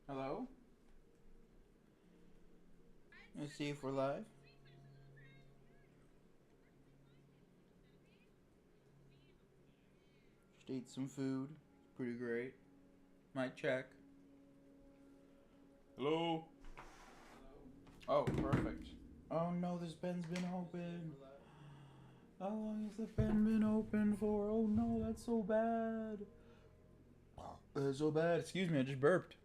Hello? Let's see if we're live. Just ate some food. Pretty great. Mic check. Hello? Oh, perfect. Oh no, this pen's been open. How long has the pen been open for? Oh no, that's so bad. That's so bad. Excuse me, I just burped.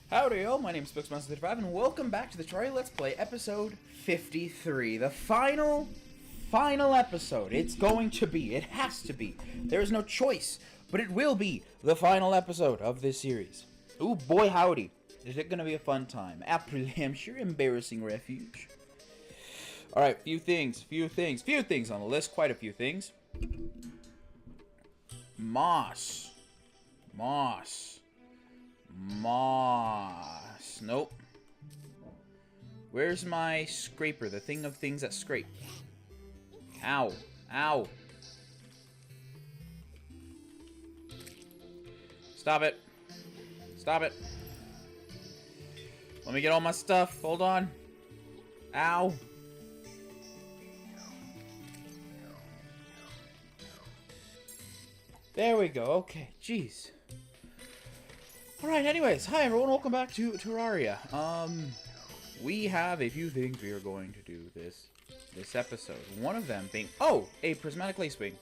Howdy, yo, my name is Spooksmonster35, and welcome back to the Terraria Let's Play episode 53. The final episode. It's going to be. It has to be. There is no choice, but it will be the final episode of this series. Ooh, boy howdy. Is it going to be a fun time? Apple Hampshire, embarrassing refuge. Alright, few things on the list. Quite a few things. Moss. Nope. Where's my scraper? The thing of things that scrape. Ow. Stop it. Let me get all my stuff. Hold on. Ow. There we go. Okay. Jeez. Alright, anyways. Hi, everyone. Welcome back to Terraria. We have a few things we are going to do this episode. One of them being... Oh! A prismatic lace wing.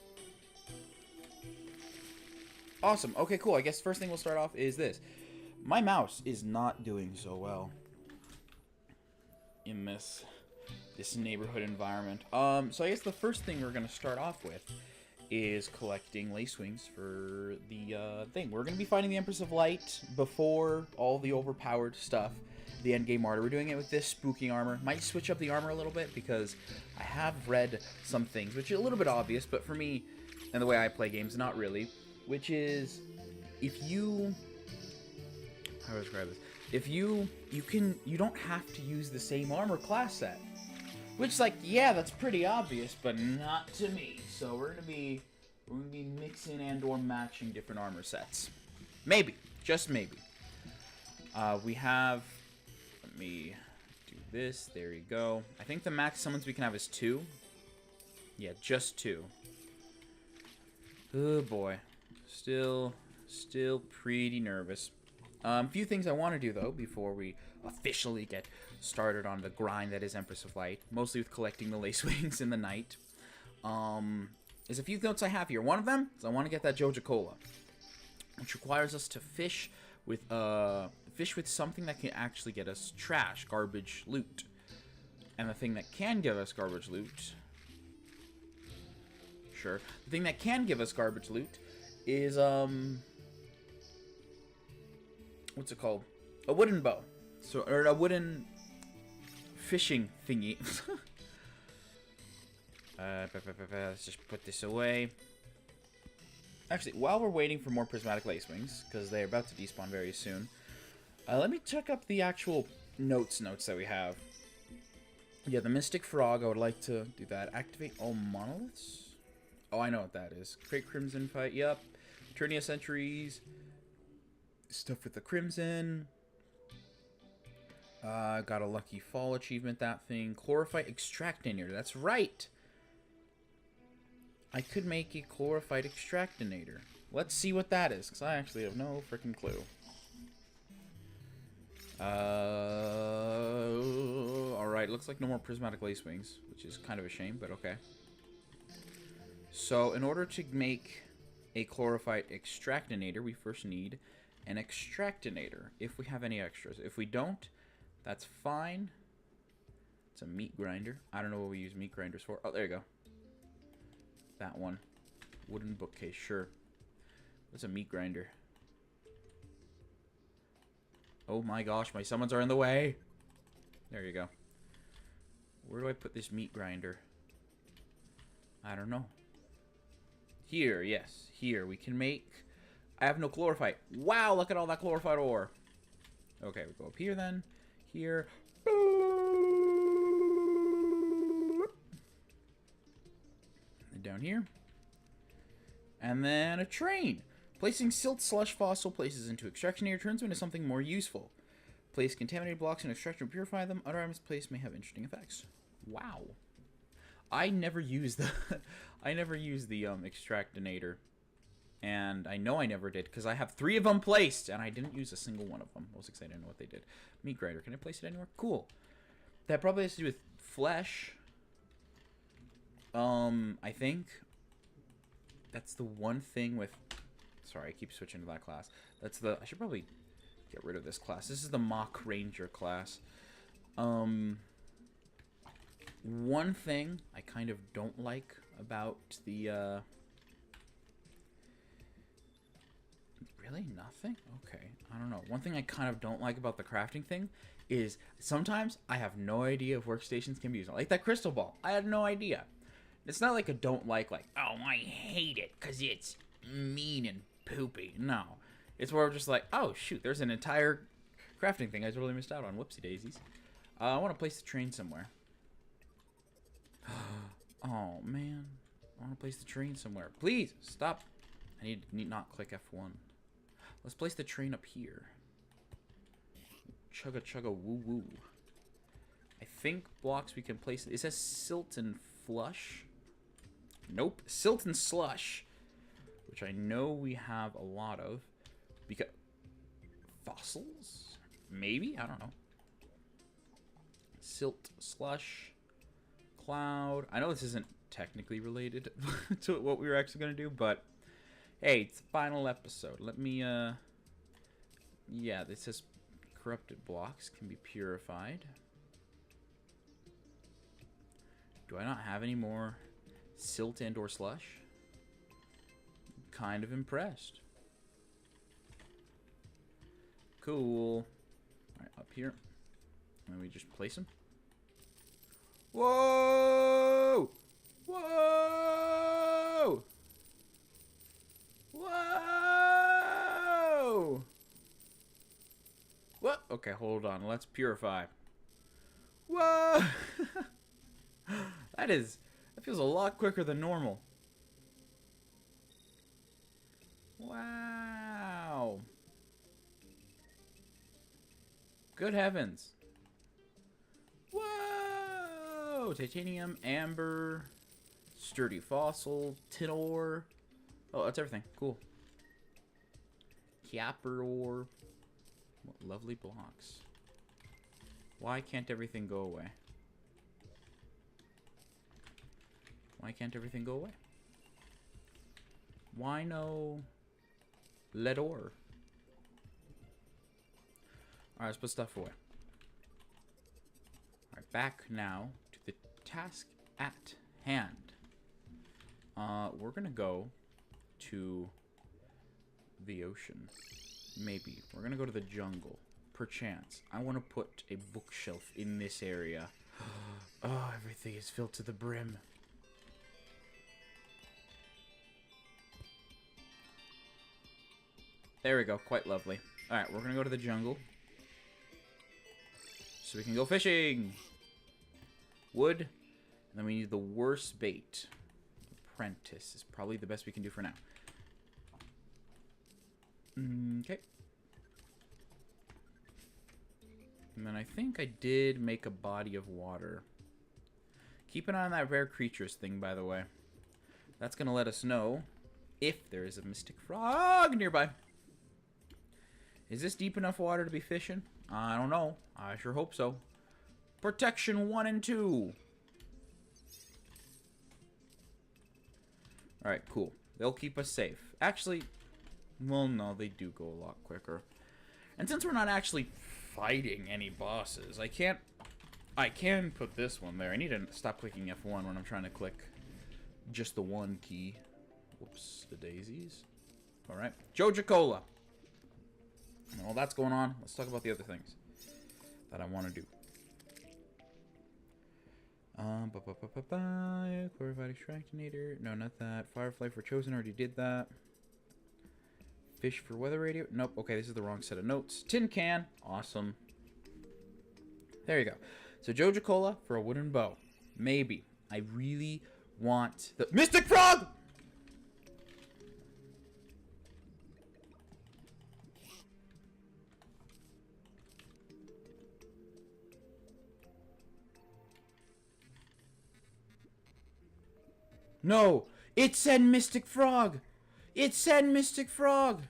Awesome. Okay, cool. I guess first thing we'll start off is this. My mouse is not doing so well in this neighborhood environment. So I guess the first thing we're going to start off with is collecting lace wings for the thing. We're going to be finding the Empress of Light before all the overpowered stuff, the endgame armor. We're doing it with this spooking armor. Might switch up the armor a little bit because I have read some things, which are a little bit obvious, but for me, and the way I play games, not really, which is, if you... How do I describe this? If you don't have to use the same armor class set. Which is like, yeah, that's pretty obvious, but not to me. So we're gonna be mixing and/or matching different armor sets. Maybe, just maybe. We have. Let me do this. There you go. I think the max summons we can have is 2. Yeah, just 2. Oh boy, still pretty nervous. A few things I want to do, though, before we officially get started on the grind that is Empress of Light, mostly with collecting the lace wings in the night, is a few notes I have here. One of them is I want to get that Joja Cola, which requires us to fish with something that can actually get us trash, garbage loot. And the thing that can give us garbage loot... Sure. The thing that can give us garbage loot is, what's it called? A wooden bow. So, or a wooden fishing thingy. Let's just put this away. Actually, while we're waiting for more prismatic lace wings, because they're about to despawn very soon, let me check up the actual notes that we have. Yeah, the Mystic Frog, I would like to do that. Activate all monoliths? Oh, I know what that is. Create Crimson Fight, yep. Eternia Centuries. Stuff with the Crimson. Got a Lucky Fall achievement, that thing. Chlorophyte Extractinator, that's right! I could make a Chlorophyte Extractinator. Let's see what that is, because I actually have no freaking clue. Alright, looks like no more Prismatic Lace Wings, which is kind of a shame, but okay. So, in order to make a Chlorophyte Extractinator, we first need an Extractinator, if we have any extras. If we don't, that's fine. It's a meat grinder. I don't know what we use meat grinders for. Oh, there you go. That one. Wooden bookcase, sure. What's a meat grinder? Oh my gosh, my summons are in the way. There you go. Where do I put this meat grinder? I don't know. Here, yes. Here, we can make... I have no chlorophyte. Wow, look at all that chlorophyte ore. Okay, we go up here then. Here. And down here. And then a train. Placing silt slush fossil places into extractionator turns them into something more useful. Place contaminated blocks in extraction to purify them. Other items placed may have interesting effects. Wow. I never use the I never use the extractinator. And I know I never did because I have 3 of them placed and I didn't use a single one of them. I was excited to know what they did. Meat grinder. Can I place it anywhere? Cool. That probably has to do with flesh. I think that's the one thing with... Sorry, I keep switching to that class. That's the... I should probably get rid of this class. This is the Mock Ranger class. One thing I kind of don't like about the... Really? Nothing? Okay. I don't know. One thing I kind of don't like about the crafting thing is sometimes I have no idea if workstations can be used. Like that crystal ball. I had no idea. It's not like a don't like, oh, I hate it because it's mean and poopy. No. It's more just like, oh, shoot, there's an entire crafting thing I totally missed out on. Whoopsie daisies. I want to place the train somewhere. Oh, man. I want to place the train somewhere. Please, stop. I need not click F1. Let's place the train up here. Chugga chugga woo woo. I think blocks we can place... It says silt and flush. Nope. Silt and slush. Which I know we have a lot of. Because... Fossils? Maybe? I don't know. Silt, slush, cloud. I know this isn't technically related to what we were actually going to do, but... Hey, it's the final episode. Let me, yeah, this says corrupted blocks can be purified. Do I not have any more silt and or slush? Kind of impressed. Cool. Alright, up here. And we just place them. Whoa! Whoa! Whoa! What? Okay, hold on. Let's purify. Whoa! That feels a lot quicker than normal. Wow. Good heavens. Whoa! Titanium, amber, sturdy fossil, tin ore. Oh, that's everything. Cool. Capper ore. What lovely blocks. Why can't everything go away? Why can't everything go away? Why no lead ore? Alright, let's put stuff away. Alright, back now to the task at hand. We're gonna go to the ocean. Maybe. We're gonna go to the jungle. Perchance. I want to put a bookshelf in this area. Oh, everything is filled to the brim. There we go. Quite lovely. Alright, we're gonna go to the jungle. So we can go fishing! Wood. And then we need the worst bait. Apprentice is probably the best we can do for now. Okay. And then I think I did make a body of water. Keep an eye on that rare creatures thing, by the way. That's going to let us know if there is a mystic frog nearby. Is this deep enough water to be fishing? I don't know. I sure hope so. Protection 1 and 2. Alright, cool. They'll keep us safe. Actually, well, no, they do go a lot quicker. And since we're not actually fighting any bosses, I can put this one there. I need to stop clicking F1 when I'm trying to click just the one key. Whoops, the daisies. Alright, Joja Cola. While that's going on, let's talk about the other things that I want to do. Glorified extractinator. No, not that. Firefly for chosen. Already did that. Fish for weather radio. Nope. Okay, this is the wrong set of notes. Tin can. Awesome. There you go. So Joja Cola for a wooden bow. Maybe. I really want the Mystic Frog! No! It said Mystic Frog! It said Mystic Frog!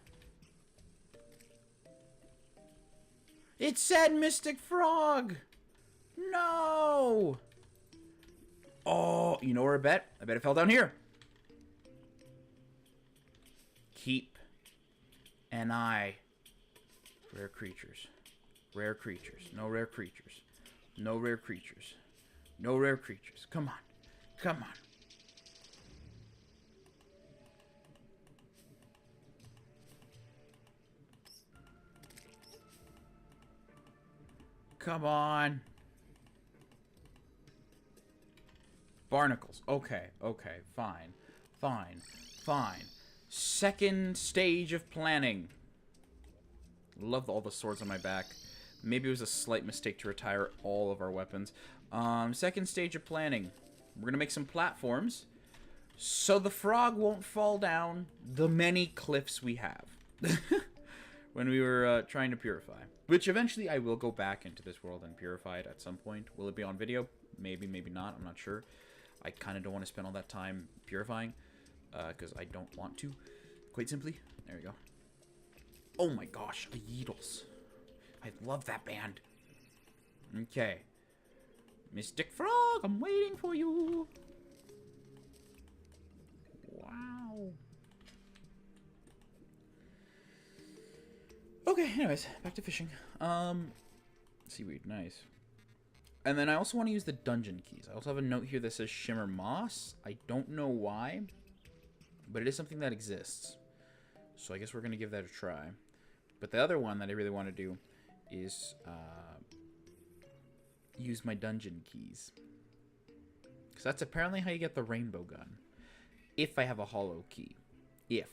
It said Mystic Frog! No! Oh, you know where I bet? I bet it fell down here. Keep an eye. Rare creatures. Rare creatures. No rare creatures. No rare creatures. No rare creatures. Come on. Come on. Come on. Barnacles. Okay, okay, fine. Fine, fine. Second stage of planning. Love all the swords on my back. Maybe it was a slight mistake to retire all of our weapons. Second stage of planning. We're gonna make some platforms so the frog won't fall down the many cliffs we have. When we were trying to purify. Which eventually I will go back into this world and purify it at some point. Will it be on video? Maybe, maybe not. I'm not sure. I kind of don't want to spend all that time purifying. Because I don't want to. Quite simply. There we go. Oh my gosh. The Yeetles. I love that band. Okay. Mystic Frog, I'm waiting for you. Wow. Okay, anyways, back to fishing. Seaweed, nice. And then I also want to use the dungeon keys. I also have a note here that says Shimmer Moss. I don't know why, but it is something that exists. So I guess we're going to give that a try. But the other one that I really want to do is use my dungeon keys. Because that's apparently how you get the rainbow gun. If I have a hollow key. If.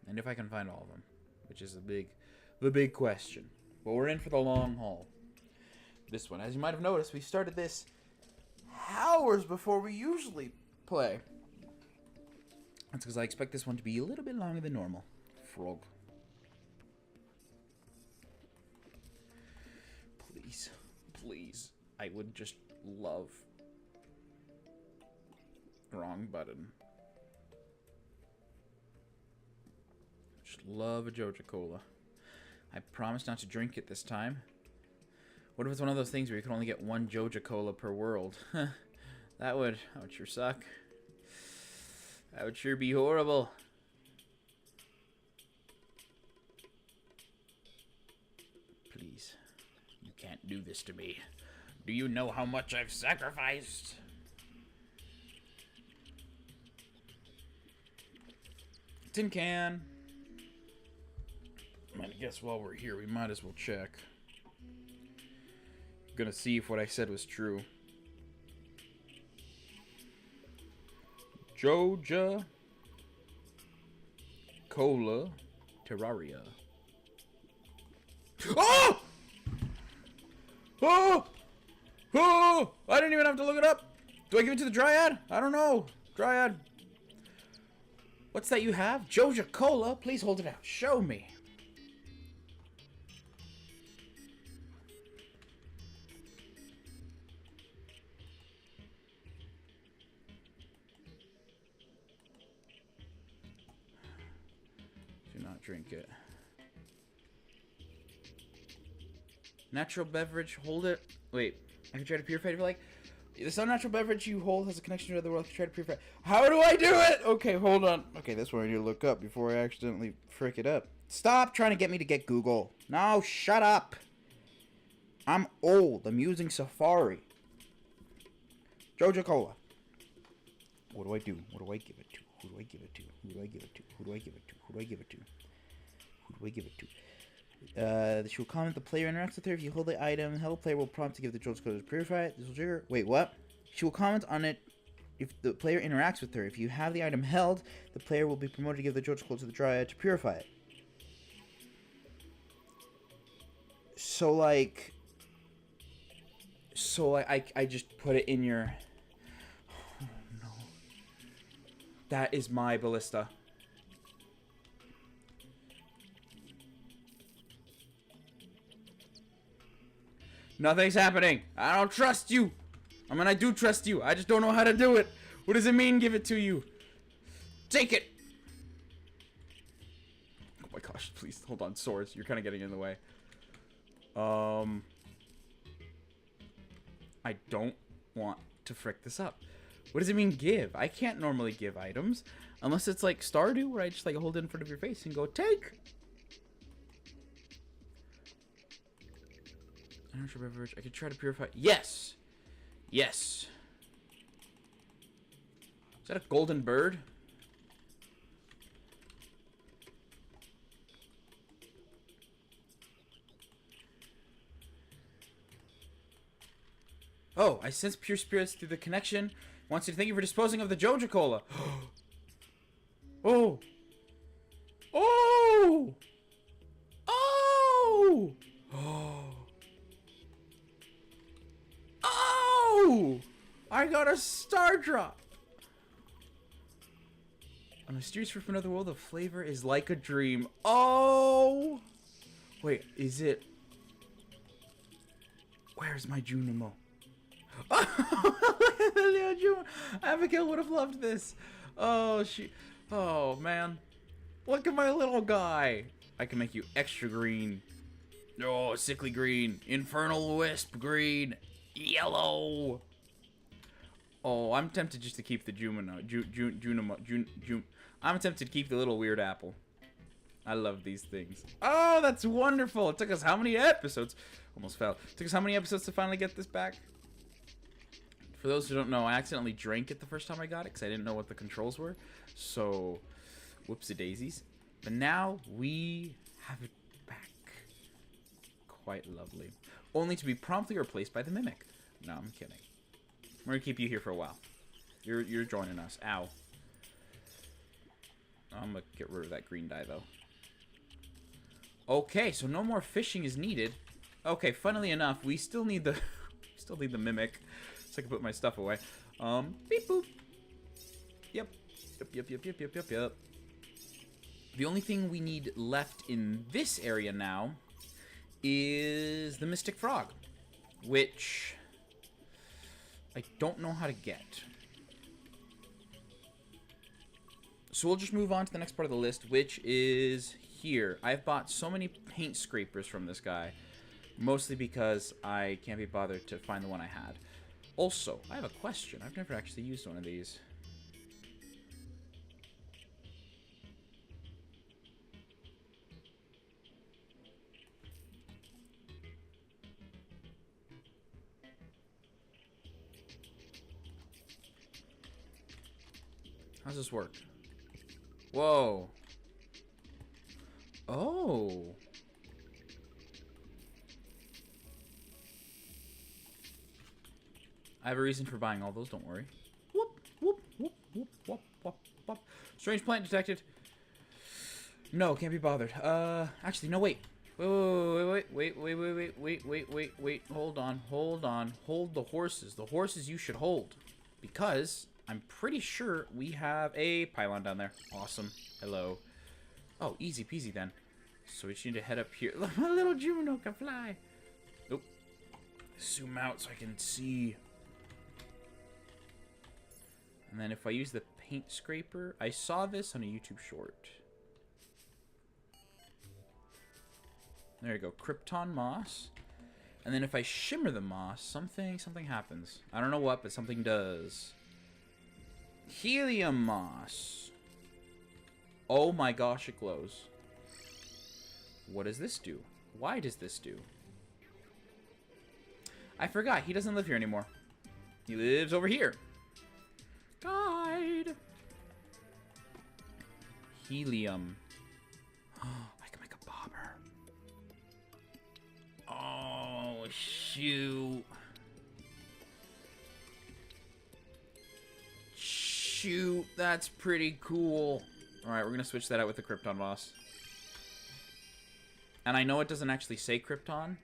And if I can find all of them. Which is the big question. But we're in for the long haul. This one, as you might have noticed, we started this hours before we usually play. That's because I expect this one to be a little bit longer than normal. Frog. Please. Please. I would just love... Wrong button. Just love a Joja Cola. I promise not to drink it this time. What if it's one of those things where you can only get one Joja Cola per world? That would sure suck. That would sure be horrible. Please. You can't do this to me. Do you know how much I've sacrificed? Tin can. I guess while we're here, we might as well check. Gonna see if what I said was true. Joja Cola Terraria. Oh! Oh! Oh! I didn't even have to look it up. Do I give it to the Dryad? I don't know. Dryad. What's that you have? Joja Cola? Please hold it out. Show me. Do not drink it. Natural beverage, hold it. Wait, I can try to purify it if you like. The some natural beverage you hold has a connection to the other world. Try to purify it. How do I do it? Okay, hold on. Okay, that's what I need to look up before I accidentally frick it up. Stop trying to get me to get Google. No, shut up. I'm old. I'm using Safari. Joja Cola. What do I do? What do I give it to? Who do I give it to? Who do I give it to? Who do I give it to? Who do I give it to? Who do I give it to? She will comment the player interacts with her. If you hold the item, the hello player will prompt to give the Joja Cola to purify it. This will trigger. Wait, what? She will comment on it if the player interacts with her. If you have the item held, the player will be promoted to give the Joja Cola to the Dryad to purify it. So I just put it in your... Oh, no. That is my ballista. Nothing's happening. I don't trust you. I mean, I do trust you. I just don't know how to do it. What does it mean, give it to you? Take it! Oh my gosh, please, hold on, swords. You're kind of getting in the way. I don't want to frick this up. What does it mean, give? I can't normally give items. Unless it's like Stardew, where I just like hold it in front of your face and go, take! Energy beverage. I could try to purify. Yes! Yes! Is that a golden bird? Oh, I sense pure spirits through the connection. Wants you to thank you for disposing of the Joja Cola. Oh! Oh! Oh! Oh! Oh! I got a star drop! A mysterious fruit from another world, the flavor is like a dream. Oh! Wait, is it... Where's my Junimo? Oh, Abigail would have loved this. Oh, oh, man. Look at my little guy. I can make you extra green. Oh, sickly green. Infernal wisp green. Yellow. Oh, I'm tempted just to keep the I'm tempted to keep the little weird apple. I love these things. Oh, that's wonderful. It took us how many episodes? Almost fell. It took us how many episodes to finally get this back? For those who don't know, I accidentally drank it the first time I got it because I didn't know what the controls were. So, whoopsie daisies. But now we have it back. Quite lovely. Only to be promptly replaced by the Mimic. No, I'm kidding. We're gonna keep you here for a while. You're joining us. Ow. I'm gonna get rid of that green dye though. Okay, so no more fishing is needed. Okay, funnily enough, we still need the Mimic. So I can put my stuff away. Beep boop. Yep. Yep. The only thing we need left in this area now is the Mystic Frog, which I don't know how to get. So we'll just move on to the next part of the list, which is here. I've bought so many paint scrapers from this guy, mostly because I can't be bothered to find the one I had. Also, I have a question. I've never actually used one of these. How does this work? Whoa. Oh. I have a reason for buying all those, don't worry. Whoop, whoop, whoop, whoop, whoop, whoop, whoop. Strange plant detected. No, can't be bothered. Actually, no, wait. Wait. Hold on. Hold the horses. The horses you should hold. Because I'm pretty sure we have a pylon down there. Awesome. Hello. Oh, easy peasy then. So we just need to head up here. Look, my little Juno can fly. Nope. Zoom out so I can see. And then if I use the paint scraper, I saw this on a YouTube short. There you go, Krypton moss. And then if I shimmer the moss, something happens. I don't know what, but something does. Helium moss. Oh my gosh, it glows. What does this do? Why does this do? I forgot, he doesn't live here anymore. He lives over here. Guide. Helium. I can make a bobber. Oh, shoot. Shoot, that's pretty cool. Alright, we're going to switch that out with the Krypton moss. And I know it doesn't actually say Krypton.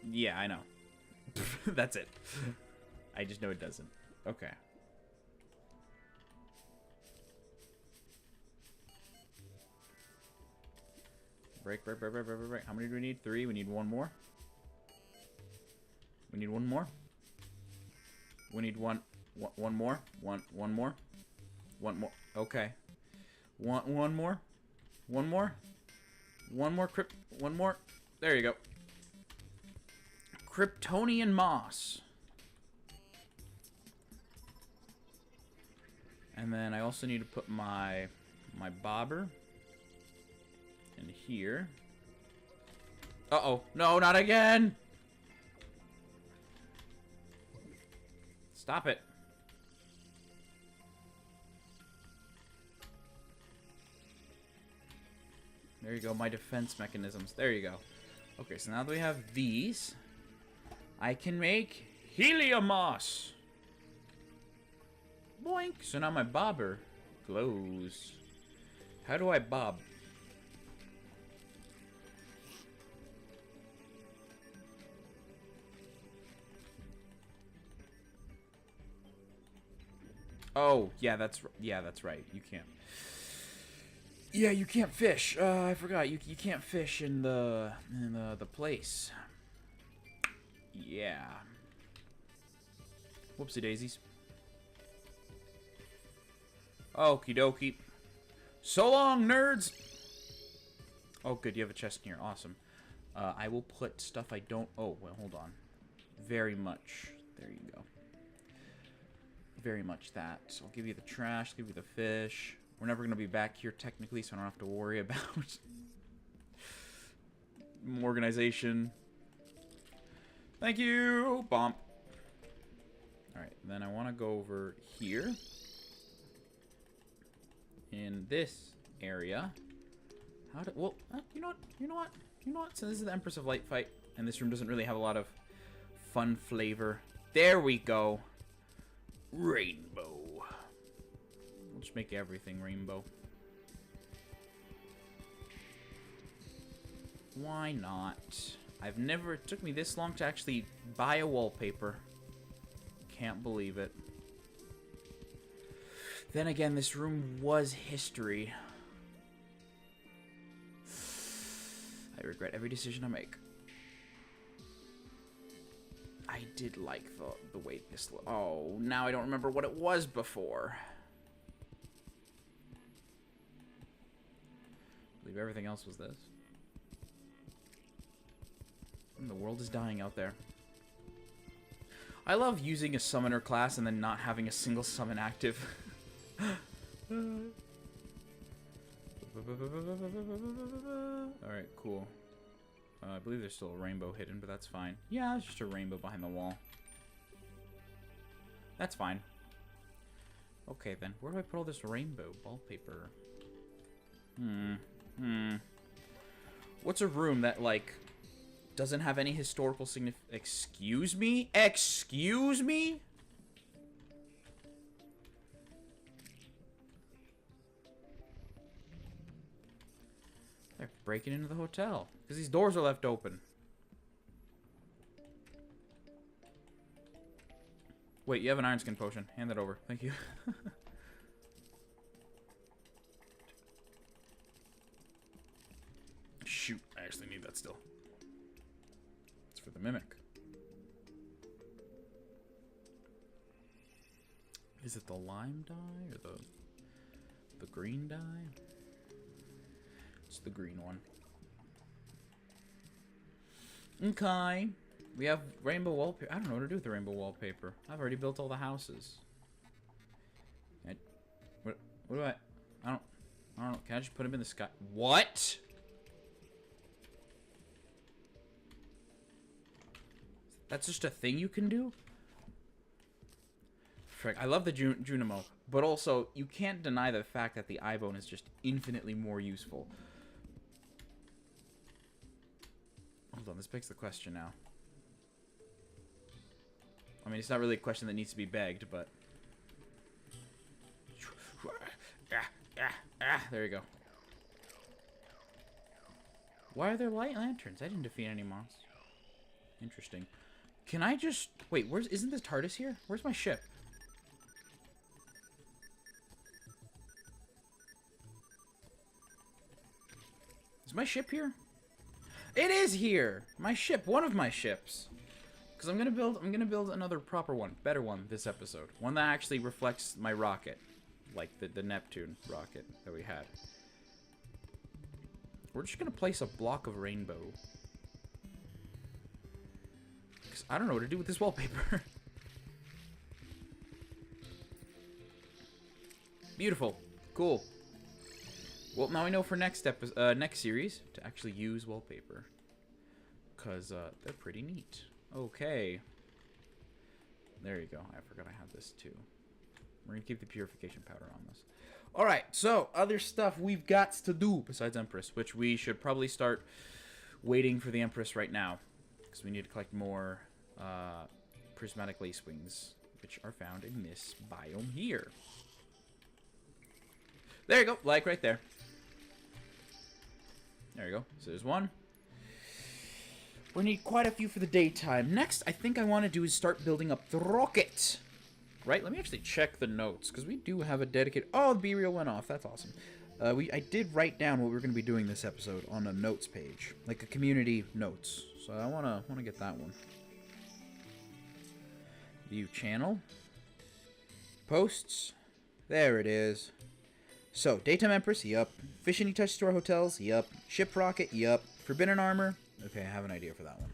Yeah, I know. That's it. I just know it doesn't. Okay. Break. How many do we need? 3. We need 1 more. We need 1 more. We need 1. One more. One more. One more. Okay. One more. One more. One more one more. There you go. Kryptonian moss. And then I also need to put my bobber in here. Uh-oh. No, not again! Stop it. There you go, my defense mechanisms. There you go. Okay, so now that we have these, I can make helium moss. Boink. So now my bobber glows. How do I bob? Oh, yeah, that's right. You can't. Yeah, you can't fish. I forgot. You can't fish in the place. Yeah. Whoopsie daisies. Okie dokie. So long, nerds! Oh, good. You have a chest in here. Awesome. I will put stuff I don't... Oh, well, hold on. Very much. There you go. Very much that. So I'll give you the trash, give you the fish. We're never going to be back here, technically, so I don't have to worry about organization. Thank you! Bomb. Alright, then I want to go over here. In this area. How do... Well, you know what? So this is the Empress of Light fight, and this room doesn't really have a lot of fun flavor. There we go. Rainbow. We'll just make everything rainbow. Why not? It took me this long to actually buy a wallpaper. Can't believe it. Then again, this room was history. I regret every decision I make. I did like the way this... Oh, now I don't remember what it was before. I believe everything else was this. And the world is dying out there. I love using a summoner class and then not having a single summon active. Alright, cool. I believe there's still a rainbow hidden, but that's fine. Yeah, it's just a rainbow behind the wall. That's fine. Okay, then. Where do I put all this rainbow wallpaper? What's a room that, like, doesn't have any historical significance? Excuse me? Excuse me? They're breaking into the hotel because these doors are left open. Wait, you have an iron skin potion. Hand that over. Thank you. Shoot, I actually need that still. It's for the mimic. Is it the lime dye or the green dye? It's the green one. Okay. We have rainbow wallpaper. I don't know what to do with the rainbow wallpaper. I've already built all the houses. What do I don't know. Can I just put them in the sky? What? That's just a thing you can do? Frick, I love the Junimo, but also, you can't deny the fact that the eye bone is just infinitely more useful. Hold on, this begs the question now. I mean, it's not really a question that needs to be begged, but... There you go. Why are there light lanterns? I didn't defeat any monsters. Interesting. Can I just... Wait, isn't this TARDIS here? Where's my ship? Is my ship here? It is here! My ship, one of my ships. Because I'm gonna build another proper one, better one this episode. One that actually reflects my rocket. Like the Neptune rocket that we had. We're just gonna place a block of rainbow. Because I don't know what to do with this wallpaper. Beautiful. Cool. Well, now we know for next series to actually use wallpaper. Because they're pretty neat. Okay. There you go. I forgot I have this too. We're going to keep the purification powder on this. Alright, so other stuff we've got to do besides Empress, which we should probably start waiting for the Empress right now. Because we need to collect more prismatic lace wings, which are found in this biome here. There you go, like right there. There you go. So there's one. We need quite a few for the daytime. Next, I think I want to do is start building up the rocket. Right? Let me actually check the notes, because we do have a dedicated... Oh, the B-reel went off. That's awesome. I did write down what we were going to be doing this episode on a notes page. Like a community notes. So I want to get that one. View channel. Posts. There it is. So, Daytime Empress, yup. Fish and Touch Store Hotels, yup. Ship Rocket, yup. Forbidden Armor. Okay, I have an idea for that one.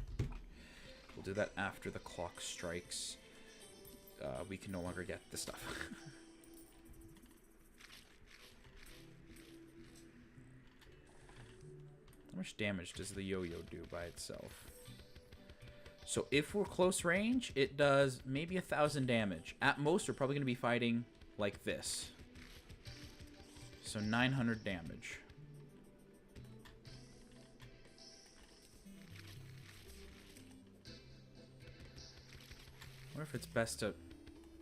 We'll do that after the clock strikes. We can no longer get the stuff. How much damage does the yo-yo do by itself? So if we're close range, it does maybe 1,000 damage. At most, we're probably going to be fighting like this. So 900 damage. I wonder if it's best to,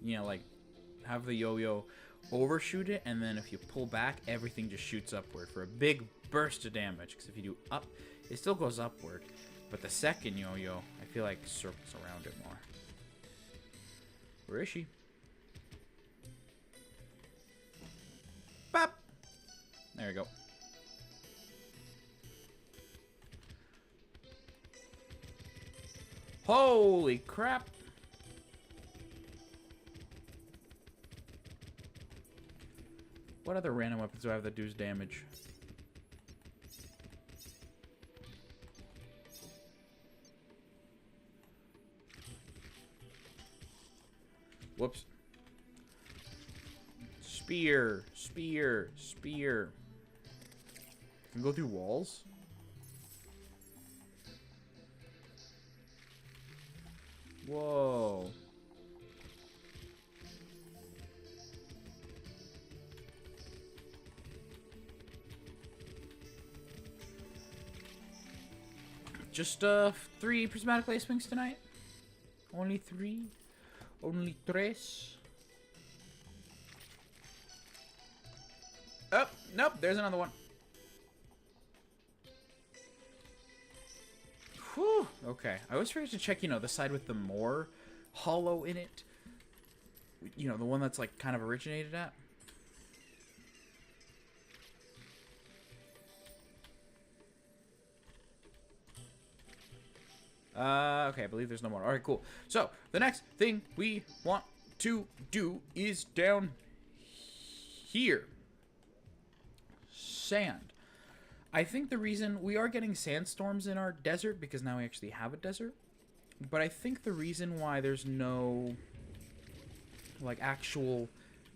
you know, like, have the yo-yo overshoot it, and then if you pull back, everything just shoots upward for a big burst of damage. Because if you do up, it still goes upward. But the second yo-yo, I feel like circles around it more. Where is she? Bop! There we go. Holy crap! What other random weapons do I have that do damage? Whoops. Spear, spear, spear. Can go through walls? Whoa. Just 3 prismatic lace wings tonight? Only 3? Only 3? Oh, nope, there's another one. Whew, okay. I always forget to check, you know, the side with the more hollow in it. You know, the one that's, like, kind of originated at. Okay, I believe there's no more. Alright, cool. So, the next thing we want to do is down here. Sand. I think the reason we are getting sandstorms in our desert, because now we actually have a desert, but I think the reason why there's no, like, actual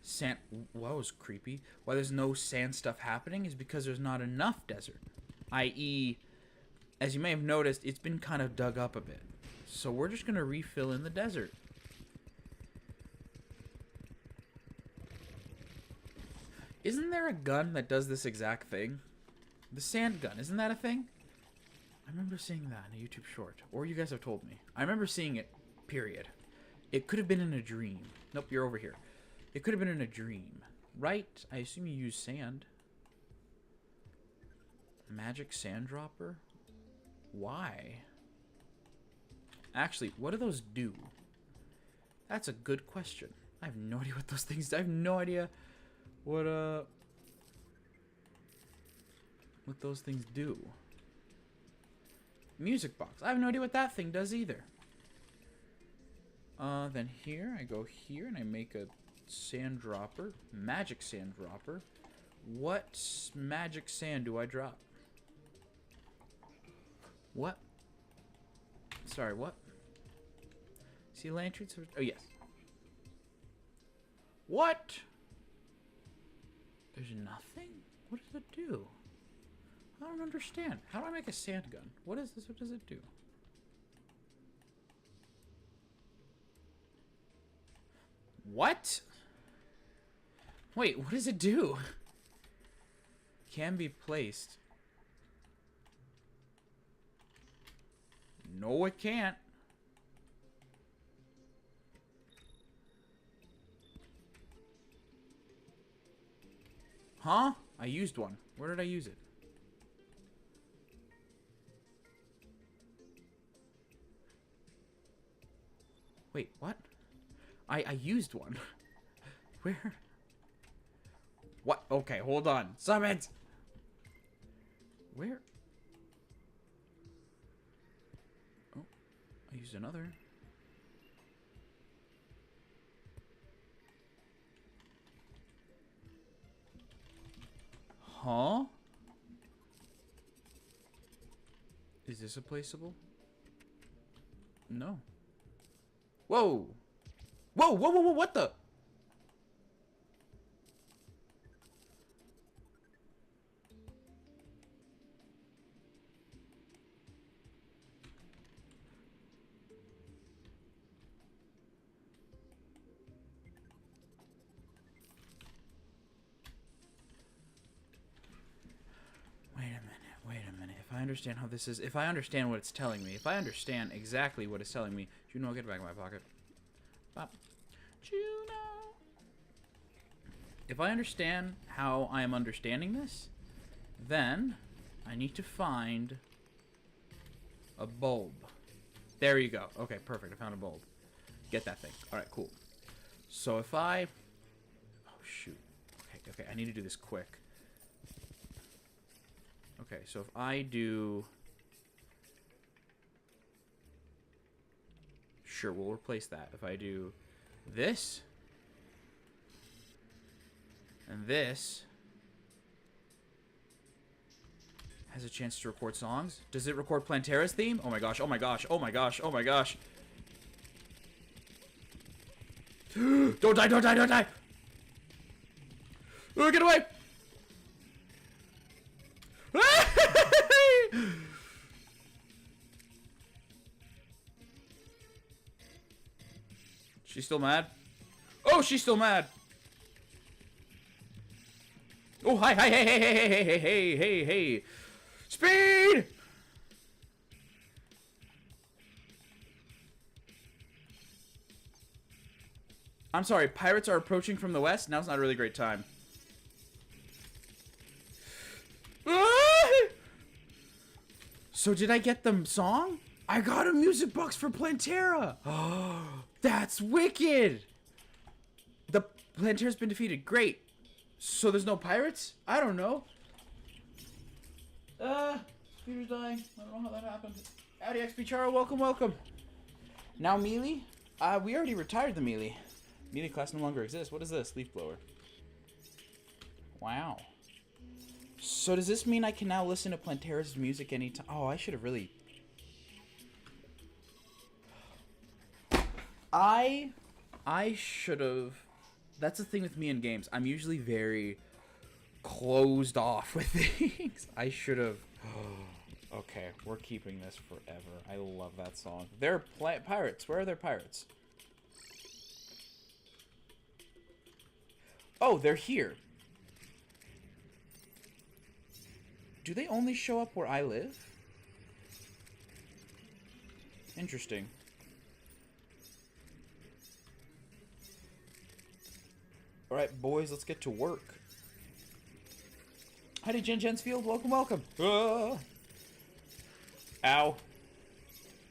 sand... Well, that was creepy. Why there's no sand stuff happening is because there's not enough desert. I.e., as you may have noticed, it's been kind of dug up a bit. So we're just going to refill in the desert. Isn't there a gun that does this exact thing? The sand gun, isn't that a thing? I remember seeing that in a YouTube short. Or you guys have told me. I remember seeing it, period. It could have been in a dream. Nope, you're over here. It could have been in a dream. Right? I assume you use sand. Magic sand dropper? Why? Actually, what do those do? That's a good question. I have no idea what those things do. I have no idea what those things do. Music box. I have no idea what that thing does either. Then here, I go here and I make a sand dropper. Magic sand dropper. What magic sand do I drop? What? Sorry, what? See lanterns? Oh, yes. What? There's nothing? What does it do? I don't understand. How do I make a sand gun? What is this? What does it do? What? Wait, what does it do? Can be placed. No, it can't. Huh? I used one. Where did I use it? Wait, what? I used one. Where? What? Okay, hold on. Summons! Where? Oh, I used another. Huh? Is this a placeable? No. Whoa! Whoa, whoa, whoa, whoa, what the? Wait a minute. If I understand how this is, if I understand what it's telling me, if I understand exactly what it's telling me, Juno, get back in my pocket. Pop. Juno. If I understand how I am understanding this, then I need to find a bulb. There you go. Okay, perfect. I found a bulb. Get that thing. All right, cool. So if I... Oh, shoot. Okay, I need to do this quick. Okay, so if I do... Sure, we'll replace that. If I do this... and this... has a chance to record songs. Does it record Plantera's theme? Oh my gosh, oh my gosh, oh my gosh, oh my gosh. Don't die, don't die, don't die! Oh, get away! She's still mad? Oh, she's still mad! Oh, hi, hi, hey, hey, hey, hey, hey, hey, hey, hey! Speed! I'm sorry, pirates are approaching from the west? Now's not a really great time. So did I get the song? I got a music box for Plantera! Oh, that's wicked! The Plantera's been defeated. Great. So there's no pirates? I don't know. Peter's dying. I don't know how that happened. Howdy, XP Charo. Welcome, welcome. Now melee? We already retired the melee. Melee class no longer exists. What is this? Leaf blower. Wow. So does this mean I can now listen to Plantera's music anytime? Oh, I should have really... I should have... That's the thing with me in games. I'm usually very closed off with things. I should have... Okay, we're keeping this forever. I love that song. They're pirates. Where are their pirates? Oh, they're here. Do they only show up where I live? Interesting. Alright, boys, let's get to work. Howdy, Jen Jensfield. Welcome, welcome. Ow.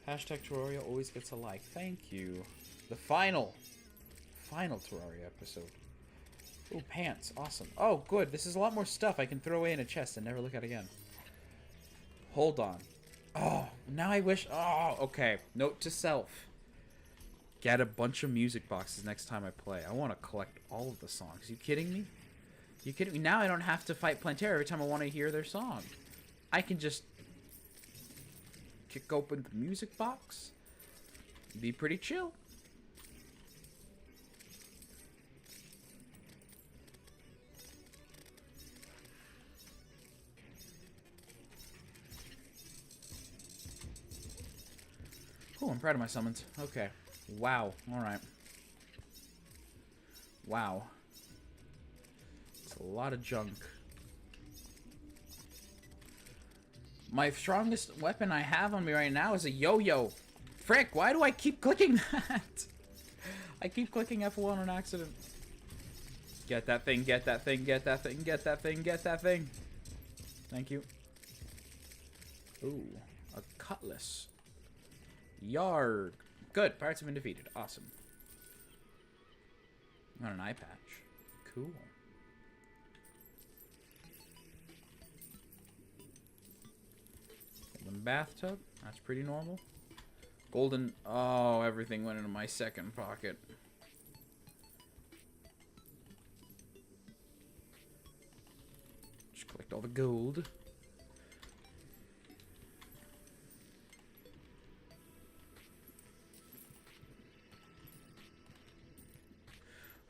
Hashtag Terraria always gets a like. Thank you. The final Terraria episode. Ooh, pants. Awesome. Oh, good. This is a lot more stuff I can throw away in a chest and never look at again. Hold on. Oh, now I wish... Oh, okay. Note to self. get a bunch of music boxes next time I play. I want to collect all of the songs. You kidding me? You kidding me? Now I don't have to fight Plantera every time I want to hear their song. I can just kick open the music box. Be pretty chill. Oh, I'm proud of my summons. Okay. Wow. Alright. Wow. It's a lot of junk. My strongest weapon I have on me right now is a yo-yo. Frick, why do I keep clicking that? I keep clicking F1 on accident. Get that thing, get that thing, get that thing, get that thing, get that thing. Thank you. Ooh, a cutlass. Yarg. Good. Pirates have been defeated. Awesome. Not an eye patch. Cool. Golden bathtub. That's pretty normal. Golden. Oh, everything went into my second pocket. Just collect all the gold.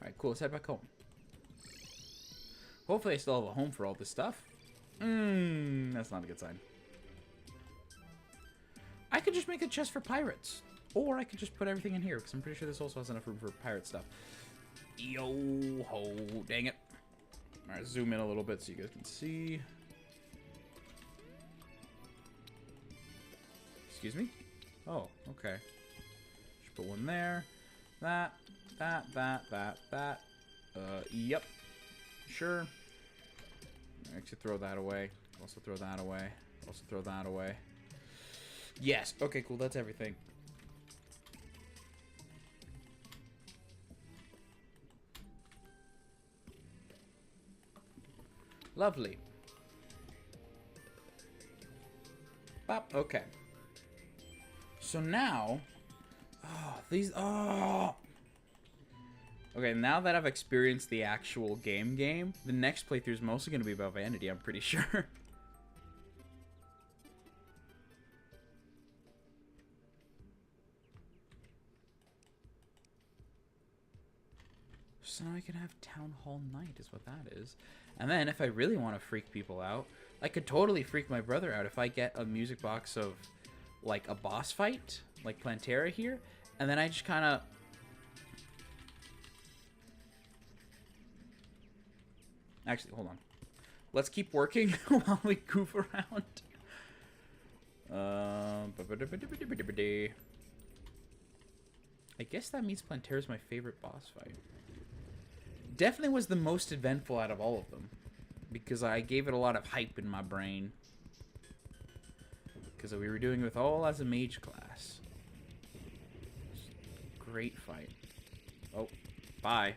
Alright, cool. Let's head back home. Hopefully I still have a home for all this stuff. That's not a good sign. I could just make a chest for pirates. Or I could just put everything in here, because I'm pretty sure this also has enough room for pirate stuff. Yo-ho. Dang it. Alright, zoom in a little bit so you guys can see. Excuse me? Oh, okay. Just put one there. That. Yep. Sure. Actually, throw that away. Also throw that away. Also throw that away. Yes. Okay, cool. That's everything. Lovely. Bop. Okay. So now... Oh, these... Oh! Okay, now that I've experienced the actual game, the next playthrough is mostly going to be about Vanity, I'm pretty sure. So now I can have Town Hall Night is what that is. And then if I really want to freak people out, I could totally freak my brother out if I get a music box of, like, a boss fight, like Plantera here, and then I just kind of... Actually, hold on. Let's keep working while we goof around. I guess that means Plantera's my favorite boss fight. Definitely was the most eventful out of all of them. Because I gave it a lot of hype in my brain. Because we were doing it with all as a mage class. Great fight. Oh, bye.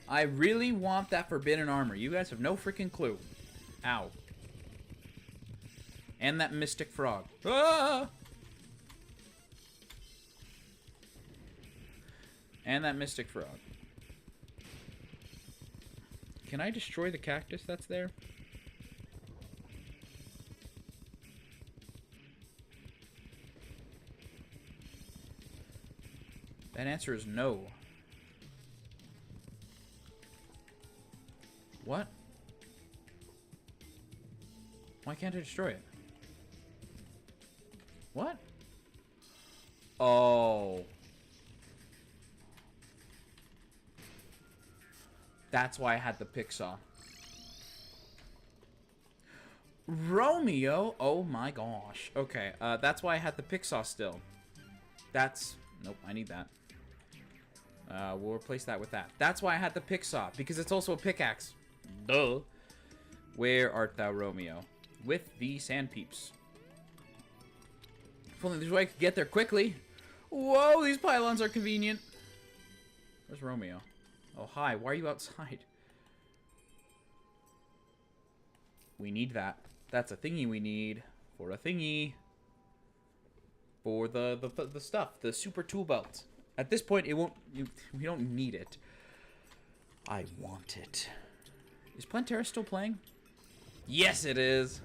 I really want that forbidden armor. You guys have no freaking clue. Ow. And that mystic frog. Ah! And that mystic frog. Can I destroy the cactus that's there? That answer is no. What? Why can't I destroy it? What? Oh. That's why I had the pick saw. Romeo? Oh my gosh. Okay, that's why I had the pick saw still. That's... Nope, I need that. We'll replace that with that. That's why I had the pick saw, because it's also a pickaxe. Duh. Where art thou, Romeo? With the sand peeps. If only there's a way I could get there quickly. Whoa, these pylons are convenient. Where's Romeo? Oh, hi. Why are you outside? We need that. That's a thingy we need for a thingy. For the stuff. The super tool belt. At this point, it won't... we don't need it. I want it. Is Plantera still playing? Yes, it is.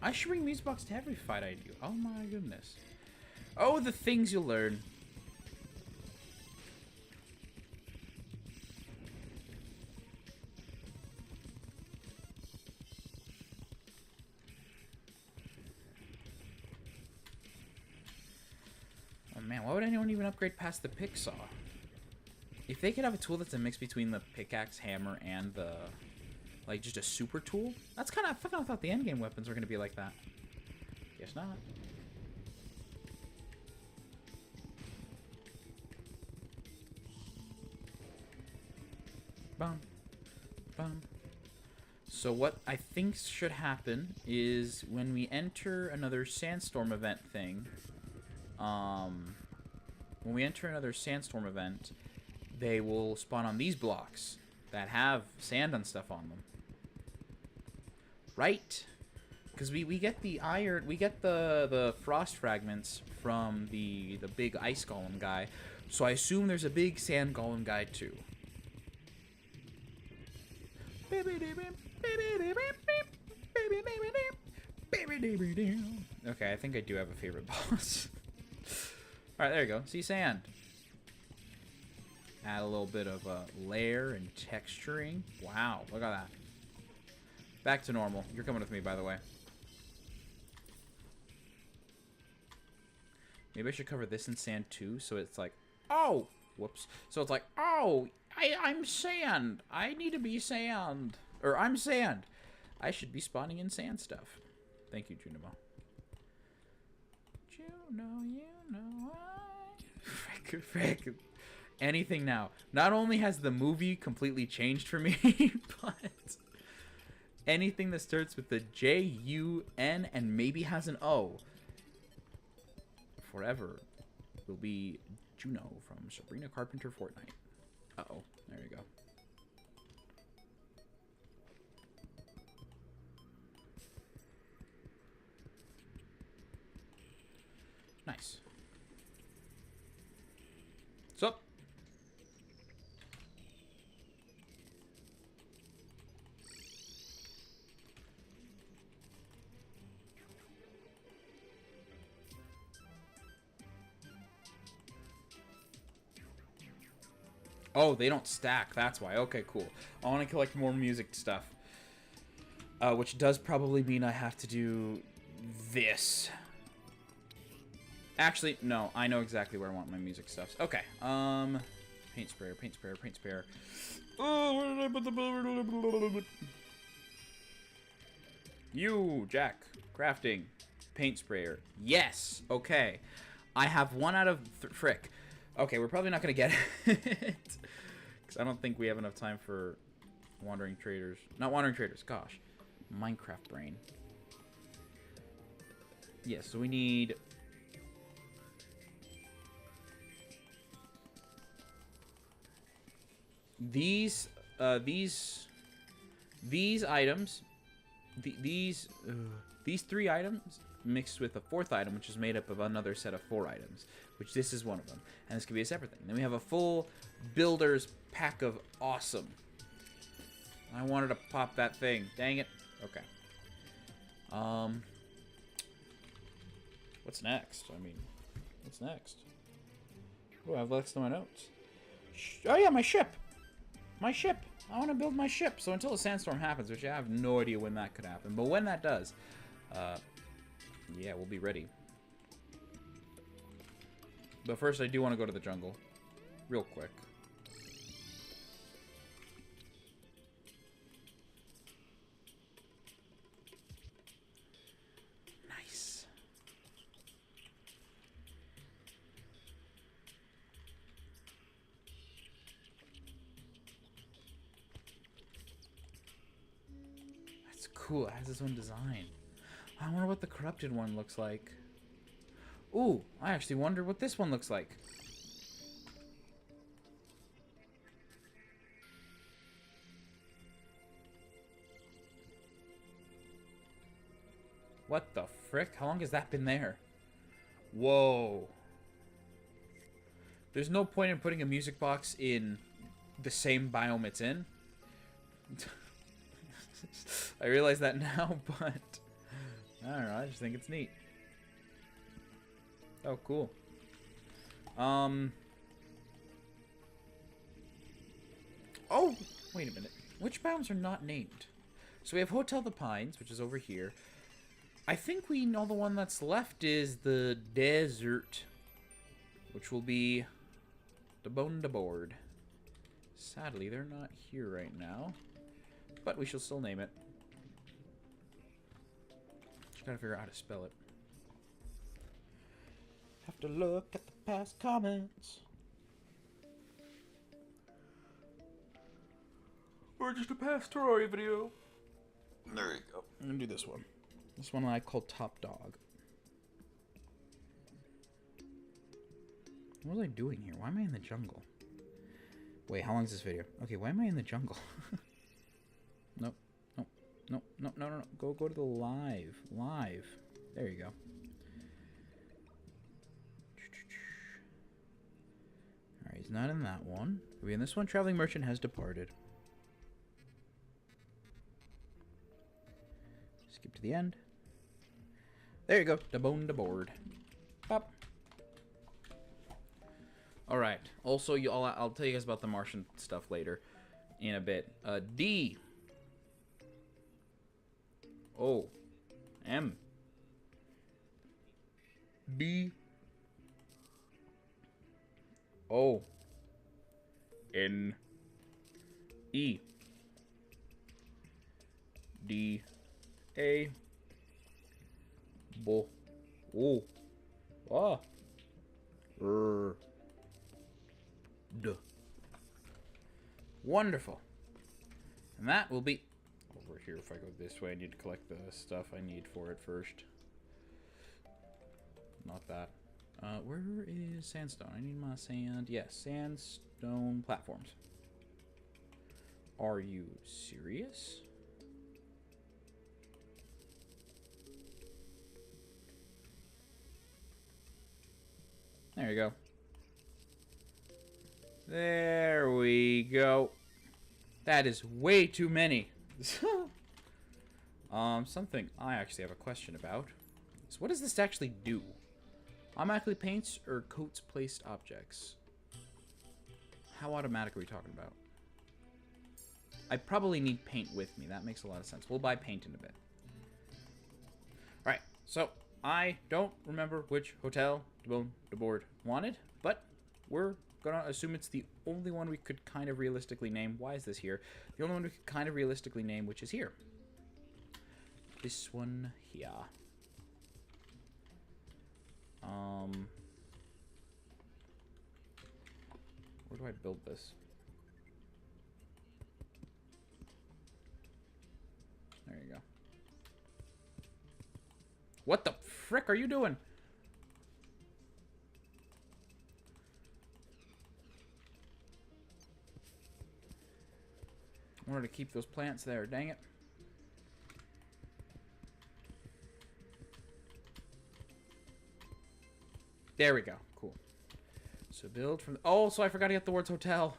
I should bring music box to every fight I do. Oh my goodness. Oh, the things you'll learn. Oh man, why would anyone even upgrade past the pick saw? If they could have a tool that's a mix between the pickaxe, hammer, and the... like, just a super tool? That's kind of... I fucking thought the endgame weapons were going to be like that. Guess not. Bum. Bum. So what I think should happen is when we enter another sandstorm event thing... when we enter another sandstorm event, they will spawn on these blocks that have sand and stuff on them. Right? Because we get the iron, we get the frost fragments from the big ice golem guy, so I assume there's a big sand golem guy too. Okay, I think I do have a favorite boss. Alright, there you go. See sand. Add a little bit of layer and texturing. Wow, look at that. Back to normal. You're coming with me, by the way. Maybe I should cover this in sand too, so it's like, oh, whoops. So it's like, oh, I'm sand. I need to be sand. Or I'm sand. I should be spawning in sand stuff. Thank you, Junimo. Juno, you know I... Frick. Anything now. Not only has the movie completely changed for me, but anything that starts with the J-U-N and maybe has an O forever will be Juno from Sabrina Carpenter Fortnite. Uh-oh. There you go. Nice. What's up? Oh, they don't stack. That's why. Okay, cool. I want to collect more music stuff. Which does probably mean I have to do this. Actually, no. I know exactly where I want my music stuff. Okay. Paint sprayer, paint sprayer, paint sprayer. Oh, where did I put the... You, Jack. Crafting. Paint sprayer. Yes. Okay. I have one out of... frick. Okay, we're probably not going to get it. Because I don't think we have enough time for wandering traders. Not wandering traders, gosh. Minecraft brain. Yeah, so we need... These items... These 3 items mixed with a 4th item, which is made up of another set of 4 items, which this is one of them, and this could be a separate thing. Then we have a full builder's pack of awesome. I wanted to pop that thing. Dang it. Okay. What's next? I mean, what's next? Oh, I have next to my notes. Oh yeah, my ship. My ship. I want to build my ship. So until the sandstorm happens, which I have no idea when that could happen, but when that does, yeah, we'll be ready. But first, I do want to go to the jungle. Real quick. Nice. cool. It has its own design. I wonder what the corrupted one looks like. Ooh, I actually wonder what this one looks like. What the frick? How long has that been there? Whoa. There's no point in putting a music box in the same biome it's in. I realize that now, but I don't know, I just think it's neat. Oh, cool. Oh, wait a minute. Which biomes are not named? So we have Hotel the Pines, which is over here. I think we know the one that's left is the desert, which will be the Bone to Board. Sadly, they're not here right now, but we shall still name it. Just gotta figure out how to spell it. Have to look at the past comments. Or just a past Terraria video. There you go. I'm gonna do this one. This one I call Top Dog. What was I doing here? Why am I in the jungle? Wait, how long is this video? Okay, why am I in the jungle? Nope. Nope. Nope. No, no, no, no. Go to the live. Live. There you go. Alright, he's not in that one. Are we in this one? Traveling Merchant has departed. Skip to the end. There you go. The Bone to Board. Pop. Alright. Also, I'll tell you guys about the Martian stuff later in a bit. D. O. M. B. O. N. E. D. A. B. O. Ah. R. D. Wonderful. And that will be over here. If I go this way, I need to collect the stuff I need for it first. Not that. Where is sandstone? I need my sand. Yes, sandstone platforms. Are you serious? There you go. There we go. That is way too many. Something I actually have a question about. So what does this actually do? Automatically paints or coats placed objects? How automatic are we talking about? I probably need paint with me. That makes a lot of sense. We'll buy paint in a bit. Alright, so I don't remember which hotel the board wanted, but we're gonna assume it's the only one we could kind of realistically name. Why is this here? The only one we could kind of realistically name, which is here. This one here. Where do I build this? There you go. What the frick are you doing? I wanted to keep those plants there, dang it. There we go. Cool. So build from... Oh, so I forgot to get the words hotel.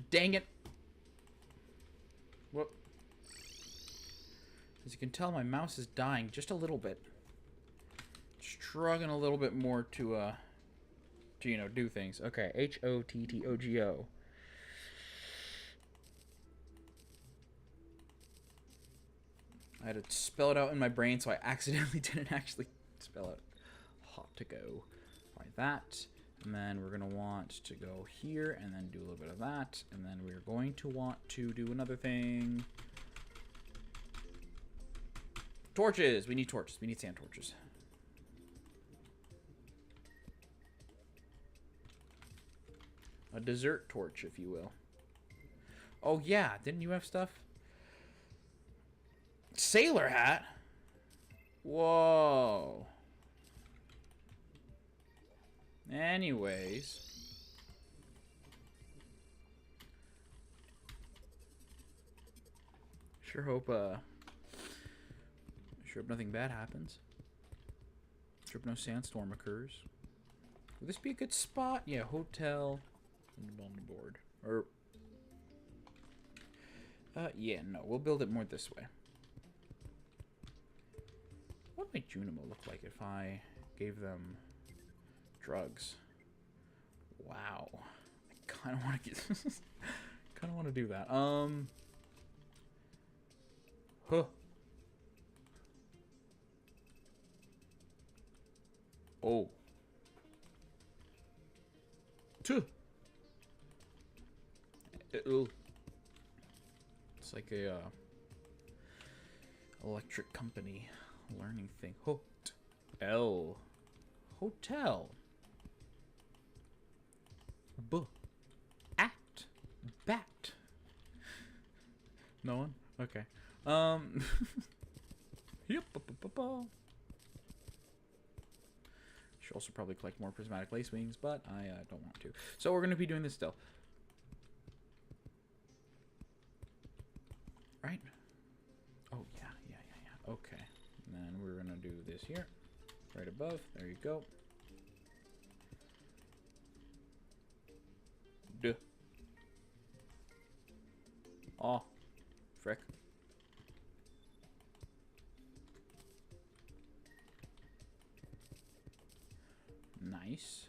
Dang it. Whoop. As you can tell, my mouse is dying just a little bit. Struggling a little bit more to you know, do things. Okay, H-O-T-T-O-G-O. I had to spell it out in my brain, so I accidentally didn't actually spell it. Hot to go. Like that. And then we're going to want to go here and then do a little bit of that. And then we're going to want to do another thing. Torches! We need torches. We need sand torches. A dessert torch, if you will. Oh, yeah. Didn't you have stuff? sailor hat? Whoa. Anyways. Sure hope nothing bad happens. Sure hope no sandstorm occurs. Would this be a good spot? Yeah, hotel on the board. Or yeah, no, we'll build it more this way. What would Junimo look like if I gave them drugs? Wow. I kind of want to get kind of want to do that. Huh. Oh. Tuh. It's like a electric company learning thing. Hotel. Hotel. Act. Bat. No one? Okay. Yep. Should also probably collect more prismatic lace wings, but I don't want to. So we're going to be doing this still. Right? Oh, yeah. Okay. And then we're going to do this here. Right above. There you go. Duh. Oh. Frick. Nice.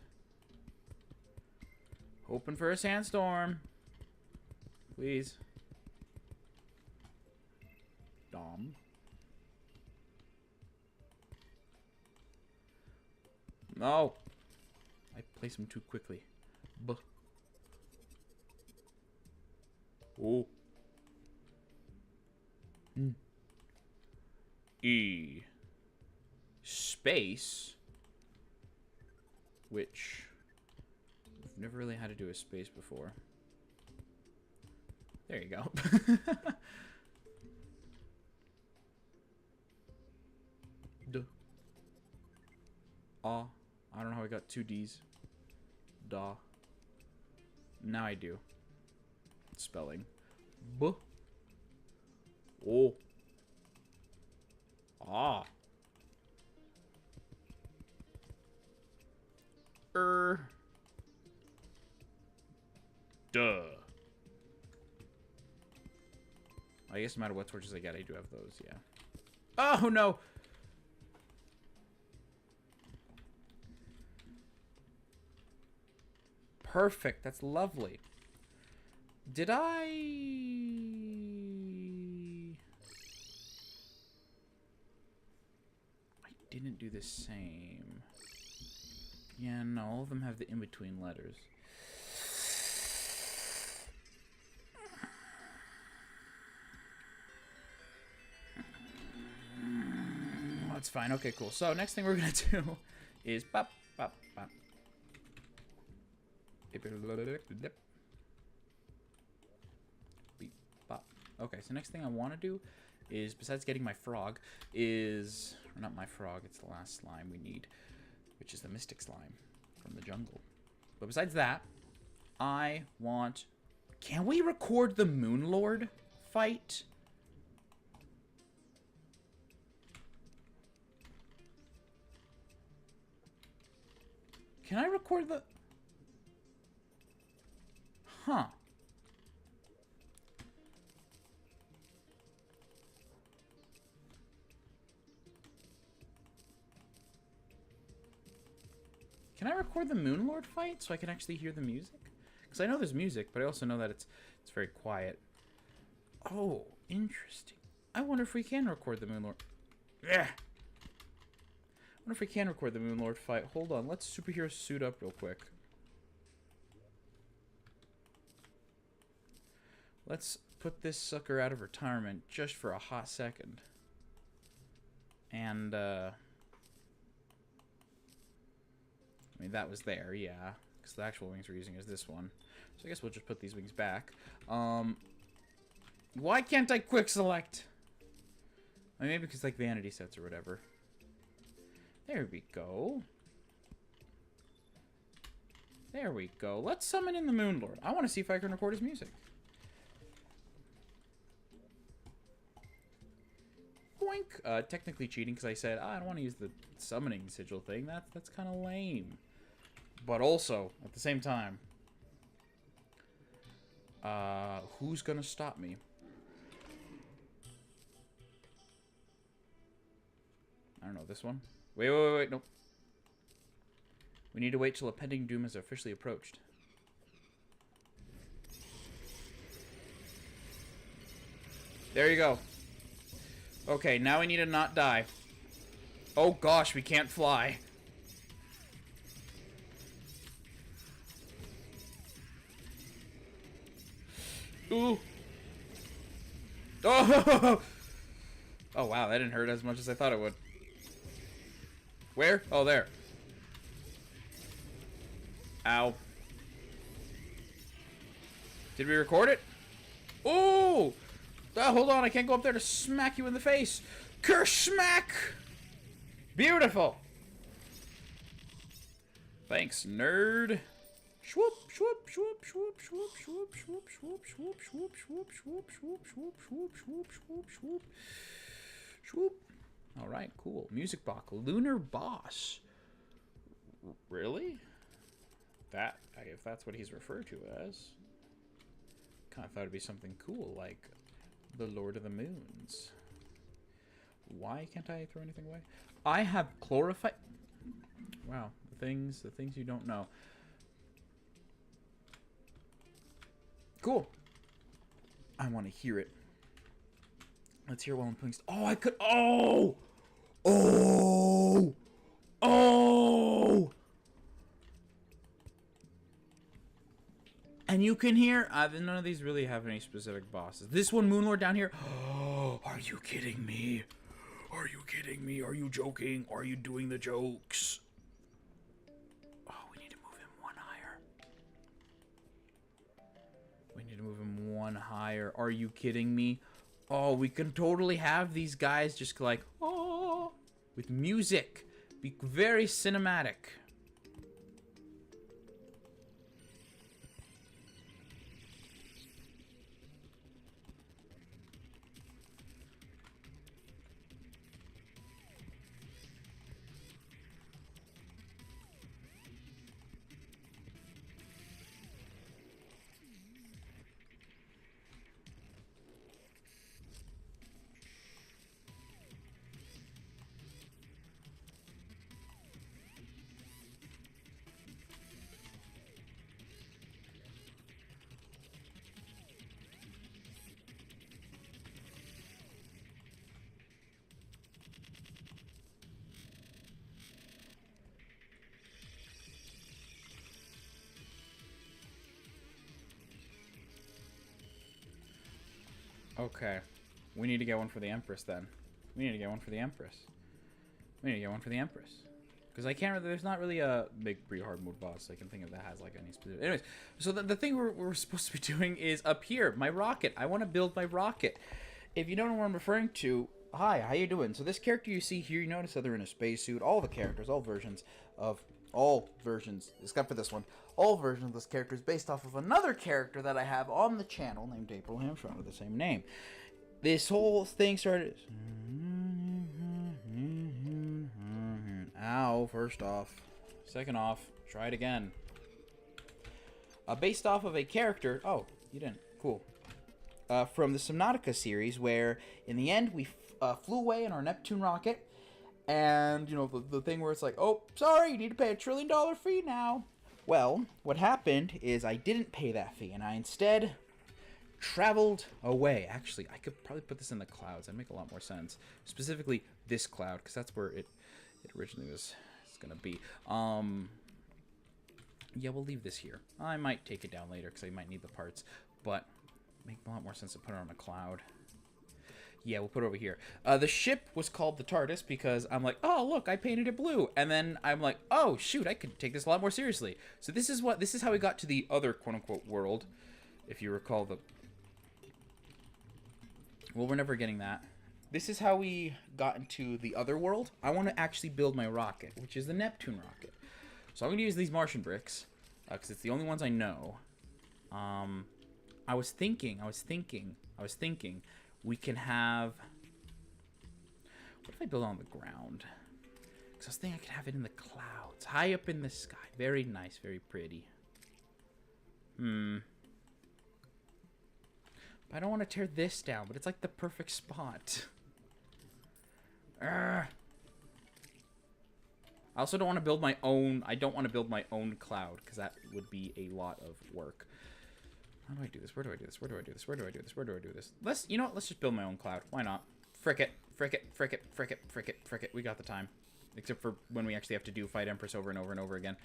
Hoping for a sandstorm. Please. Dom. No. I placed him too quickly. Buh. Oh. E. Space. Which we've never really had to do a space before. There you go. Duh. I don't know how I got 2 D's. Duh. Now I do. Spelling. Buh. Oh. Ah. Duh. I guess no matter what torches I get, I do have those, yeah. Oh, no! Perfect. That's lovely. Did I didn't do the same. Yeah, no, all of them have the in-between letters. Oh, it's fine. Okay, cool. So, next thing we're going to do is bop, bop, bop. Beep, bop. Okay, so next thing I want to do is, besides getting my frog, is... Or not my frog, it's the last slime we need, which is the mystic slime from the jungle. But besides that, I want... Can we record the Moon Lord fight? Can I record the... Huh. Can I record the Moon Lord fight so I can actually hear the music? Because I know there's music, but I also know that it's very quiet. Oh, interesting. I wonder if we can record the Moon Lord. Yeah. I wonder if we can record the Moon Lord fight. Hold on, let's superhero suit up real quick. Let's put this sucker out of retirement just for a hot second. And, I mean, that was there, yeah. Because the actual wings we're using is this one. So I guess we'll just put these wings back. Why can't I quick select? I mean, maybe because, like, vanity sets or whatever. There we go. There we go. Let's summon in the Moon Lord. I want to see if I can record his music. Boink. Technically cheating because I said, I don't want to use the summoning sigil thing. That's kind of lame. But also, at the same time, who's going to stop me? I don't know, this one? Wait, nope. We need to wait till a pending doom is officially approached. There you go. Okay, now we need to not die. Oh gosh, we can't fly. Ooh. Oh! Oh wow, that didn't hurt as much as I thought it would. Where? Oh, there. Ow. Did we record it? Ooh! Hold on, I can't go up there to smack you in the face. Curse smack! Beautiful! Thanks, nerd. Swoop, swoop, swoop, swoop, swoop, swoop, swoop, swoop, swoop, swoop, swoop, swoop, swoop, swoop, swoop, swoop, swoop, swoop. Swoop. Alright, cool. Music box. Lunar Boss. Really? That, if that's what he's referred to as. Kind of thought it'd be something cool, like the Lord of the Moons. Why can't I throw anything away? I have chlorophyte. Wow, the things you don't know. Cool. I want to hear it. Let's hear while I'm putting. Oh, I could. Oh, oh, oh. And you can hear. None of these really have any specific bosses. This one, Moonlord down here. Oh, are you kidding me? Are you kidding me? Are you joking? Are you doing the jokes? Oh, we need to move him one higher. We need to move him one higher. Are you kidding me? Oh, we can totally have these guys just like, oh, with music. Be very cinematic. Okay. We need to get one for the Empress then. We need to get one for the Empress. We need to get one for the Empress. Because I can't really, there's not really a big pre-hard mode boss I can think of that has like any specific. Anyways, so the thing we're supposed to be doing is up here, my rocket. I want to build my rocket. If you don't know what I'm referring to, hi, how you doing? So this character you see here, you notice that they're in a spacesuit. All the characters, all versions, except for this one, all versions of this character is based off of another character that I have on the channel named April Hamstrong with the same name. This whole thing started... Ow, first off. Second off, try it again. Based off of a character... Oh, you didn't. Cool. From the Subnautica series, where in the end we flew away in our Neptune rocket. And, you know, the thing where it's like, oh, sorry, you need to pay $1 trillion fee now. Well, what happened is I didn't pay that fee, and I instead traveled away. Actually, I could probably put this in the clouds. That'd make a lot more sense. Specifically, this cloud, because that's where it originally was going to be. Yeah, we'll leave this here. I might take it down later, because I might need the parts. But it makes a lot more sense to put it on a cloud. Yeah, we'll put it over here. The ship was called the TARDIS because I'm like, oh, look, I painted it blue. And then I'm like, oh, shoot, I could take this a lot more seriously. So this is how we got to the other quote-unquote world, if you recall the... Well, we're never getting that. this is how we got into the other world. I want to actually build my rocket, which is the Neptune rocket. So I'm going to use these Martian bricks, because it's the only ones I know. I was thinking, we can have... What if I build on the ground? Because I was thinking I could have it in the clouds, high up in the sky. Very nice, very pretty. But I don't want to tear this down, but it's like the perfect spot. I also don't want to build my own... I don't want to build my own cloud, because that would be a lot of work. How do I do this? Where do I do this? Where do I do this? Where do I do this? Where do I do this? You know what? Let's just build my own cloud. Why not? Frick it. Frick it. Frick it. Frick it. Frick it. Frick it. We got the time. Except for when we actually have to fight Empress over and over and over again,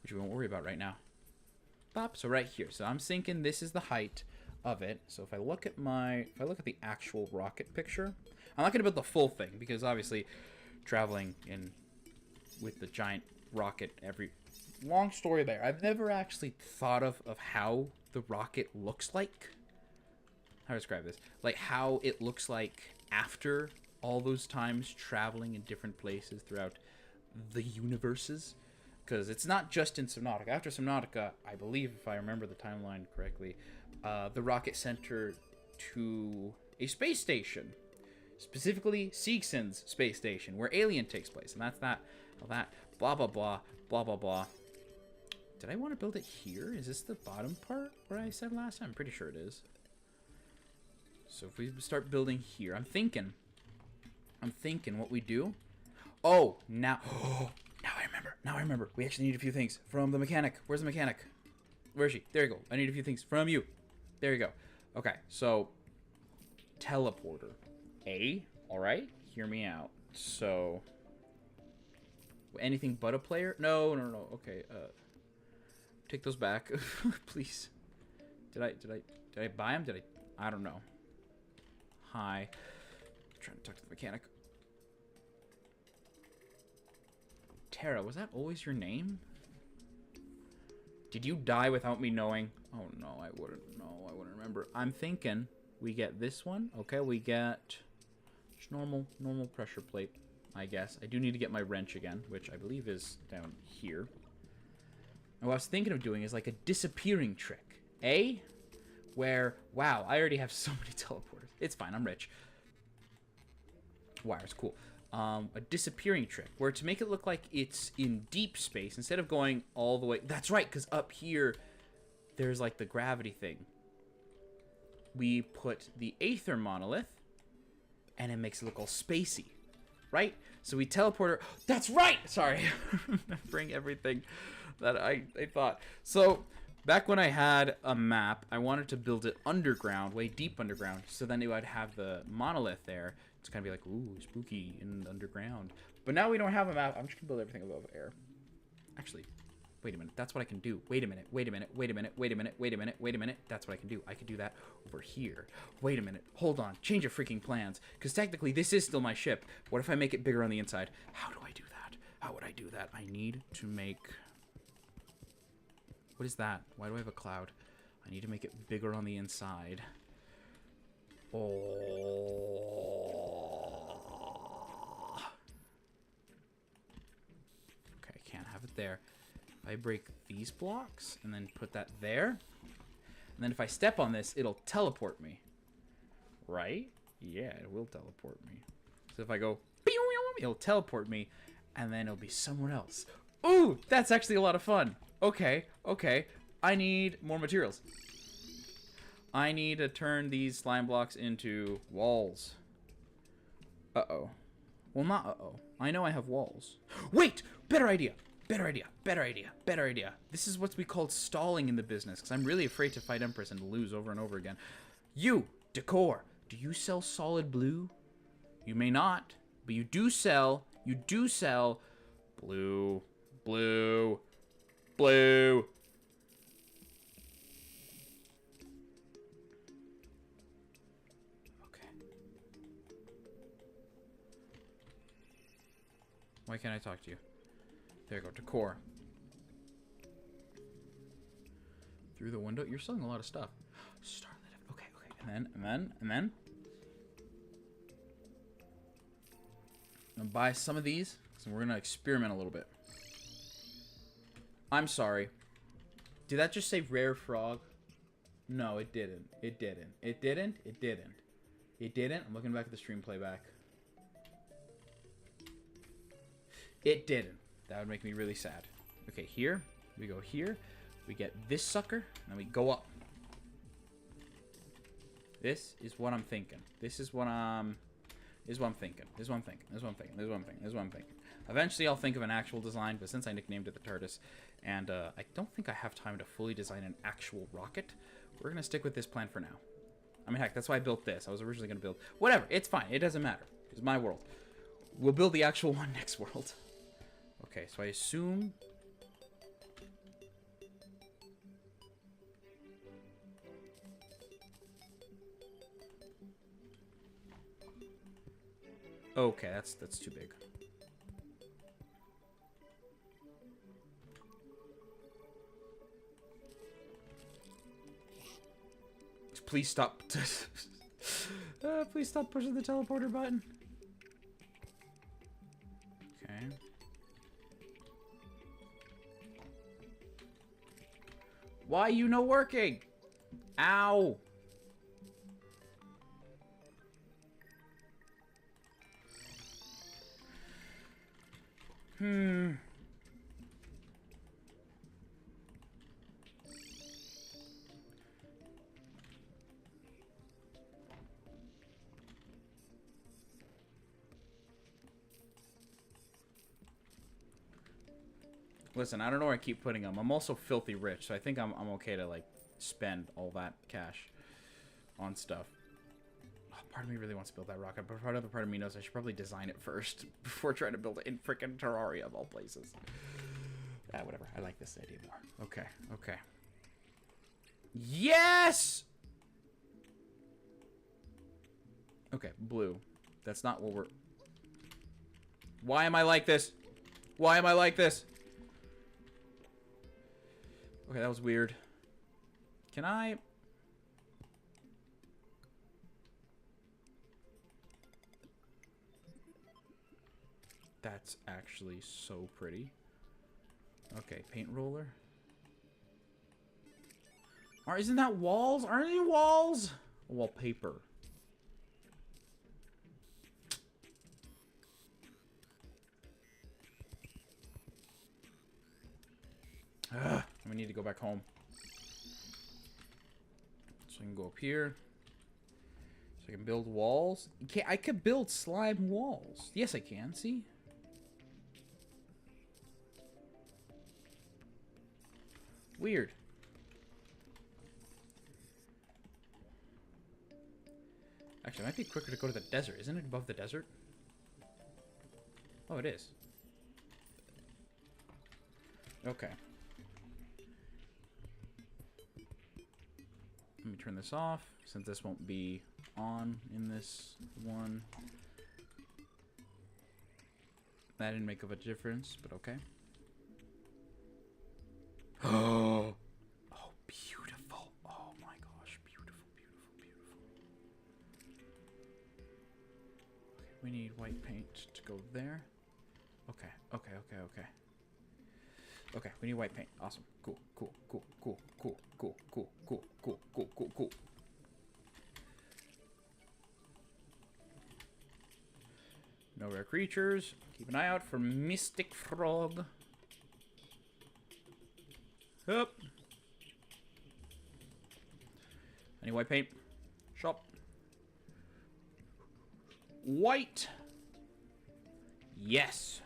which we won't worry about right now. Bop. So right here. So I'm thinking this is the height of it. So if I look at the actual rocket picture, I'm not going to build the full thing because obviously traveling in with the giant rocket long story there. I've never actually thought of how the rocket looks like. How to describe this? Like how it looks like after all those times traveling in different places throughout the universes. Because it's not just in Subnautica. After Subnautica, I believe, if I remember the timeline correctly, the rocket sent her to a space station. Specifically, Seegson's space station, where Alien takes place. And that's that. All that. Blah, blah, blah. Blah, blah, blah. Did I want to build it here? Is this the bottom part where I said last time? I'm pretty sure it is. So if we start building here, I'm thinking what we do. Oh, now I remember. We actually need a few things from the mechanic. Where's the mechanic? Where is she? There you go. I need a few things from you. There you go. Okay, so teleporter. All right. Hear me out. So anything but a player? No. Okay. Take those back, please. Did I buy them? I don't know. Hi. I'm trying to talk to the mechanic. Terra, was that always your name? Did you die without me knowing? Oh no, I wouldn't know. I wouldn't remember. I'm thinking we get this one. Okay, we get just normal pressure plate, I guess. I do need to get my wrench again, which I believe is down here. And what I was thinking of doing is like a disappearing trick. Where, wow, I already have so many teleporters. It's fine, I'm rich. Wires, cool. A disappearing trick, where to make it look like it's in deep space, instead of going all the way... That's right, because up here, there's like the gravity thing. We put the Aether monolith, and it makes it look all spacey, right? So we teleport her... That's right! Sorry. Remembering everything that I thought. So, back when I had a map, I wanted to build it underground, way deep underground, so then it would have the monolith there. It's gonna be like, ooh, spooky in the underground. But now we don't have a map. I'm just gonna build everything above air. Actually, wait a minute. That's what I can do. Wait a minute. That's what I can do. I could do that over here. Wait a minute. Hold on. Change of freaking plans. Because technically, this is still my ship. What if I make it bigger on the inside? How do I do that? How would I do that? I need to make... What is that? Why do I have a cloud? I need to make it bigger on the inside. Oh. Okay, I can't have it there. If I break these blocks and then put that there, and then if I step on this, it'll teleport me. Right? Yeah, it will teleport me. So if I go, it'll teleport me, and then it'll be somewhere else. Ooh, that's actually a lot of fun. Okay. I need more materials. I need to turn these slime blocks into walls. Uh-oh. Well, not uh-oh. I know I have walls. Wait! Better idea! This is what's we called stalling in the business, because I'm really afraid to fight Empress and lose over and over again. You, Decor, do you sell solid blue? You may not, but you do sell blue. Why can't I talk to you? There you go, Decor. Through the window? You're selling a lot of stuff. Starlit. Okay. And then. gonna buy some of these, so we're gonna experiment a little bit. I'm sorry. Did that just say rare frog? No, it didn't. It didn't. It didn't. It didn't. It didn't. I'm looking back at the stream playback. It didn't. That would make me really sad. Okay, here. We go here. We get this sucker. And we go up. This is what I'm thinking. This is what I'm... This is what I'm thinking. This is what I'm thinking. This is what I'm thinking. This is what I'm thinking. This is what I'm thinking. Eventually, I'll think of an actual design, but since I nicknamed it the TARDIS, and I don't think I have time to fully design an actual rocket, we're going to stick with this plan for now. I mean, heck, that's why I built this. I was originally going to build... Whatever. It's fine. It doesn't matter. It's my world. We'll build the actual one next world. Okay, so I assume... Okay, that's too big. Please stop. Please stop pushing the teleporter button. Okay. Why you no working? Ow. Listen, I don't know where I keep putting them. I'm also filthy rich, so I think I'm okay to, like, spend all that cash on stuff. Oh, part of me really wants to build that rocket, but part of me knows I should probably design it first before trying to build it in frickin' Terraria of all places. Ah, whatever. I like this idea more. Okay, okay. Yes! Okay, blue. That's not what we're... Why am I like this? Why am I like this? Okay, that was weird. Can I... That's actually so pretty. Okay, paint roller. Isn't that walls? Aren't they walls? Wallpaper. Ugh, we need to go back home. So I can go up here. So I can build walls. I could build slime walls. Yes, I can. See? Weird. Actually, it might be quicker to go to the desert. Isn't it above the desert? Oh, it is. Okay. Let me turn this off, since this won't be on in this one. That didn't make a difference, but okay. Oh, beautiful. Oh my gosh, beautiful, beautiful, beautiful. Okay, we need white paint to go there. Okay, okay, okay, okay. Okay, we need white paint. Awesome. Cool, cool, cool, cool, cool, cool, cool, cool, cool, cool, cool, cool. No rare creatures. Keep an eye out for Mystic Frog. Up. Any white paint? Shop. White. Yes.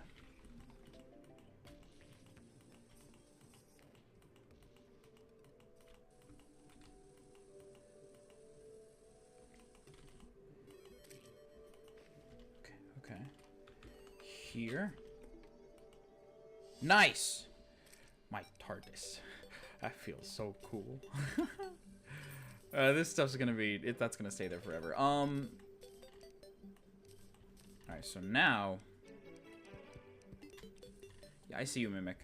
Okay. Here. Nice. My TARDIS. That feels so cool. This stuff's gonna be... that's gonna stay there forever. Alright, so now... Yeah, I see you, Mimic.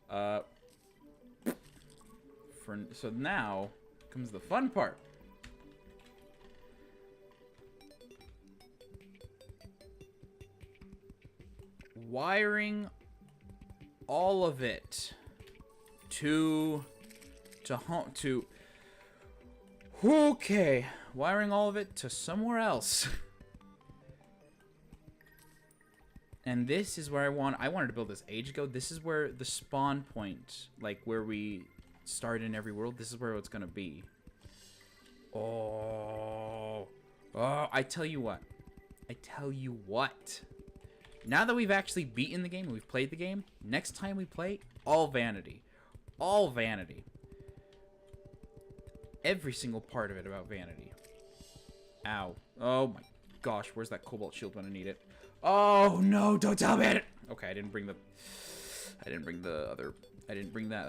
So now comes the fun part. wiring all of it to home to. Okay, wiring all of it to somewhere else. And this is where I wanted to build this age ago. This is where the spawn point, like where we start in every world, this is where it's gonna be. Oh, I tell you what. Now that we've actually beaten the game and we've played the game, next time we play, all vanity. All vanity. Every single part of it about vanity. Ow. Oh my gosh, where's that cobalt shield when I need it? Oh no, don't tell me it! Okay, I didn't bring that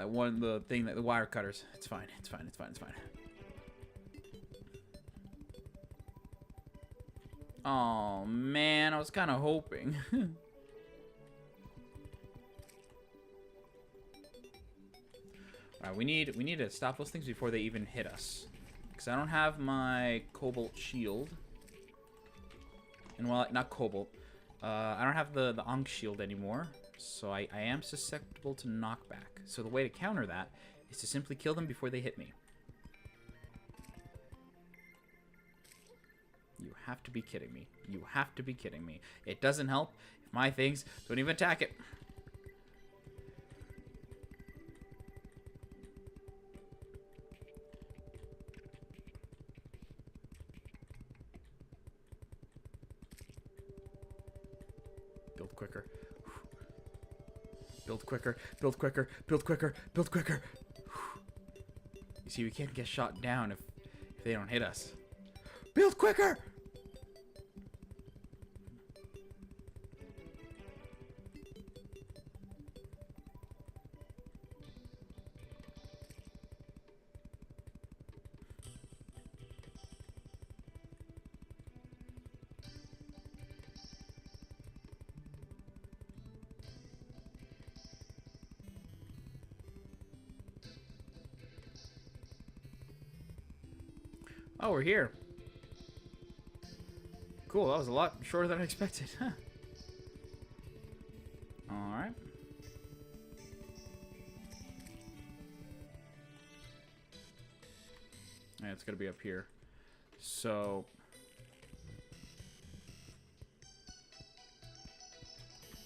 one, the thing, that the wire cutters. It's fine. Oh man, I was kind of hoping. Alright, we need to stop those things before they even hit us. Because I don't have my cobalt shield. And well, not cobalt. I don't have the Ankh shield anymore. So I am susceptible to knockback. So the way to counter that is to simply kill them before they hit me. You have to be kidding me. You have to be kidding me. It doesn't help if my things don't even attack it. Build quicker. Build quicker. Build quicker. Build quicker. Build quicker. You see, we can't get shot down if they don't hit us. Build quicker! Oh, we're here. Cool, that was a lot shorter than I expected. Huh. Alright. Yeah, it's gonna be up here. So...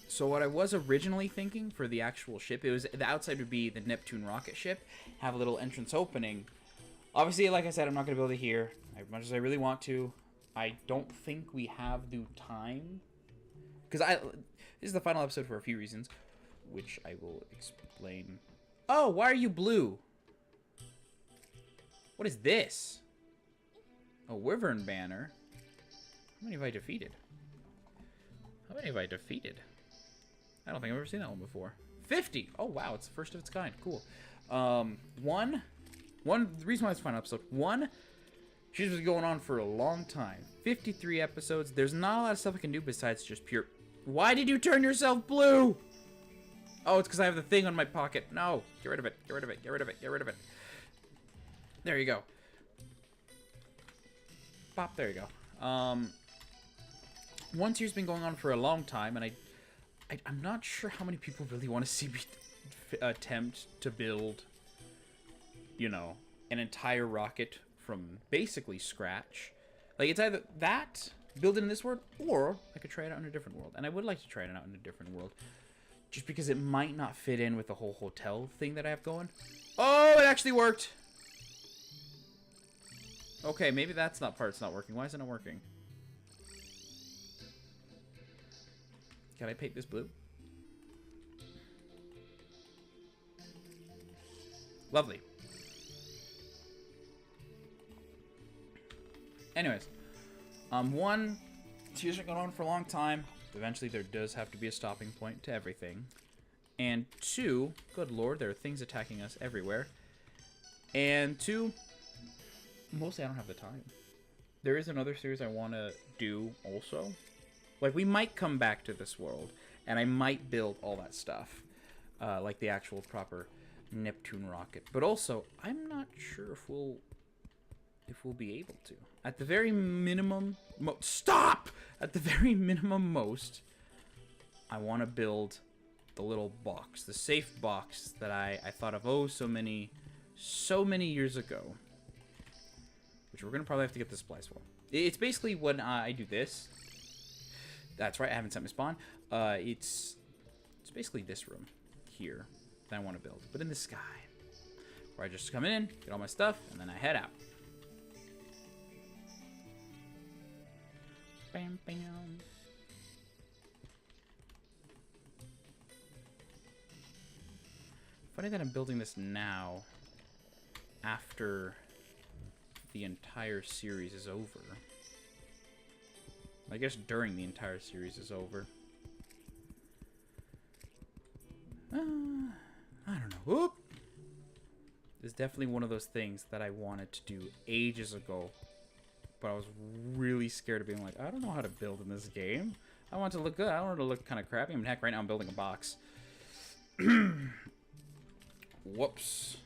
So what I was originally thinking for the actual ship, it was the outside would be the Neptune rocket ship, have a little entrance opening. Obviously, like I said, I'm not going to build it here as much as I really want to. I don't think we have the time. Because this is the final episode for a few reasons, which I will explain. Oh, why are you blue? What is this? A wyvern banner? How many have I defeated? I don't think I've ever seen that one before. 50! Oh, wow, it's the first of its kind. Cool. The reason why it's a final episode. One, she's been going on for a long time. 53 episodes. There's not a lot of stuff I can do besides just pure... Why did you turn yourself blue? Oh, it's because I have the thing on my pocket. No. Get rid of it. Get rid of it. Get rid of it. Get rid of it. There you go. Pop. There you go. One tier's been going on for a long time, and I'm not sure how many people really want to see me attempt to build... you know, an entire rocket from basically scratch. Like, it's either that, build it in this world, or I could try it out in a different world. And I would like to try it out in a different world. Just because it might not fit in with the whole hotel thing that I have going. Oh, it actually worked! Okay, maybe that's not part's not working. Why is it not working? Can I paint this blue? Lovely. Anyways, one, tears are going on for a long time. Eventually, there does have to be a stopping point to everything. And two, good lord, there are things attacking us everywhere. And two, mostly I don't have the time. There is another series I want to do also. Like, we might come back to this world, and I might build all that stuff. Like the actual proper Neptune rocket. But also, I'm not sure if we'll be able to. At the very minimum... Stop! At the very minimum most, I want to build the little box, the safe box that I thought of so many years ago. Which we're going to probably have to get the supplies for. It's basically when I do this. That's right, I haven't set my spawn. It's basically this room here that I want to build, but in the sky. Where I just come in, get all my stuff, and then I head out. Bam, bam. Funny that I'm building this now, after the entire series is over. I guess during the entire series is over. I don't know. Whoop! It's definitely one of those things that I wanted to do ages ago. But I was really scared of being like, I don't know how to build in this game. I want it to look good. I don't want it to look kind of crappy. I mean, heck, right now I'm building a box. Whoops.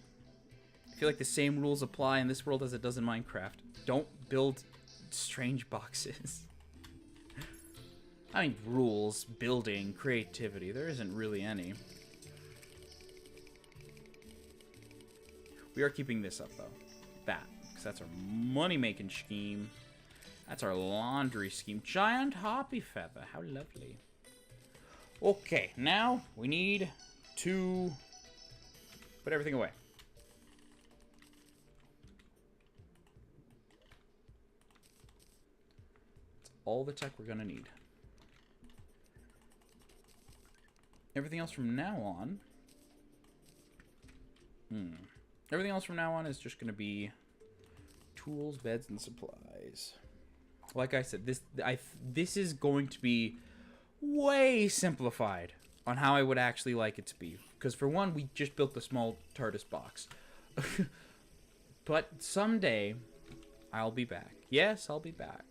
I feel like the same rules apply in this world as it does in Minecraft. Don't build strange boxes. I mean, rules, building, creativity. There isn't really any. We are keeping this up, though. That. Because that's our money-making scheme. That's our laundry scheme. Giant hoppy feather. How lovely. Okay, now we need to put everything away. That's all the tech we're going to need. Everything else from now on... Everything else from now on is just going to be tools, beds, and supplies. Like I said, this is going to be way simplified on how I would actually like it to be. Because for one, we just built the small TARDIS box. But someday, I'll be back. Yes, I'll be back.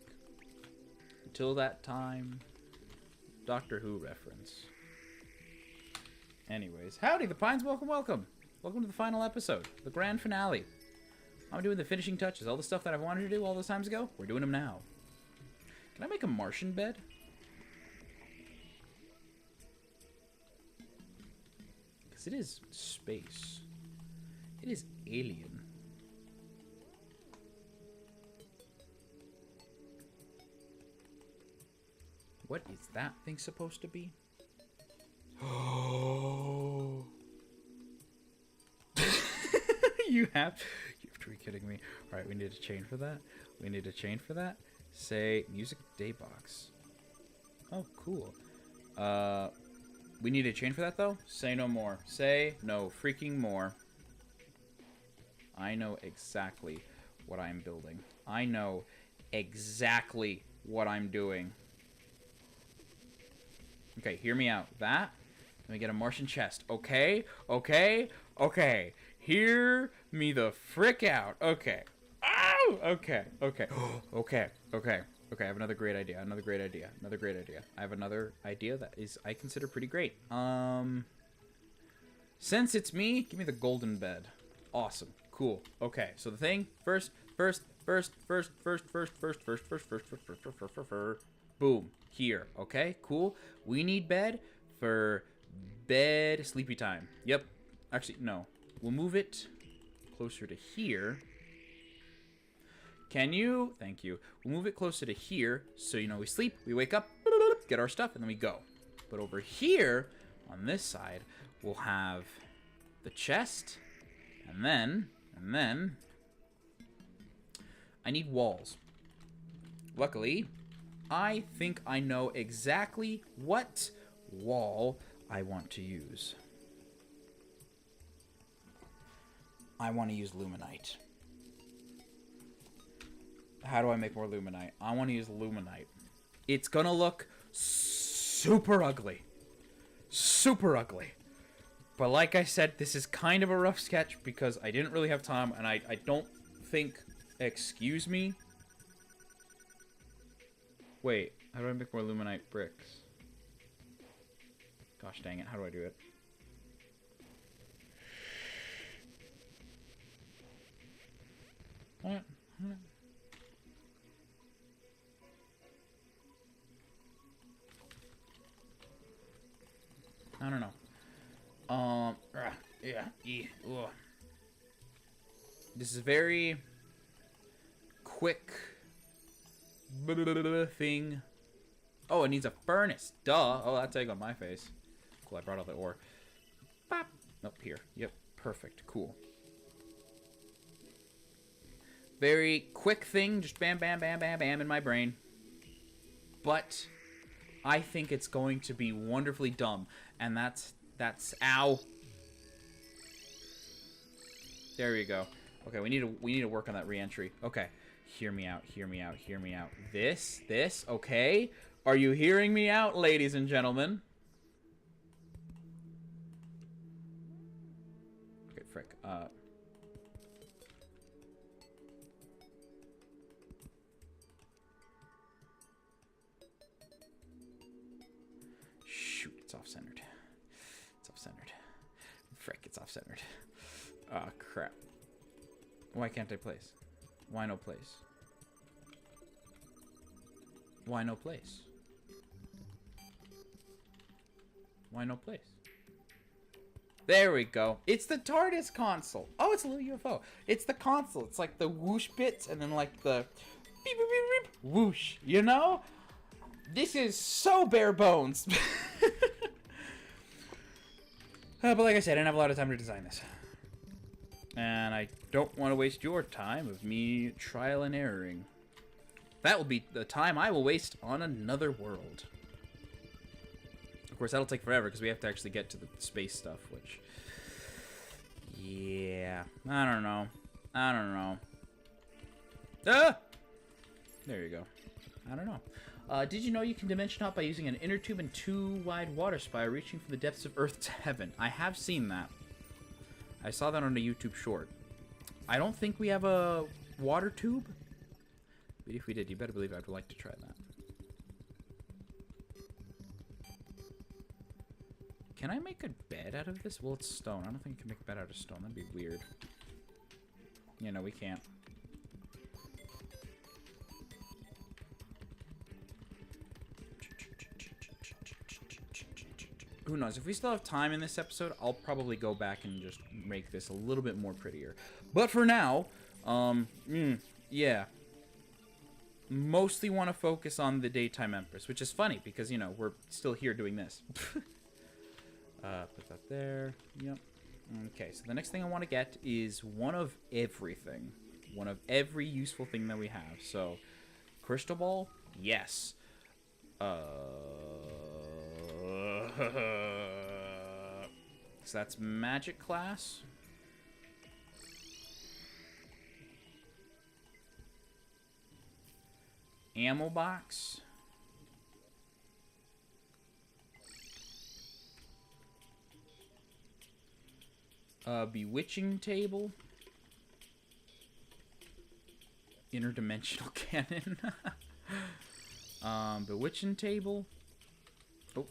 Until that time, Doctor Who reference. Anyways, howdy, the Pines. Welcome, welcome. Welcome to the final episode, the grand finale. I'm doing the finishing touches. All the stuff that I've wanted to do all those times ago, we're doing them now. Can I make a Martian bed? Because it is space. It is alien. What is that thing supposed to be? Oh. You have to be kidding me. All right, we need a chain for that. We need a chain for that. Say music daybox. Oh, cool. We need a chain for that though. Say no more. Say no freaking more. I know exactly what I'm building. I know exactly what I'm doing. Okay, hear me out. That. Let me get a Martian chest. Okay, okay, okay. Hear me the frick out. Okay. Ow! Okay, okay. Okay, okay. Okay, I have another great idea. Another great idea. Another great idea. I have another idea that is I consider pretty great. Since it's me, give me the golden bed. Awesome. Cool. Okay, so the thing first. Boom. Here. Okay, cool. We need bed for bed sleepy time. Yep. Actually, no. We'll move it closer to here. Can you? Thank you. We'll move it closer to here, so you know we sleep, we wake up, get our stuff, and then we go. But over here, on this side, we'll have the chest, and then, I need walls. Luckily, I think I know exactly what wall I want to use. I want to use luminite. How do I make more luminite? I want to use luminite. It's gonna look super ugly. Super ugly. But like I said, this is kind of a rough sketch because I didn't really have time and I don't think... Excuse me? Wait, how do I make more luminite bricks? Gosh dang it, how do I do it? What? I don't know. Yeah. Ugh. This is a very quick thing. Oh, it needs a furnace. Duh. Oh, that's egg on my face. Cool, I brought all the ore. Bop. Up here. Yep. Perfect. Cool. Very quick thing. Just bam, bam, bam, bam, bam in my brain. But I think it's going to be wonderfully dumb. And that's ow. There we go. Okay, we need to work on that re-entry. Okay. Hear me out. This, okay? Are you hearing me out, ladies and gentlemen? Okay, frick. Shoot, it's off-centered. Frick, it's off-centered. Ah, crap. Why can't I place? Why no place? Why no place? Why no place? There we go. It's the TARDIS console. Oh, it's a little UFO. It's the console. It's like the whoosh bits and then like the beep, beep, beep, beep, whoosh. You know? This is so bare bones. But like I said, I didn't have a lot of time to design this. And I don't want to waste your time of me trial and erroring. That will be the time I will waste on another world. Of course, that'll take forever because we have to actually get to the space stuff, which... Yeah. I don't know. Ah! There you go. I don't know. Did you know you can dimension hop by using an inner tube and 2 wide water spire reaching from the depths of Earth to heaven? I have seen that. I saw that on a YouTube short. I don't think we have a water tube. But if we did, you better believe I'd like to try that. Can I make a bed out of this? Well, it's stone. I don't think I can make a bed out of stone. That'd be weird. Yeah, no, we can't. Who knows? If we still have time in this episode, I'll probably go back and just make this a little bit more prettier. But for now, yeah. Mostly want to focus on the daytime Empress, which is funny because, you know, we're still here doing this. Put that there. Yep. Okay, so the next thing I want to get is one of everything. One of every useful thing that we have. So, crystal ball? Yes. So that's magic class. Ammo box. Bewitching table. Interdimensional cannon. Bewitching table. Oh.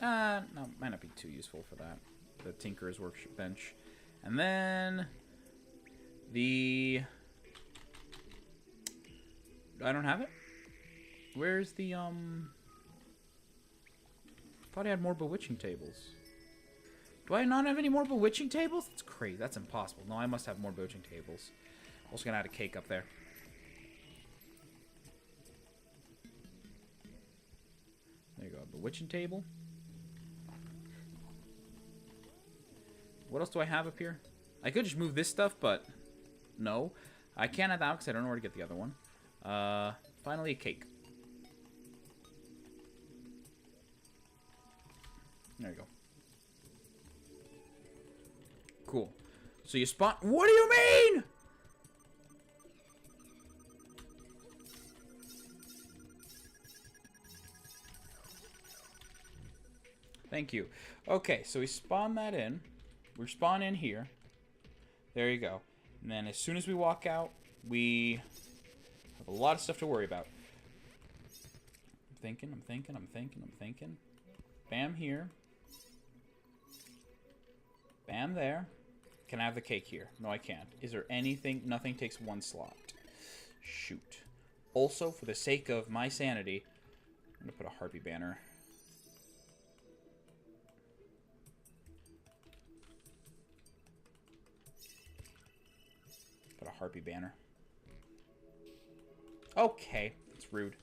No, might not be too useful for that. The Tinkerer's Workbench. And then... the... I don't have it? Where's the, thought I had more bewitching tables. Do I not have any more bewitching tables? That's crazy. That's impossible. No, I must have more bewitching tables. Also gonna add a cake up there. There you go. Bewitching table. What else do I have up here? I could just move this stuff, but no. I can't have that because I don't know where to get the other one. Finally a cake. There you go. Cool. So you spawn... What do you mean?! Thank you. Okay, so we spawn that in. We spawn in here. There you go. And then as soon as we walk out, we have a lot of stuff to worry about. I'm thinking. Bam here. Bam there. Can I have the cake here? No, I can't. Is there anything? Nothing takes one slot. Shoot. Also, for the sake of my sanity, I'm going to put a Harpy banner. harpy banner. Okay, that's rude.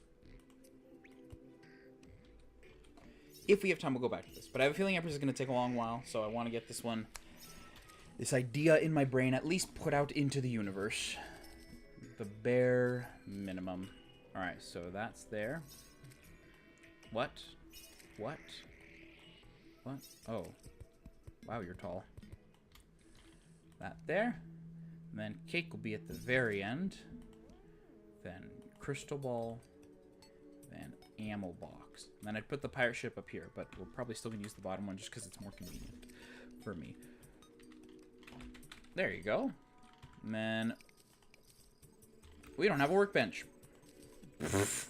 If we have time, we'll go back to this. But I have a feeling Empress is going to take a long while, so I want to get this one, this idea in my brain, at least put out into the universe. The bare minimum. Alright, so that's there. What? What? What? Oh. Wow, you're tall. That there. And then cake will be at the very end. Then crystal ball. Then ammo box. And then I'd put the pirate ship up here, but we're probably still going to use the bottom one just because it's more convenient for me. There you go. And then we don't have a workbench.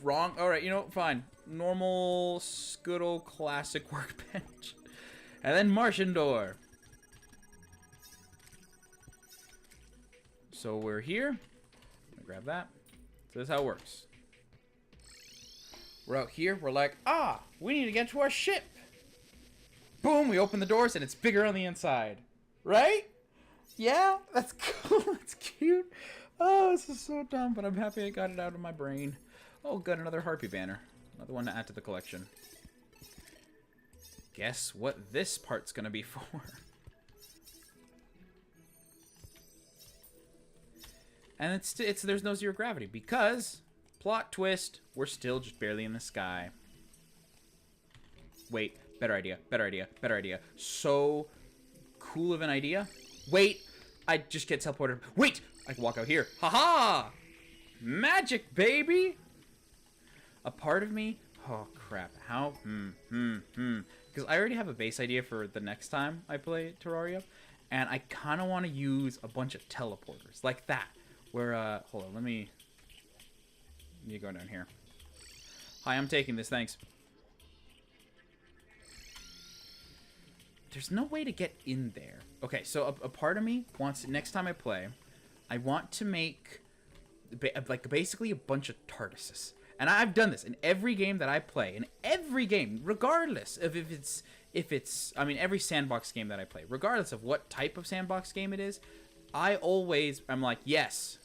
Wrong. Alright, you know, fine. Normal, good old classic workbench. And then Martian door. So we're here. I'm gonna grab that. So this is how it works. We're out here. We're like, ah, we need to get to our ship. Boom, we open the doors and it's bigger on the inside. Right? Yeah, that's cool. That's cute. Oh, this is so dumb, but I'm happy I got it out of my brain. Oh, got another harpy banner. Another one to add to the collection. Guess what this part's gonna be for. And it's there's no zero gravity because, plot twist, we're still just barely in the sky. Wait, better idea, better idea, better idea. So cool of an idea. Wait, I just get teleported. Wait, I can walk out here. Haha! Magic, baby! A part of me, oh crap, how, because I already have a base idea for the next time I play Terraria, and I kind of want to use a bunch of teleporters, like that, where, hold on, let me go down here. Hi, I'm taking this, thanks. There's no way to get in there. Okay, so a part of me wants, next time I play, I want to make, like, basically a bunch of TARDISes. And I've done this in every game that I play, in every game, regardless of if it's, I mean, every sandbox game that I play, regardless of what type of sandbox game it is, I'm like, yes,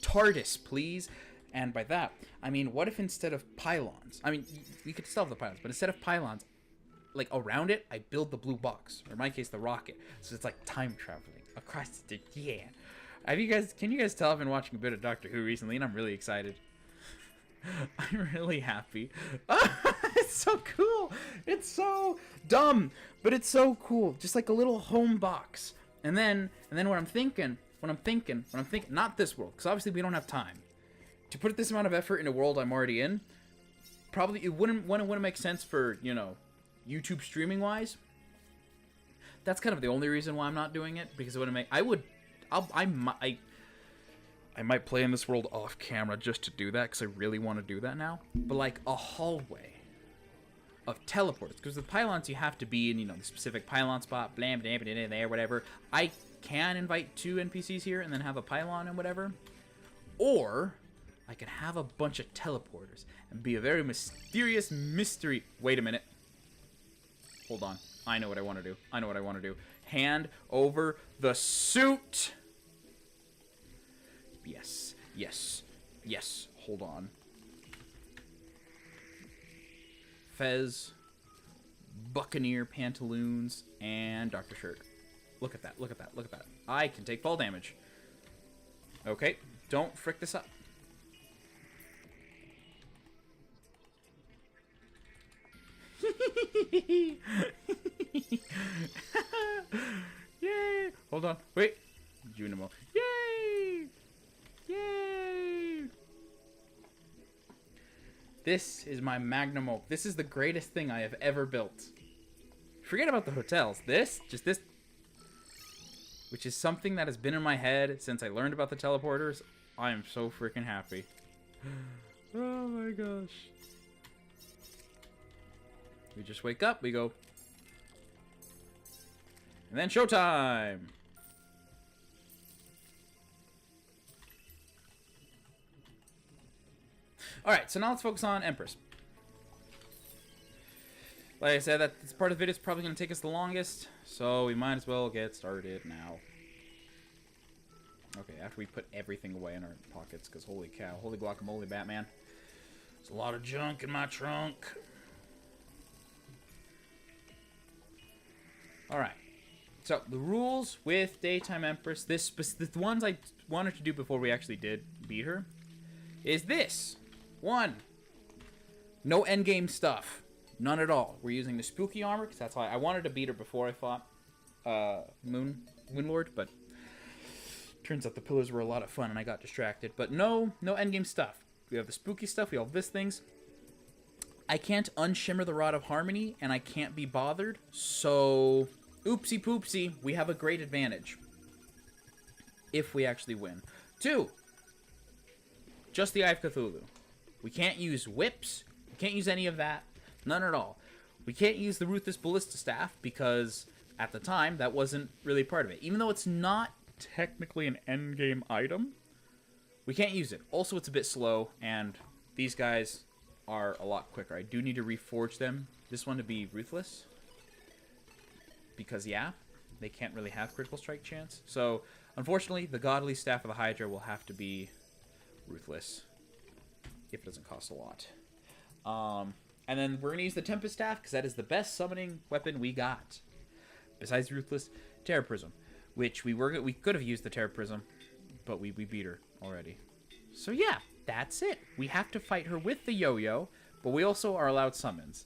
TARDIS, please. And by that, I mean, what if instead of pylons, I mean, we could still have the pylons, but instead of pylons, like, around it, I build the blue box, or in my case, the rocket. So it's like time traveling across the, yeah. Can you guys tell I've been watching a bit of Doctor Who recently, and I'm really excited. I'm really happy. It's so cool. It's so dumb, but it's so cool. Just like a little home box. And then what I'm thinking, not this world, because obviously we don't have time to put this amount of effort in a world I'm already in. Probably it wouldn't make sense for, you know, YouTube streaming wise. That's kind of the only reason why I'm not doing it, because it wouldn't make. I might play in this world off camera just to do that, because I really want to do that now. But like a hallway of teleporters, because with pylons you have to be in, you know, the specific pylon spot, blam, blam, blam, there, whatever. I can invite 2 NPCs here and then have a pylon and whatever. Or I can have a bunch of teleporters and be a very mysterious mystery. Wait a minute. Hold on. I know what I want to do. Hand over the suit. Yes, yes, yes. Hold on. Fez, Buccaneer pantaloons, and Doctor Shirt. Look at that, look at that, look at that. I can take fall damage. Okay, don't frick this up. Yay! Hold on, wait. Junimo. Yay! Yay! This is my magnum opus. This is the greatest thing I have ever built. Forget about the hotels. Just this, which is something that has been in my head since I learned about the teleporters. I am so freaking happy. Oh my gosh. We just wake up, we go, and then showtime! Alright, so now let's focus on Empress. Like I said, this part of the video is probably going to take us the longest, so we might as well get started now. Okay, after we put everything away in our pockets, because holy cow, holy guacamole, Batman. There's a lot of junk in my trunk. Alright. So, the rules with Daytime Empress, the ones I wanted to do before we actually did beat her, is this. 1. No endgame stuff. None at all. We're using the spooky armor, because that's why I wanted to beat her before I fought Moonlord, but turns out the pillars were a lot of fun and I got distracted. But no endgame stuff. We have the spooky stuff, we have this things. I can't unshimmer the Rod of Harmony, and I can't be bothered, so oopsie poopsie, we have a great advantage. If we actually win. 2. Just the Eye of Cthulhu. We can't use whips, we can't use any of that. None at all. We can't use the Ruthless Ballista Staff because, at the time, that wasn't really part of it. Even though it's not technically an endgame item, we can't use it. Also, it's a bit slow, and these guys are a lot quicker. I do need to reforge them. This one to be Ruthless. Because, yeah, they can't really have critical strike chance. So, unfortunately, the Godly Staff of the Hydra will have to be Ruthless. If it doesn't cost a lot. And then we're going to use the Tempest Staff, because that is the best summoning weapon we got. Besides Ruthless, Terror Prism. Which we could have used the Terror Prism, but we beat her already. So yeah, that's it. We have to fight her with the Yo-Yo, but we also are allowed summons.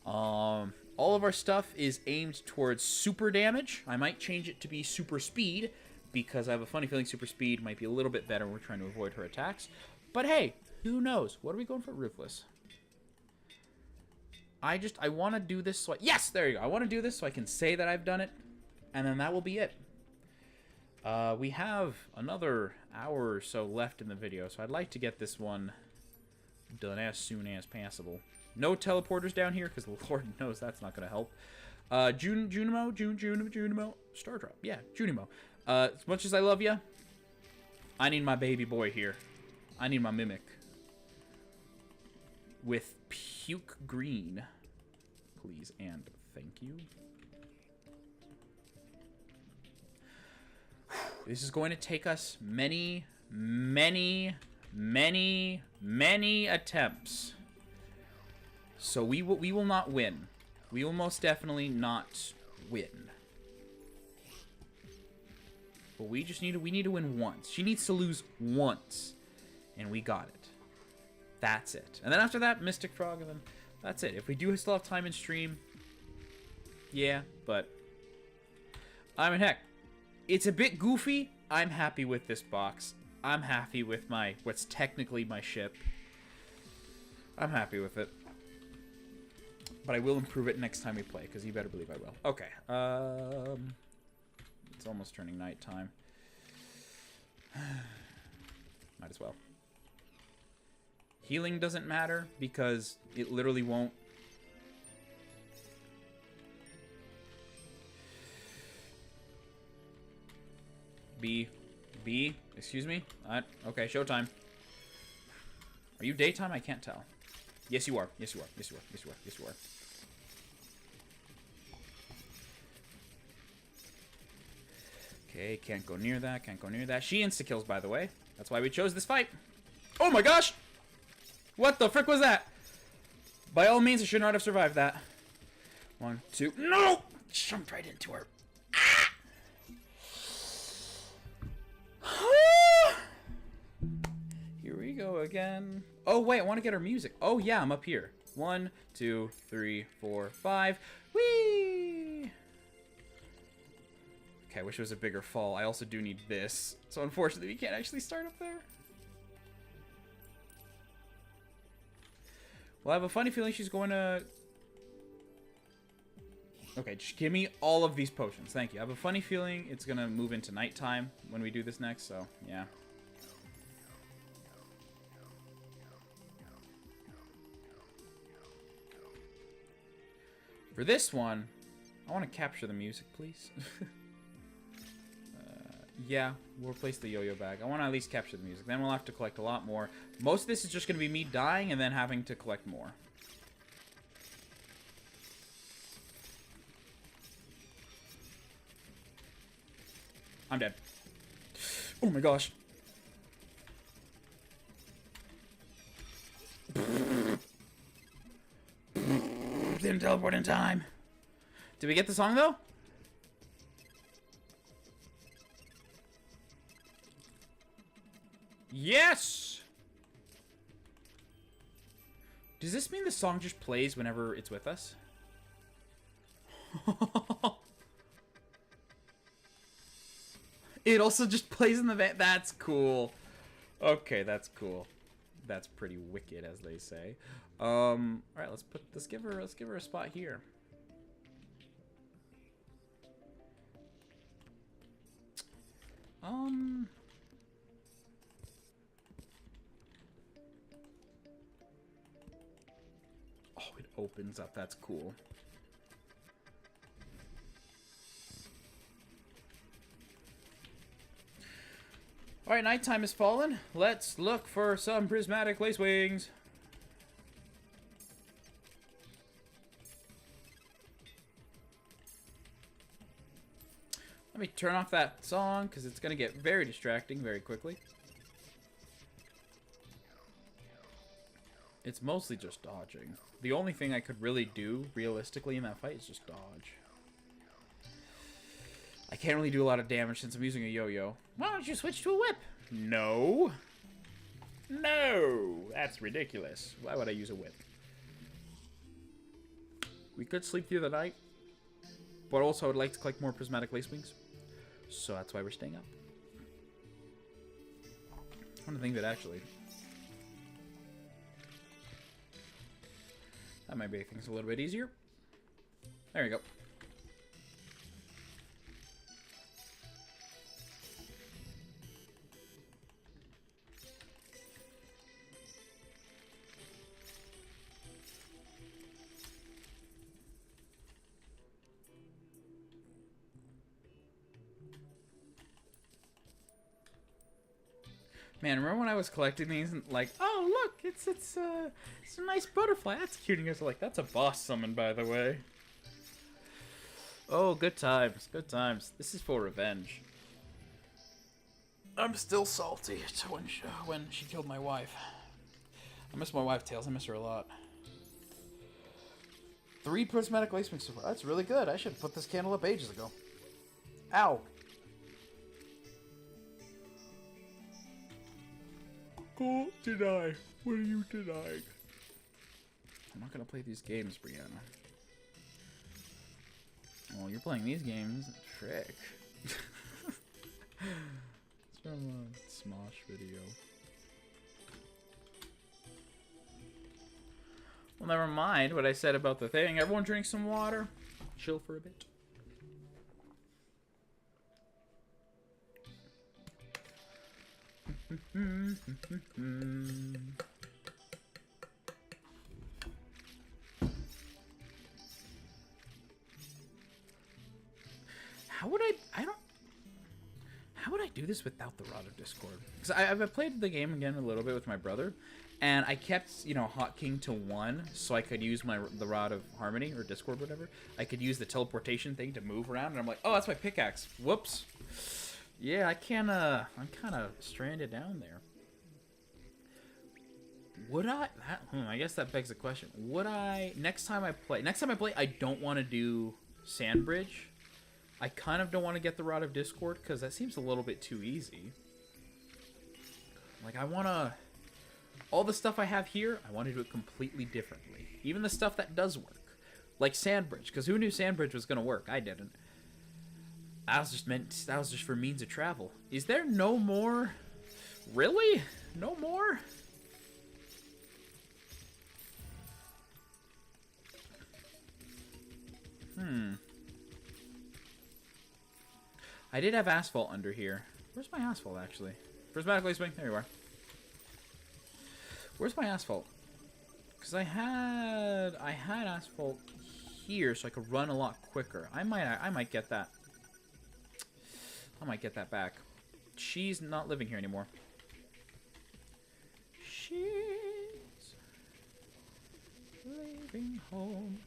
All of our stuff is aimed towards super damage. I might change it to be super speed, because I have a funny feeling super speed might be a little bit better when we're trying to avoid her attacks. But hey, who knows? What are we going for? Ruthless. I want to do this so yes, there you go. I want to do this so I can say that I've done it, and then that will be it. We have another hour or so left in the video, so I'd like to get this one done as soon as possible. No teleporters down here, because the Lord knows that's not going to help. Junimo, Star Drop, yeah, Junimo. As much as I love you, I need my baby boy here. I need my Mimic. With Puke Green, please and thank you. This is going to take us many attempts. So we will not win. We will most definitely not win. But we need to win once. She needs to lose once, and we got it. That's it. And then after that, Mystic Frog, and then that's it. If we do still have time in stream, yeah, but I mean, heck, it's a bit goofy. I'm happy with this box. I'm happy with what's technically my ship. I'm happy with it. But I will improve it next time we play, because you better believe I will. Okay. It's almost turning nighttime. Might as well. Healing doesn't matter, because it literally won't. B, excuse me? Okay, showtime. Are you daytime? I can't tell. Yes, you are. Yes, you are. Yes, you are. Yes, you are. Yes, you are. Okay, can't go near that. Can't go near that. She insta-kills, by the way. That's why we chose this fight. Oh my gosh! What the frick was that? By all means, I should not have survived that. 1, 2. No! Jumped right into her. Here we go again. Oh, wait, I want to get her music. Oh, yeah, I'm up here. 1, 2, 3, 4, 5. Whee! Okay, I wish it was a bigger fall. I also do need this. So, unfortunately, we can't actually start up there. Well, I have a funny feeling she's going to... Okay, just give me all of these potions. Thank you. I have a funny feeling it's going to move into nighttime when we do this next, so, yeah. For this one, I want to capture the music, please. Yeah, we'll replace the yo-yo bag. I want to at least capture the music. Then we'll have to collect a lot more. Most of this is just going to be me dying and then having to collect more. I'm dead. Oh my gosh. Didn't teleport in time. Did we get the song though? Yes! Does this mean the song just plays whenever it's with us? It also just plays in the van. That's cool. Okay, that's cool. That's pretty wicked, as they say. All right, let's give her a spot here. Oh, it opens up. That's cool. Alright, nighttime has fallen. Let's look for some prismatic lace wings. Let me turn off that song, because it's going to get very distracting very quickly. It's mostly just dodging. The only thing I could really do, realistically, in that fight is just dodge. I can't really do a lot of damage since I'm using a yo-yo. Why don't you switch to a whip? No. No. That's ridiculous. Why would I use a whip? We could sleep through the night. But also, I would like to collect more prismatic lace wings. So that's why we're staying up. I want to think that actually... that might make things a little bit easier. There you go. Man, remember when I was collecting these and like, oh look, it's a nice butterfly. That's cute. And you guys are like, that's a boss summon, by the way. Oh, good times, good times. This is for revenge. I'm still salty to when she killed my wife. I miss my wife, Tails. I miss her a lot. 3 prismatic lace wings so far. That's really good. I should have put this candle up ages ago. Ow. Go deny. What are you denying? I'm not gonna play these games, Brianna. Well, you're playing these games. Trick. It's from a Smosh video. Well, never mind what I said about the thing. Everyone drink some water. Chill for a bit. How would I do this without the Rod of Discord? Because I've played the game again a little bit with my brother, and I kept, you know, hotking to 1 so I could use the Rod of Harmony or Discord, whatever. I could use the teleportation thing to move around, and I'm like, oh, that's my pickaxe. Whoops. Yeah, I'm kind of stranded down there. Would I? I guess that begs the question. Would I? Next time I play, I don't want to do Sandbridge. I kind of don't want to get the Rod of Discord because that seems a little bit too easy. Like, I want to... all the stuff I have here, I want to do it completely differently. Even the stuff that does work. Like Sandbridge, because who knew Sandbridge was going to work? I didn't. That was just for means of travel. Is there no more? Really? No more? I did have asphalt under here. Where's my asphalt, actually? Prismatic lace wing. There you are. Where's my asphalt? Because I had asphalt here, so I could run a lot quicker. I might get that. I might get that back. She's not living here anymore. She's leaving home.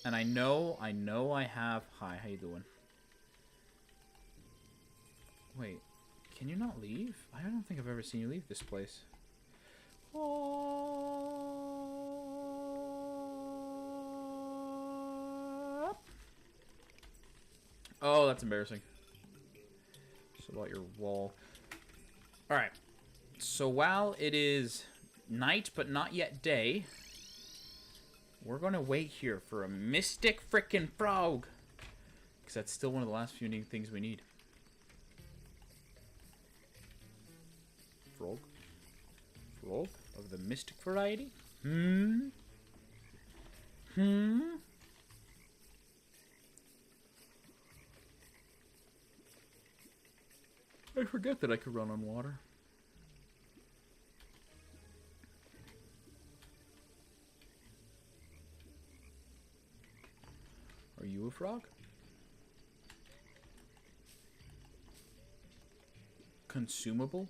And I know I have... Hi, how you doing? Wait, can you not leave? I don't think I've ever seen you leave this place. Oh, that's embarrassing. Just about your wall. Alright. So while it is night but not yet day, we're gonna wait here for a mystic frickin' frog. Because that's still one of the last few things we need. Frog? Frog of the mystic variety? I forget that I could run on water. Are you a frog? Consumable?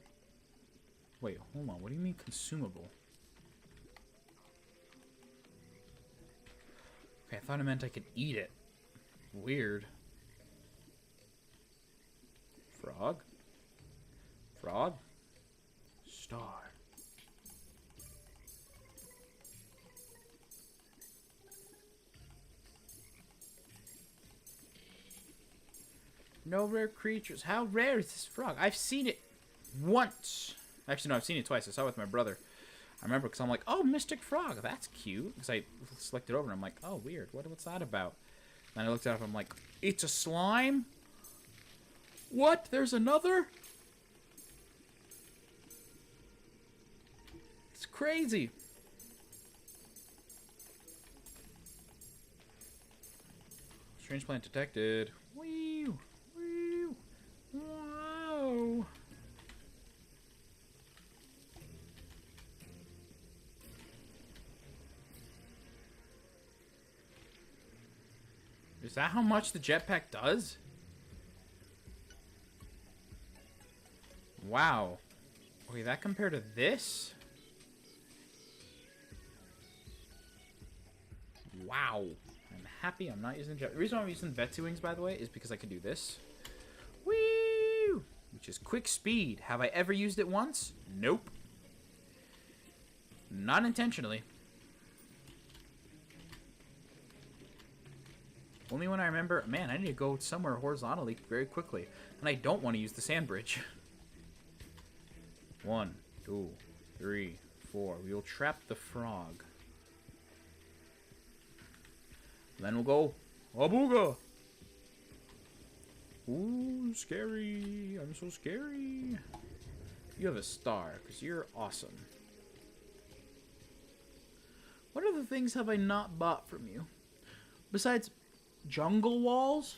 Wait, hold on. What do you mean consumable? Okay, I thought it meant I could eat it. Weird. Frog? Frog? Star. No rare creatures. How rare is this frog? I've seen it once. Actually, no, I've seen it twice. I saw it with my brother. I remember because I'm like, oh, mystic frog. That's cute. Because I selected over and I'm like, oh, weird. What's that about? And I looked it up and I'm like, it's a slime? What? There's another? It's crazy. Strange plant detected. Wee. Wee. Whoa. Is that how much the jetpack does? Wow. Okay, that compared to this? Wow. I'm happy I'm not using the jet. The reason why I'm using Vetsu wings, by the way, is because I can do this. Woo! Which is quick speed. Have I ever used it once? Nope. Not intentionally. Only when I remember, man, I need to go somewhere horizontally very quickly. And I don't want to use the sand bridge. 1, 2, 3, 4. We will trap the frog. Then we'll go, Abooga! Ooh, scary. I'm so scary. You have a star, because you're awesome. What other things have I not bought from you? Besides jungle walls?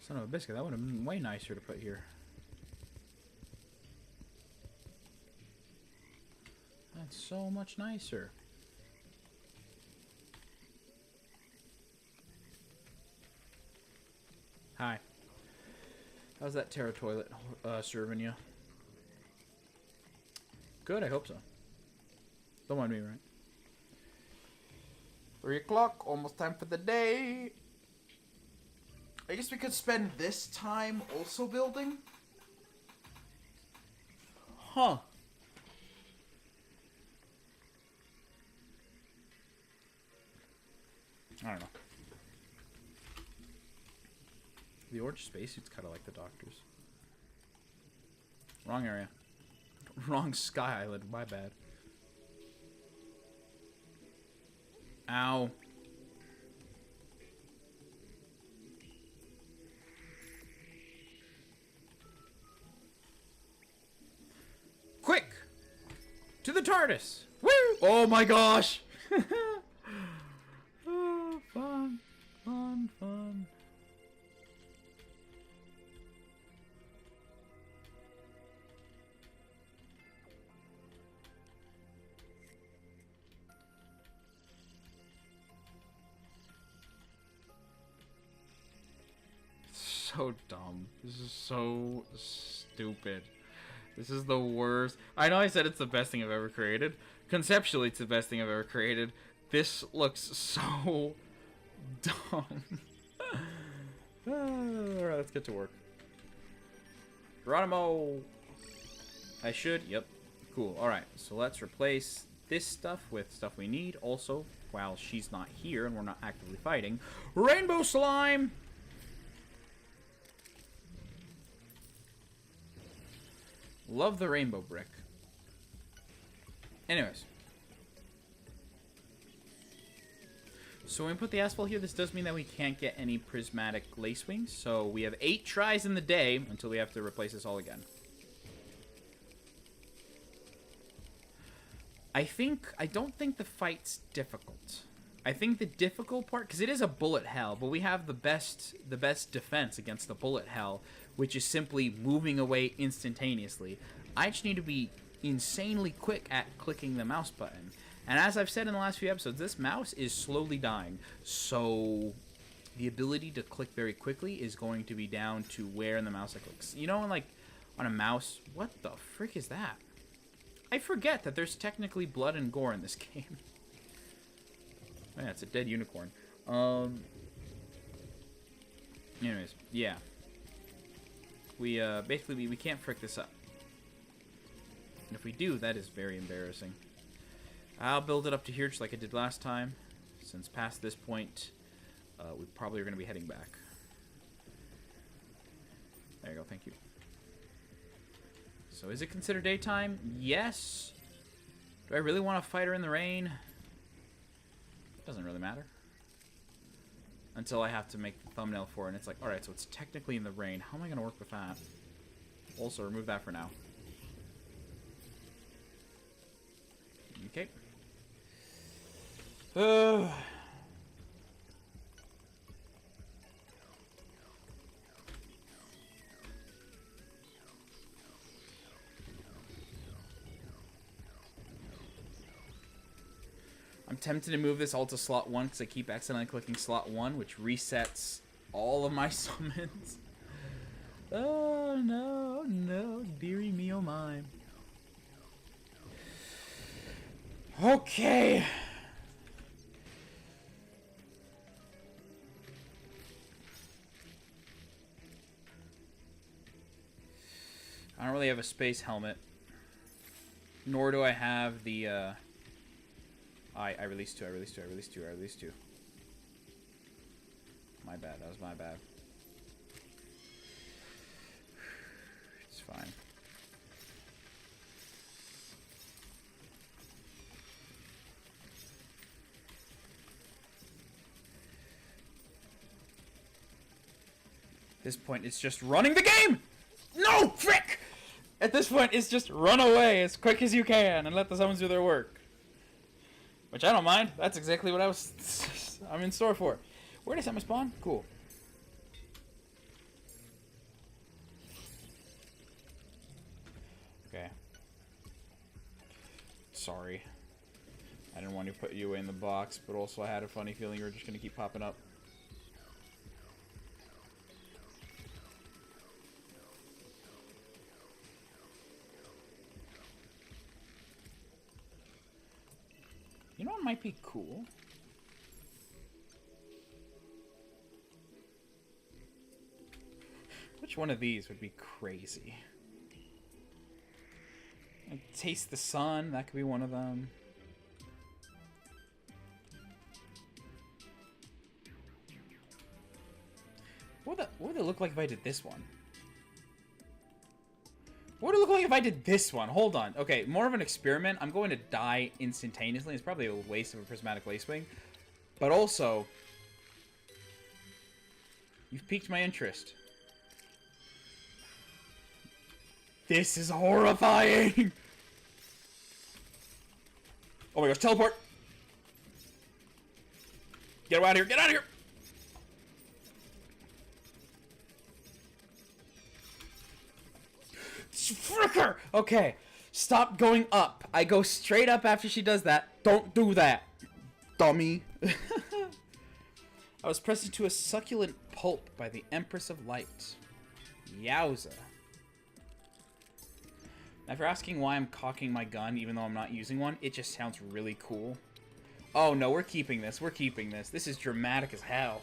Son of a biscuit, that would have been way nicer to put here. That's so much nicer. Hi. How's that Terra toilet serving you? Good, I hope so. Don't mind me, right? 3 o'clock, almost time for the day. I guess we could spend this time also building? Huh. I don't know. The orange spacesuit's kind of like the doctor's. Wrong area. Wrong Sky Island, my bad. Ow. Quick! To the TARDIS! Woo! Oh my gosh! Oh, fun, fun, fun. so dumb. This is so stupid. This is the worst. I know I said it's the best thing I've ever created. Conceptually, it's the best thing I've ever created. This looks so dumb. Alright, let's get to work. Geronimo! I should, yep. Cool, alright. So let's replace this stuff with stuff we need. Also, while she's not here and we're not actively fighting, rainbow slime! Love the rainbow brick. Anyways. So when we put the asphalt here, this does mean that we can't get any prismatic lace wings. So we have 8 tries in the day until we have to replace this all again. I don't think the fight's difficult. I think the difficult part, because it is a bullet hell, but we have the best defense against the bullet hell, which is simply moving away instantaneously. I just need to be insanely quick at clicking the mouse button. And as I've said in the last few episodes, this mouse is slowly dying. So the ability to click very quickly is going to be down to where in the mouse I click. You know, like on a mouse, what the frick is that? I forget that there's technically blood and gore in this game. Oh, yeah, it's a dead unicorn. Anyways, yeah. We, basically, we can't frick this up. And if we do, that is very embarrassing. I'll build it up to here just like I did last time. Since past this point, we probably are going to be heading back. There you go, thank you. So is it considered daytime? Yes. Do I really want to fight her in the rain? Doesn't really matter. Until I have to make the thumbnail for it, and it's like, alright, so it's technically in the rain. How am I going to work with that? Also, remove that for now. Okay. I'm tempted to move this all to slot 1 because I keep accidentally clicking slot 1, which resets all of my summons. Oh, no, no. Dearie me, oh my. Okay. I don't really have a space helmet. Nor do I have the, I released 2, I released 2, I released 2, I released 2. My bad, that was my bad. It's fine. At this point, it's just running the game! No! Frick! At this point, it's just run away as quick as you can and let the summons do their work. Which I don't mind. That's exactly what I'm in store for. Where did I set my spawn? Cool. Okay. Sorry. I didn't want to put you away in the box, but also I had a funny feeling you were just going to keep popping up. You know what might be cool? Which one of these would be crazy? Like, taste the sun, that could be one of them. What would it look like if I did this one? What would it look like if I did this one? Hold on. Okay, more of an experiment. I'm going to die instantaneously. It's probably a waste of a prismatic lacewing. But also, you've piqued my interest. This is horrifying! Oh my gosh, teleport! Get out of here, get out of here! Fricker! Okay, stop going up. I go straight up after she does that. Don't do that, dummy. I was pressed into a succulent pulp by the Empress of Light. Yowza. Now, if you're asking why I'm cocking my gun even though I'm not using one, it just sounds really cool. Oh no, we're keeping this. We're keeping this. This is dramatic as hell.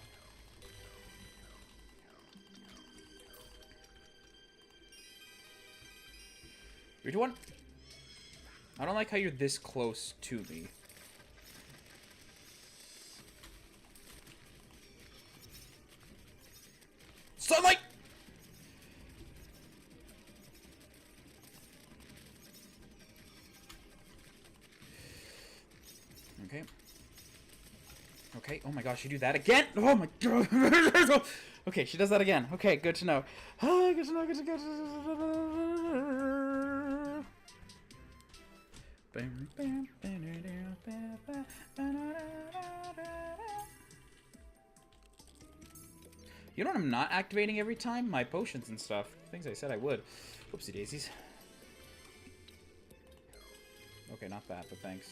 3, 2, 1. I don't like how you're this close to me. Sunlight! Okay. Okay, oh my gosh, you do that again? Oh my god! Okay, she does that again. Okay, good to know. Good to know, good to You know what I'm not activating every time? My potions and stuff. Things I said I would. Oopsie daisies. Okay, not that, but thanks.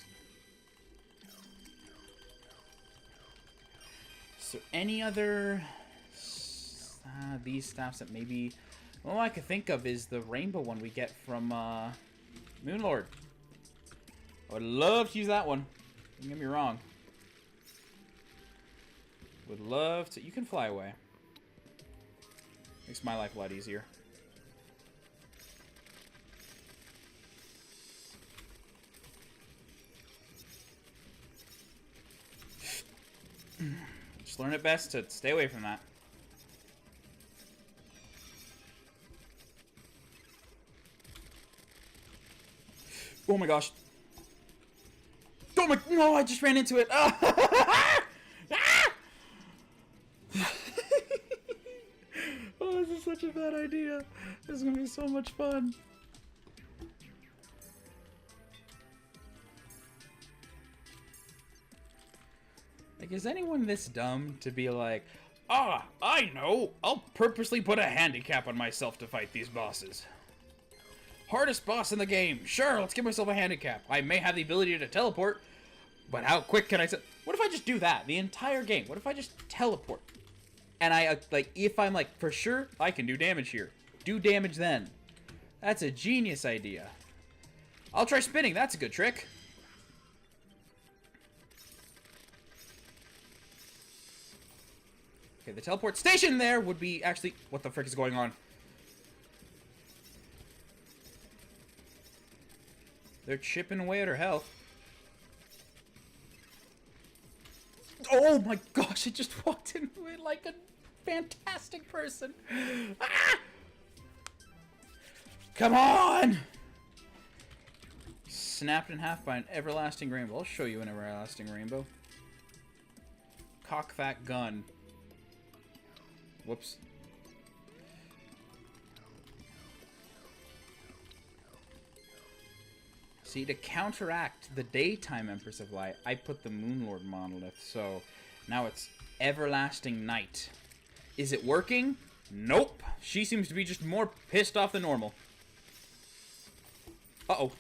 So any other these staffs that maybe all I could think of is the rainbow one we get from Moonlord. I would love to use that one. Don't get me wrong. Would love to. You can fly away. Makes my life a lot easier. Just learn it best to stay away from that. Oh my gosh. Oh my, no, I just ran into it. Oh, this is such a bad idea. This is gonna be so much fun. Like, is anyone this dumb to be like, ah, I know, I'll purposely put a handicap on myself to fight these bosses. Hardest boss in the game. Sure, let's give myself a handicap. I may have the ability to teleport, but how quick can I... What if I just do that the entire game? What if I just teleport? And I, like, if I'm like, for sure, I can do damage here. Do damage then. That's a genius idea. I'll try spinning. That's a good trick. Okay, the teleport station there would be actually... What the frick is going on? They're chipping away at her health. Oh my gosh, it just walked into it like a fantastic person. Ah! Come on! Snapped in half by an everlasting rainbow. I'll show you an everlasting rainbow. Cock that gun. Whoops. See, to counteract the daytime Empress of Light, I put the Moonlord monolith, so now it's everlasting night. Is it working? Nope. She seems to be just more pissed off than normal. Uh-oh.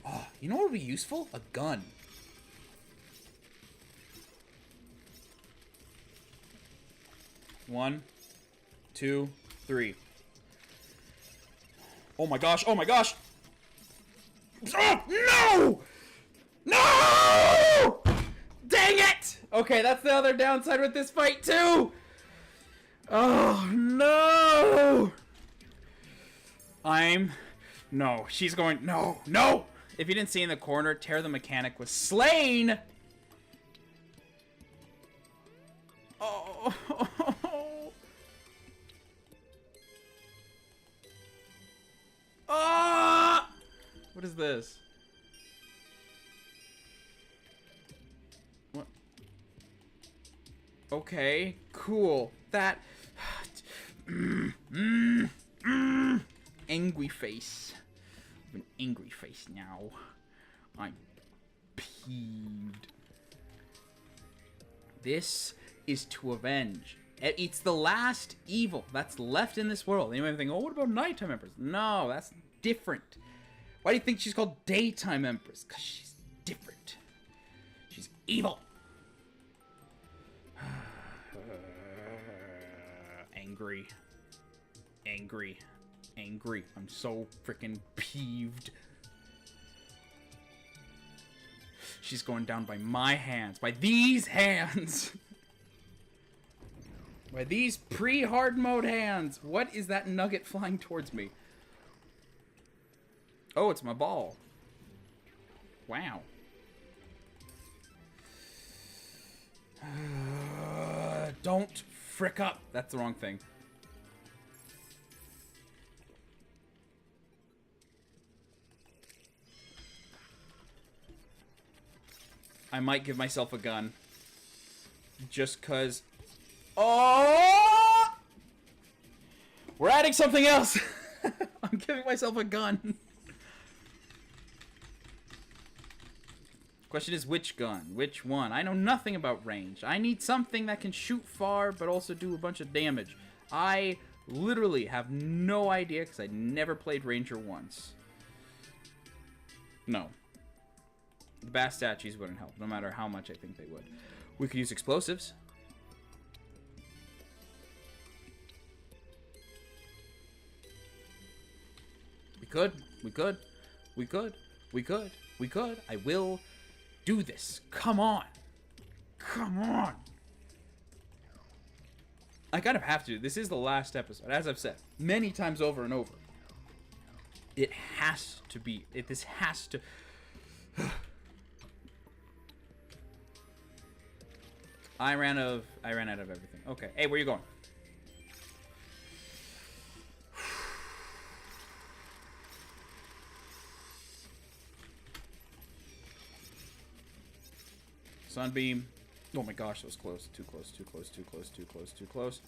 Oh, you know what would be useful? A gun. One, 2, 3. Oh my gosh, oh my gosh! Oh, no! No! Dang it! Okay, that's the other downside with this fight, too! Oh, no! No, she's going... No, no! If you didn't see in the corner, Terra the Mechanic was slain! Oh... Ah! What is this? What? Okay, cool. That... Angry face. I have an angry face now. I'm peeved. This is to avenge. It's the last evil that's left in this world. Anyone think, oh, what about nighttime Empress? No, that's different. Why do you think she's called daytime Empress? Because she's different. She's evil. Angry. Angry. Angry. I'm so freaking peeved. She's going down by my hands. By these hands. By these pre-hard mode hands. What is that nugget flying towards me? Oh, it's my ball. Wow. Don't frick up. That's the wrong thing. I might give myself a gun. Just cause... Oh! We're adding something else! I'm giving myself a gun. Question is, which gun? Which one? I know nothing about range. I need something that can shoot far, but also do a bunch of damage. I literally have no idea, because I never played Ranger once. No. The bass statues wouldn't help, no matter how much I think they would. We could use explosives. We could. We could. We could. We could. We could. I will do this. Come on. Come on. I kind of have to. This is the last episode, as I've said many times over and over. It has to be. This has to... I ran out of everything. Okay. Hey, where you going? Sunbeam. Oh my gosh, that was close. Too close, too close, too close, too close, too close.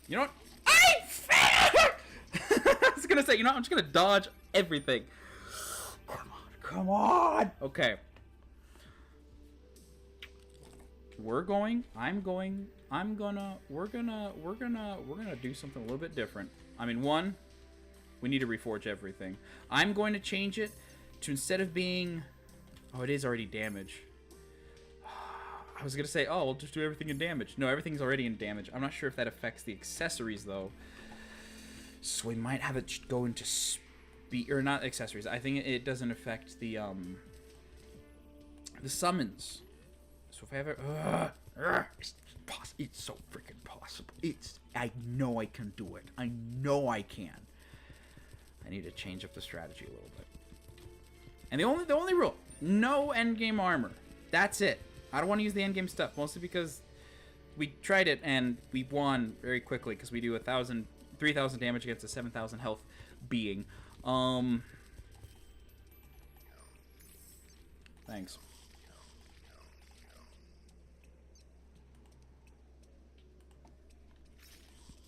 You know what? I was gonna say, you know what? I'm just gonna dodge everything. Come on, come on. Okay. We're gonna do something a little bit different. I mean, one, we need to reforge everything. I'm going to change it to, instead of being... Oh, it is already damage. I was going to say, oh, we'll just do everything in damage. No, everything's already in damage. I'm not sure if that affects the accessories, though. So we might have it go into speed... Or not accessories. I think it doesn't affect the summons. So if I have it... It's so freaking possible. I know I can do it. I know I can. I need to change up the strategy a little bit. And the only rule, no endgame armor. That's it. I don't want to use the endgame stuff, mostly because we tried it and we won very quickly because we do 3,000 damage against a 7,000 health being. Thanks.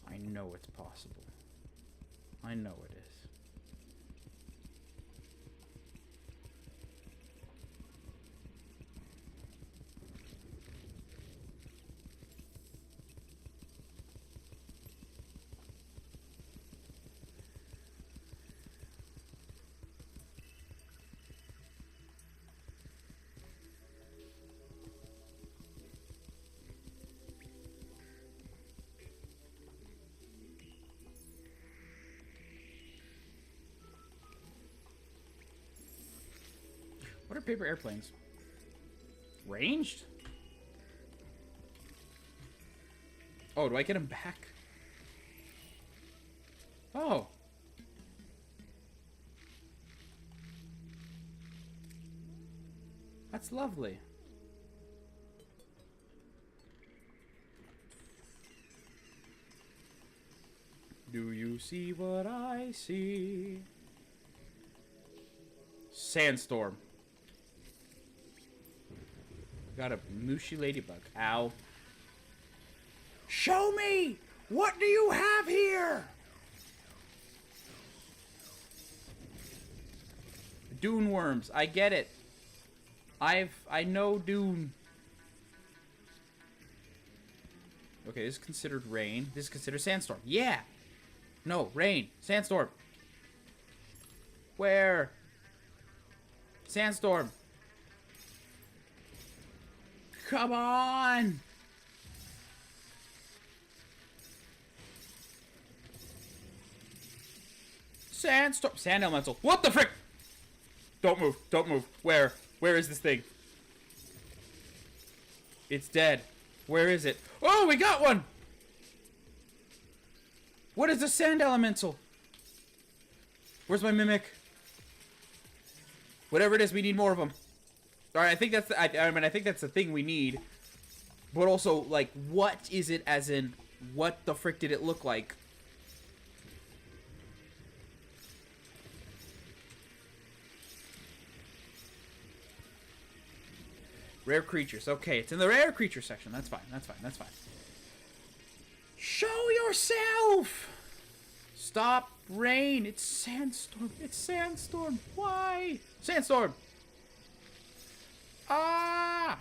I know it's possible. I know it is. What are paper airplanes? Ranged? Oh, do I get them back? Oh. That's lovely. Do you see what I see? Sandstorm. Got a mushy ladybug. Ow. Show me! What do you have here? Dune worms. I get it. I know Dune. Okay, this is considered rain. This is considered sandstorm. Yeah! No, rain. Sandstorm. Where? Sandstorm. Come on! Sandstorm. Sand elemental. What the frick? Don't move. Don't move. Where? Where is this thing? It's dead. Where is it? Oh, we got one! What is a sand elemental? Where's my mimic? Whatever it is, we need more of them. Alright, I think that's the, I mean, I think that's the thing we need. But also, like, what is it as in, what the frick did it look like? Rare creatures. Okay, it's in the rare creature section. That's fine. That's fine. That's fine. Show yourself! Stop. Rain. It's sandstorm. It's sandstorm. Why? Sandstorm. Ah!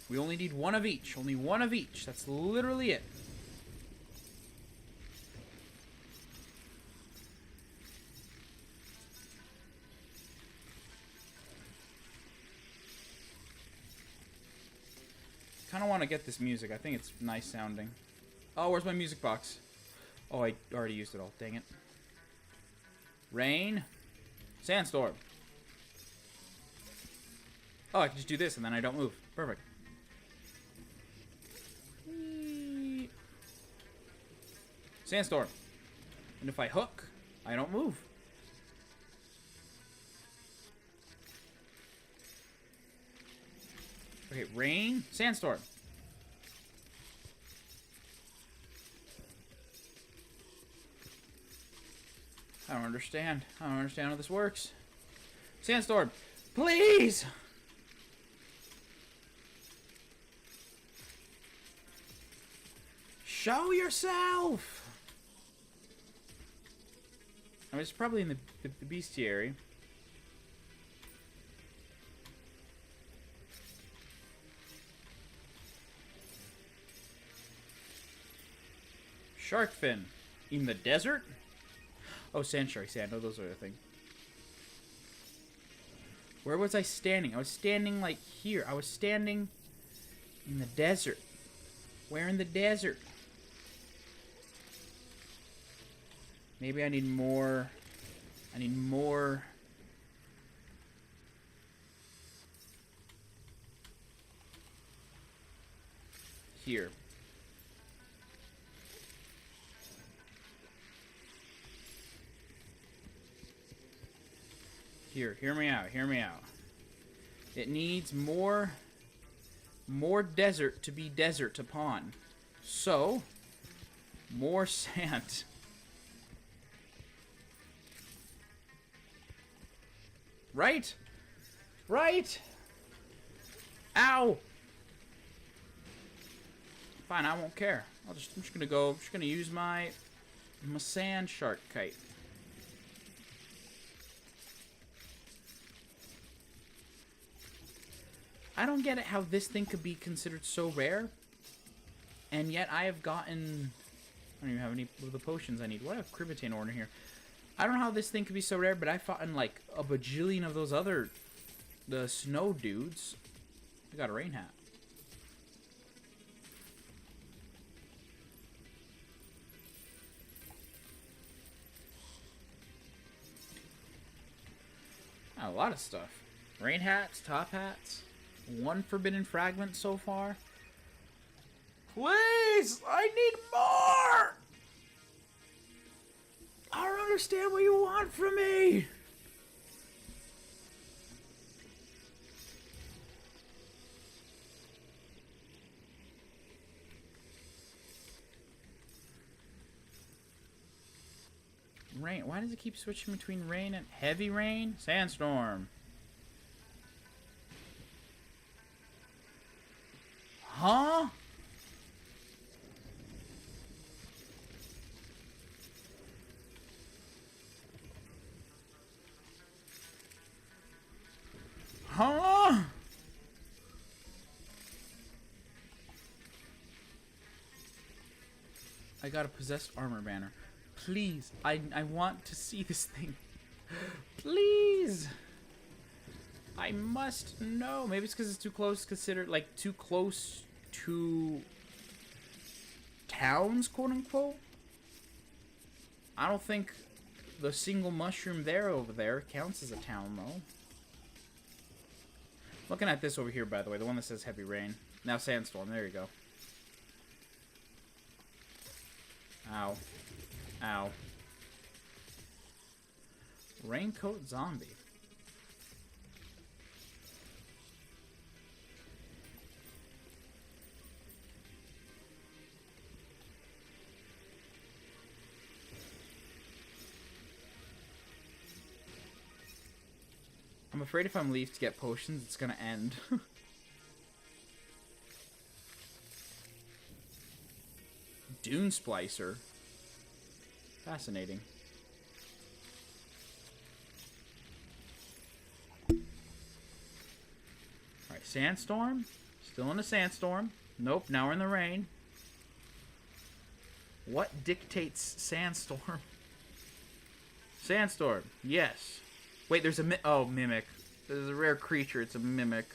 We only need one of each. Only one of each. That's literally it. I kind of want to get this music. I think it's nice sounding. Oh, where's my music box? Oh, I already used it all. Dang it. Rain. Sandstorm. Oh, I can just do this and then I don't move. Perfect. Whee. Sandstorm. And if I hook, I don't move. Okay, rain, sandstorm. I don't understand. I don't understand how this works. Sandstorm, please! Show yourself! I mean, it's probably in the bestiary. Shark fin. In the desert? Oh, sand shark sand. Oh, those are the thing. Where was I standing? I was standing, like, here. I was standing in the desert. Where in the desert? Maybe I need more... I need more... Here. Here, hear me out, hear me out. It needs more desert to be desert upon. So, more sand. Right? Right? Ow! Fine, I won't care. I'm just gonna use my sand shark kite. I don't get it how this thing could be considered so rare, and yet I have gotten... I don't even have any of the potions I need. What a Cribitane order here. I don't know how this thing could be so rare, but I fought in like a bajillion of those other... the snow dudes. I got a rain hat. A lot of stuff. Rain hats, top hats. One forbidden fragment so far. Please! I need more! I don't understand what you want from me! Rain. Why does it keep switching between rain and heavy rain? Sandstorm. Huh? Huh? I got a possessed armor banner. Please, I want to see this thing. Please. I must know. Maybe it's because it's too close, considered like too close to towns, quote unquote. I don't think the single mushroom there over there counts as a town though. Looking at this over here, by the way, the one that says heavy rain. Now sandstorm. There you go. Ow. Ow. Raincoat zombie. I'm afraid if I'm leave to get potions, it's gonna end. Dune Splicer. Fascinating. Alright, sandstorm. Still in a sandstorm. Nope, now we're in the rain. What dictates sandstorm? Sandstorm, yes. Wait, there's a mimic. There's a rare creature, it's a mimic.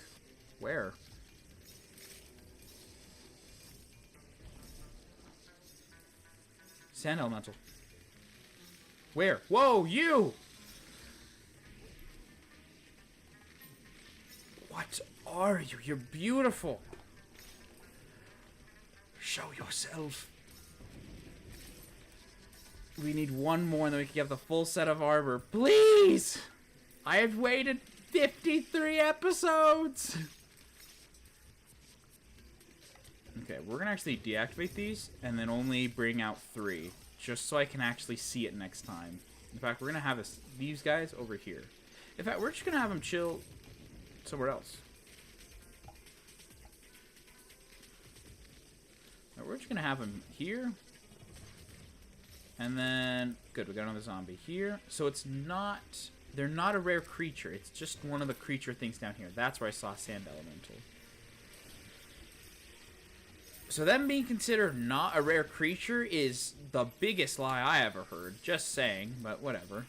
Where? Sand elemental. Where? Whoa, you! What are you? You're beautiful. Show yourself. We need one more and then we can get the full set of armor. Please! I have waited 53 episodes! Okay, we're gonna actually deactivate these and then only bring out 3. Just so I can actually see it next time. In fact, we're gonna have these guys over here. In fact, we're just gonna have them chill somewhere else. Right, we're just gonna have them here. And then, good, we got another zombie here. So it's not, they're not a rare creature. It's just one of the creature things down here. That's where I saw sand elemental. So them being considered not a rare creature is the biggest lie I ever heard. Just saying, but whatever.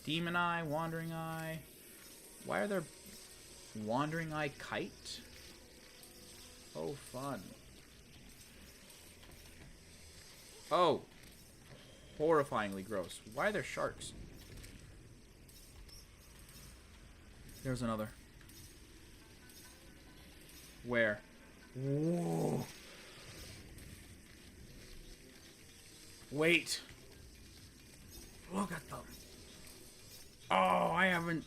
Demon Eye, Wandering Eye. Why are there Wandering Eye Kite? Oh, fun. Oh. Horrifyingly gross. Why are there sharks? There's another. Where? Whoa. Wait. Look at them. Oh, I haven't...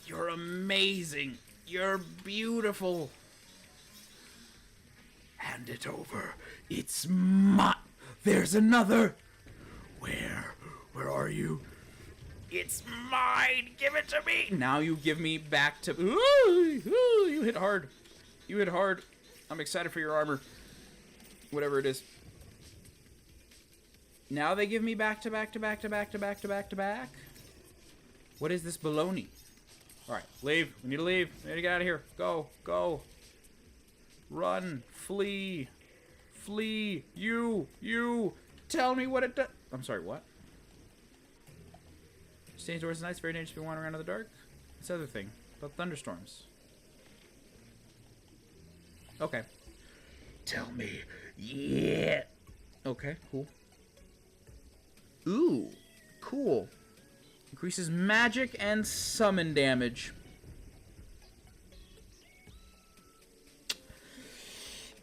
You're amazing. You're beautiful. Hand it over. It's mine. There's another. Where? Where are you? It's mine. Give it to me. Now you give me back to... Ooh, you hit hard. You hit hard. I'm excited for your armor. Whatever it is. Now they give me back to back to back to back to back to back to back. What is this baloney? Alright, leave. We need to leave. We need to get out of here. Go. Go. Run. Flee. Flee. You. Tell me what it does. I'm sorry, what? Stay indoors at night. It's very dangerous to be wandering around in the dark. This other thing. About thunderstorms. Okay. Tell me. Yeah. Okay, cool. Ooh. Cool. Increases magic and summon damage.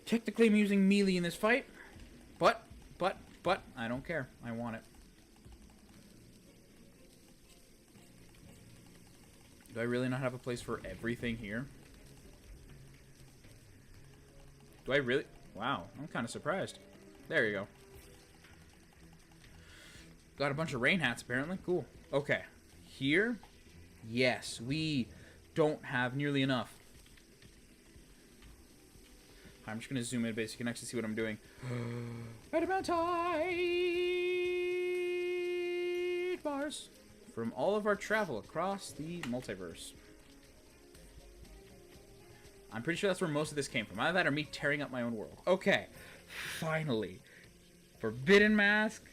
Technically, I'm using melee in this fight. But, I don't care. I want it. Do I really not have a place for everything here? Do I really? Wow, I'm kind of surprised. There you go. Got a bunch of rain hats, apparently. Cool. Okay. Here? Yes, we don't have nearly enough. I'm just going to zoom in a bit so you can actually see what I'm doing. Adamantite bars. From all of our travel across the multiverse. I'm pretty sure that's where most of this came from. Either that or me tearing up my own world. Okay. Finally. Forbidden Mask,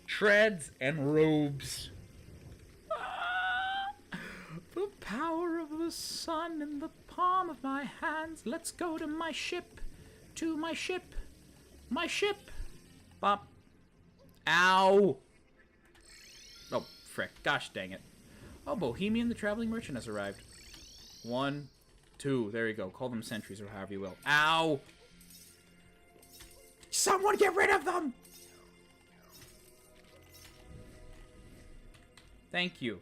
treads, and robes. The power of the sun in the palm of my hands. Let's go to my ship. To my ship. My ship. Bop. Ow. Oh, frick. Gosh dang it. Oh, Bohemian the Traveling Merchant has arrived. 1, 2. There you go. Call them sentries or however you will. Ow. Someone get rid of them! Thank you.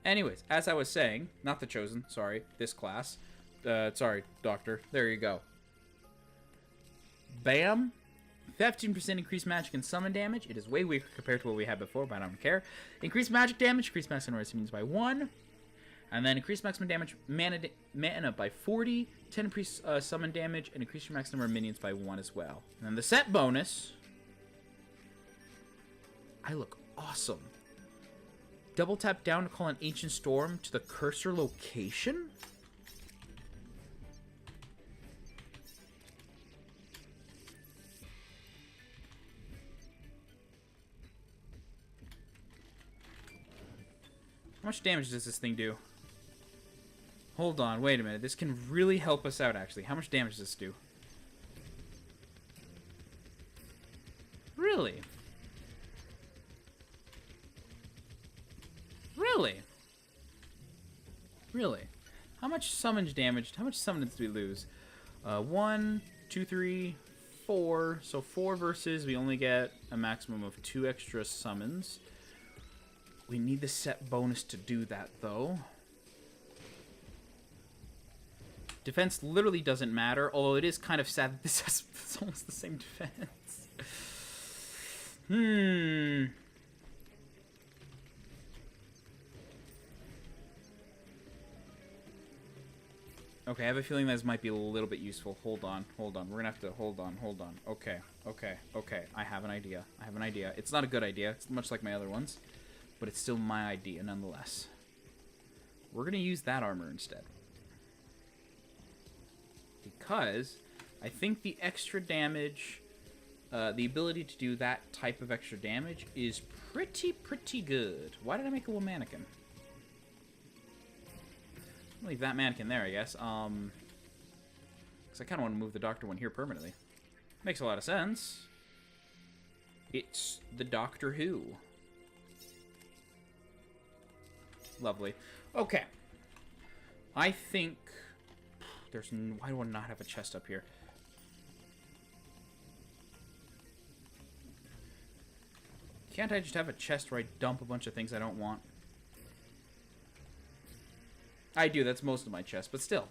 Anyways, as I was saying, not the Chosen, sorry, this class. Sorry, Doctor. There you go. Bam. 15% increased magic and summon damage. It is way weaker compared to what we had before, but I don't care. Increased magic damage, increased maximum minions by 1. And then increased maximum damage mana by 40. 10 increased summon damage, and increase your max number of minions by 1 as well. And then the set bonus. I look awesome. Double tap down to call an Ancient Storm to the cursor location? How much damage does this thing do? Hold on, wait a minute. This can really help us out, actually. How much damage does this do? Really? Really? Really? How much summons damage? How much summons do we lose? 1, 2, 3, 4. So 4 versus we only get a maximum of 2 extra summons. We need the set bonus to do that, though. Defense literally doesn't matter, although it is kind of sad that this has it's almost the same defense. Okay, I have a feeling this might be a little bit useful. Hold on. We're gonna have to hold on. Okay. I have an idea. It's not a good idea. It's much like my other ones, but it's still my idea nonetheless. We're gonna use that armor instead. Because I think the extra damage, the ability to do that type of extra damage is pretty good. Why did I make a little mannequin? I'll leave that mannequin there, I guess. Because I kind of want to move the Doctor one here permanently. Makes a lot of sense. It's the Doctor Who. Lovely. Okay. I think... Why do I not have a chest up here? Can't I just have a chest where I dump a bunch of things I don't want? I do, that's most of my chest, but still.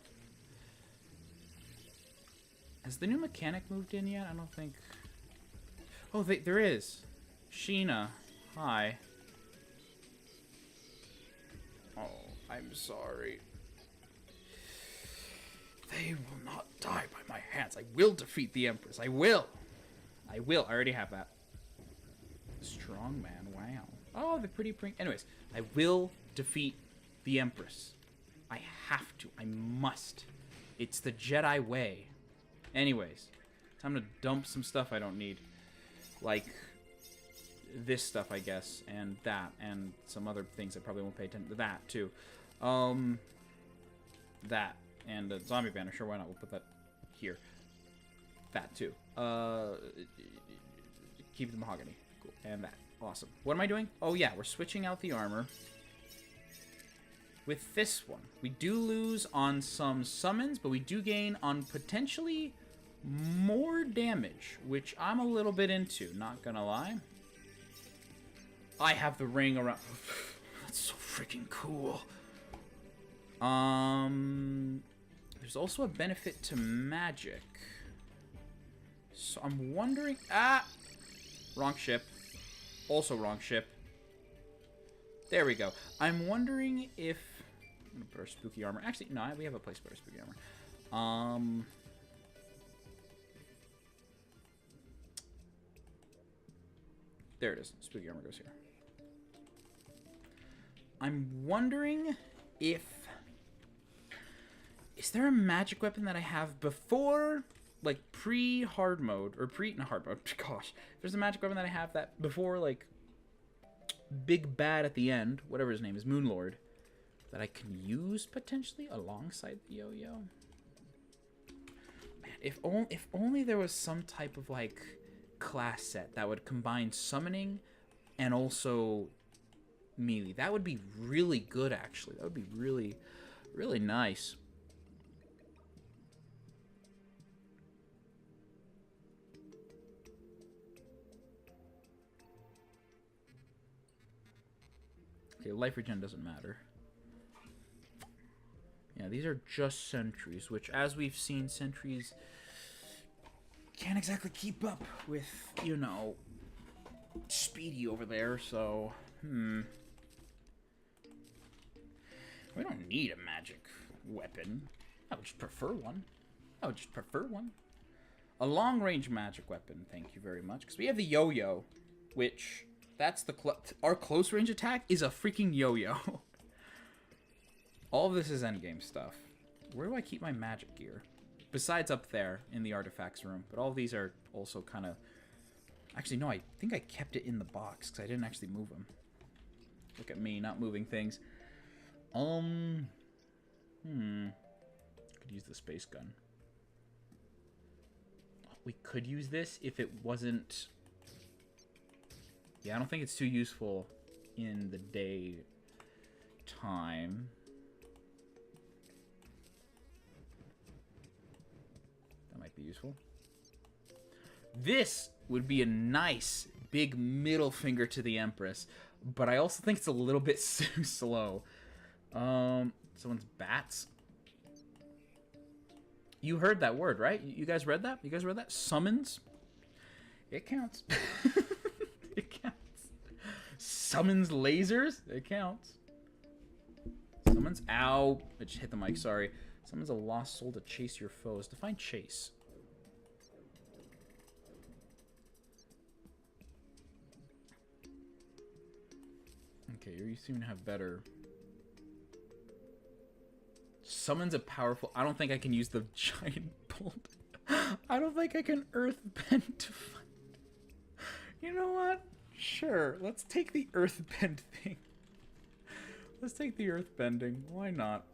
Has the new mechanic moved in yet? I don't think... Oh, there is. Sheena. Hi. Oh, I'm sorry. They will not die by my hands. I will defeat the Empress. I will. I already have that. Strong man. Wow. Oh, the pretty print. Anyways, I will defeat the Empress. I have to. I must. It's the Jedi way. Anyways, time to dump some stuff I don't need. Like this stuff, I guess, and that, and some other things I probably won't pay attention to. That, too. That. And a zombie banner, sure, why not? We'll put that here. That, too. Keep the mahogany. Cool. And that. Awesome. What am I doing? Oh, yeah, we're switching out the armor. With this one. We do lose on some summons, but we do gain on potentially more damage, which I'm a little bit into, not gonna lie. I have the ring around... That's so freaking cool. There's also a benefit to magic. So I'm wondering... Ah! Wrong ship. Also wrong ship. There we go. I'm wondering if... I'm gonna put our spooky armor... Actually, no, we have a place to put our spooky armor. There it is. Spooky armor goes here. I'm wondering if Is there a magic weapon that I have before, like, pre-hard mode, or not hard mode, gosh. There's a magic weapon that I have that before, like, Big Bad at the end, whatever his name is, Moonlord, that I can use, potentially, alongside the yo-yo. Man, if only there was some type of, like, class set that would combine summoning and also melee. That would be really good, actually. That would be really, really nice. Okay, life regen doesn't matter. Yeah, these are just sentries, which, as we've seen, sentries can't exactly keep up with, you know, Speedy over there, so, We don't need a magic weapon. I would just prefer one. A long-range magic weapon, thank you very much. Because we have the yo-yo, which, that's the... our close-range attack is a freaking yo-yo. All of this is endgame stuff. Where do I keep my magic gear? Besides up there in the artifacts room. But all of these are also kind of... Actually, no, I think I kept it in the box because I didn't actually move them. Look at me, not moving things. Could use the space gun. We could use this if it wasn't... Yeah, I don't think it's too useful in the daytime. That might be useful. This would be a nice big middle finger to the Empress, but I also think it's a little bit too slow. Someone's bats. You heard that word, right? You guys read that? You guys read that? Summons? It counts. It counts. Summons lasers? It counts. Summons... Ow. I just hit the mic, sorry. Summons a lost soul to chase your foes. Define chase. Okay, you seem to have better... Summons a powerful... I don't think I can use the giant bolt. I don't think I can earthbend to fight. You know what? Sure, let's take the earthbend thing. Let's take the earthbending. Why not?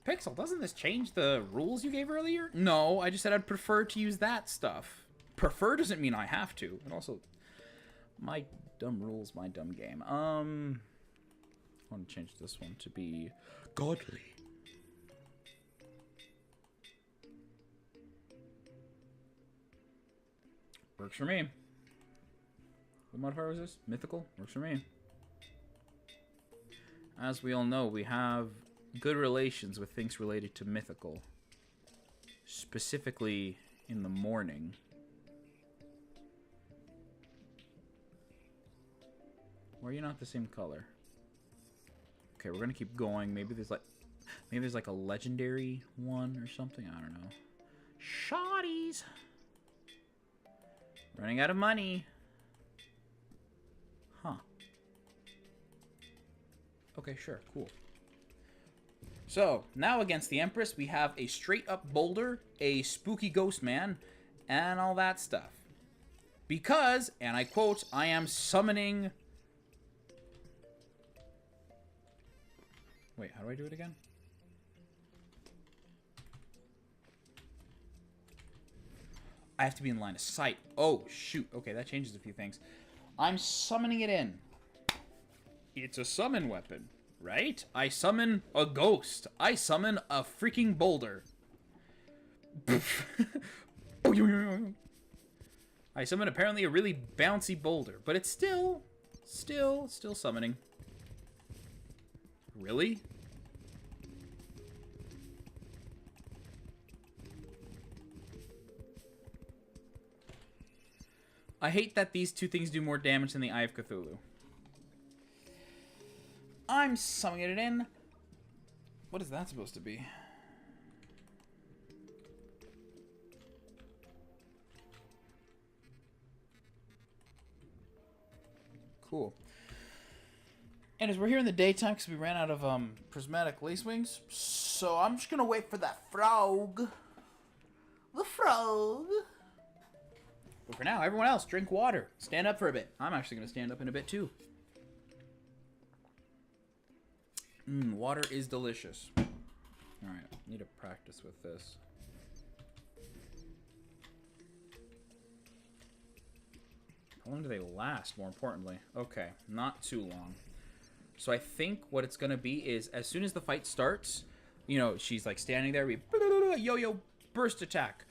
Pixel, doesn't this change the rules you gave earlier? No, I just said I'd prefer to use that stuff. Prefer doesn't mean I have to. And also, my dumb rules, my dumb game. I want to change this one to be godly. Works for me. What modifier was this? Mythical? Works for me. As we all know, we have good relations with things related to mythical. Specifically in the morning. Why are you not the same color? Okay, we're gonna keep going. Maybe there's like a legendary one or something. I don't know. Shotties. Running out of money. Huh. Okay, sure, cool. So, now against the Empress, we have a straight-up boulder, a spooky ghost man, and all that stuff. Because, and I quote, I am summoning... Wait, how do I do it again? I have to be in line of sight. Oh, shoot. Okay, that changes a few things. I'm summoning it in. It's a summon weapon, right? I summon a ghost. I summon a freaking boulder. I summon apparently a really bouncy boulder, but it's still summoning. Really? I hate that these two things do more damage than the Eye of Cthulhu. I'm summoning it in. What is that supposed to be? Cool. And as we're here in the daytime, because we ran out of prismatic lace wings, so I'm just gonna wait for that frog. The frog. But for now, everyone else, drink water. Stand up for a bit. I'm actually gonna stand up in a bit too. Water is delicious. All right, need to practice with this. How long do they last, more importantly? Okay, not too long. So I think what it's going to be is, as soon as the fight starts, you know, she's like standing there, we yo-yo burst attack.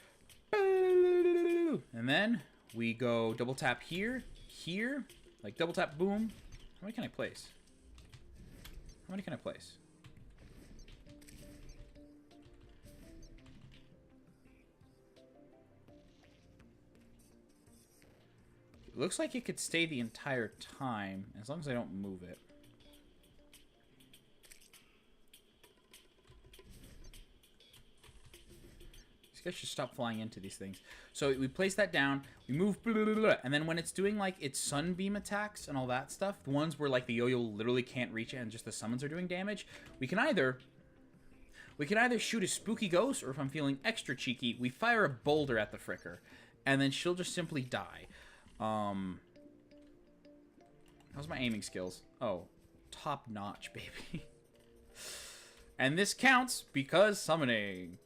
And then we go double tap here, here, like double tap boom. How many can I place? How many can I place? It looks like it could stay the entire time, as long as I don't move it. These guys should stop flying into these things. So we place that down, we move, and then when it's doing like its sunbeam attacks and all that stuff, the ones where like the yo-yo literally can't reach it and just the summons are doing damage, we can either shoot a spooky ghost, or if I'm feeling extra cheeky, we fire a boulder at the fricker, and then she'll just simply die. How's my aiming skills? Oh, top notch, baby. And this counts because summoning.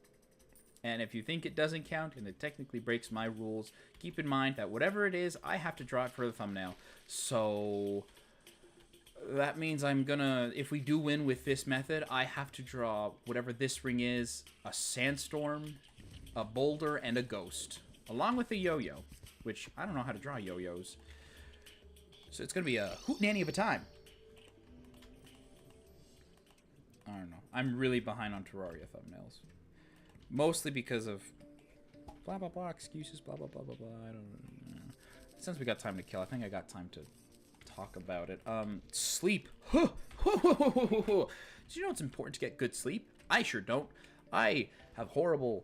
And if you think it doesn't count and it technically breaks my rules, keep in mind that whatever it is, I have to draw it for the thumbnail. So that means I'm gonna, if we do win with this method, I have to draw whatever this ring is, a sandstorm, a boulder, and a ghost, along with a yo-yo, which I don't know how to draw yo-yos. So it's gonna be a hootenanny of a time. I don't know. I'm really behind on Terraria thumbnails. Mostly because of blah, blah, blah, excuses, blah, blah, blah, blah, blah. I don't know. Since we got time to kill, I think I got time to talk about it. Sleep. Do you know it's important to get good sleep? I sure don't. I have horrible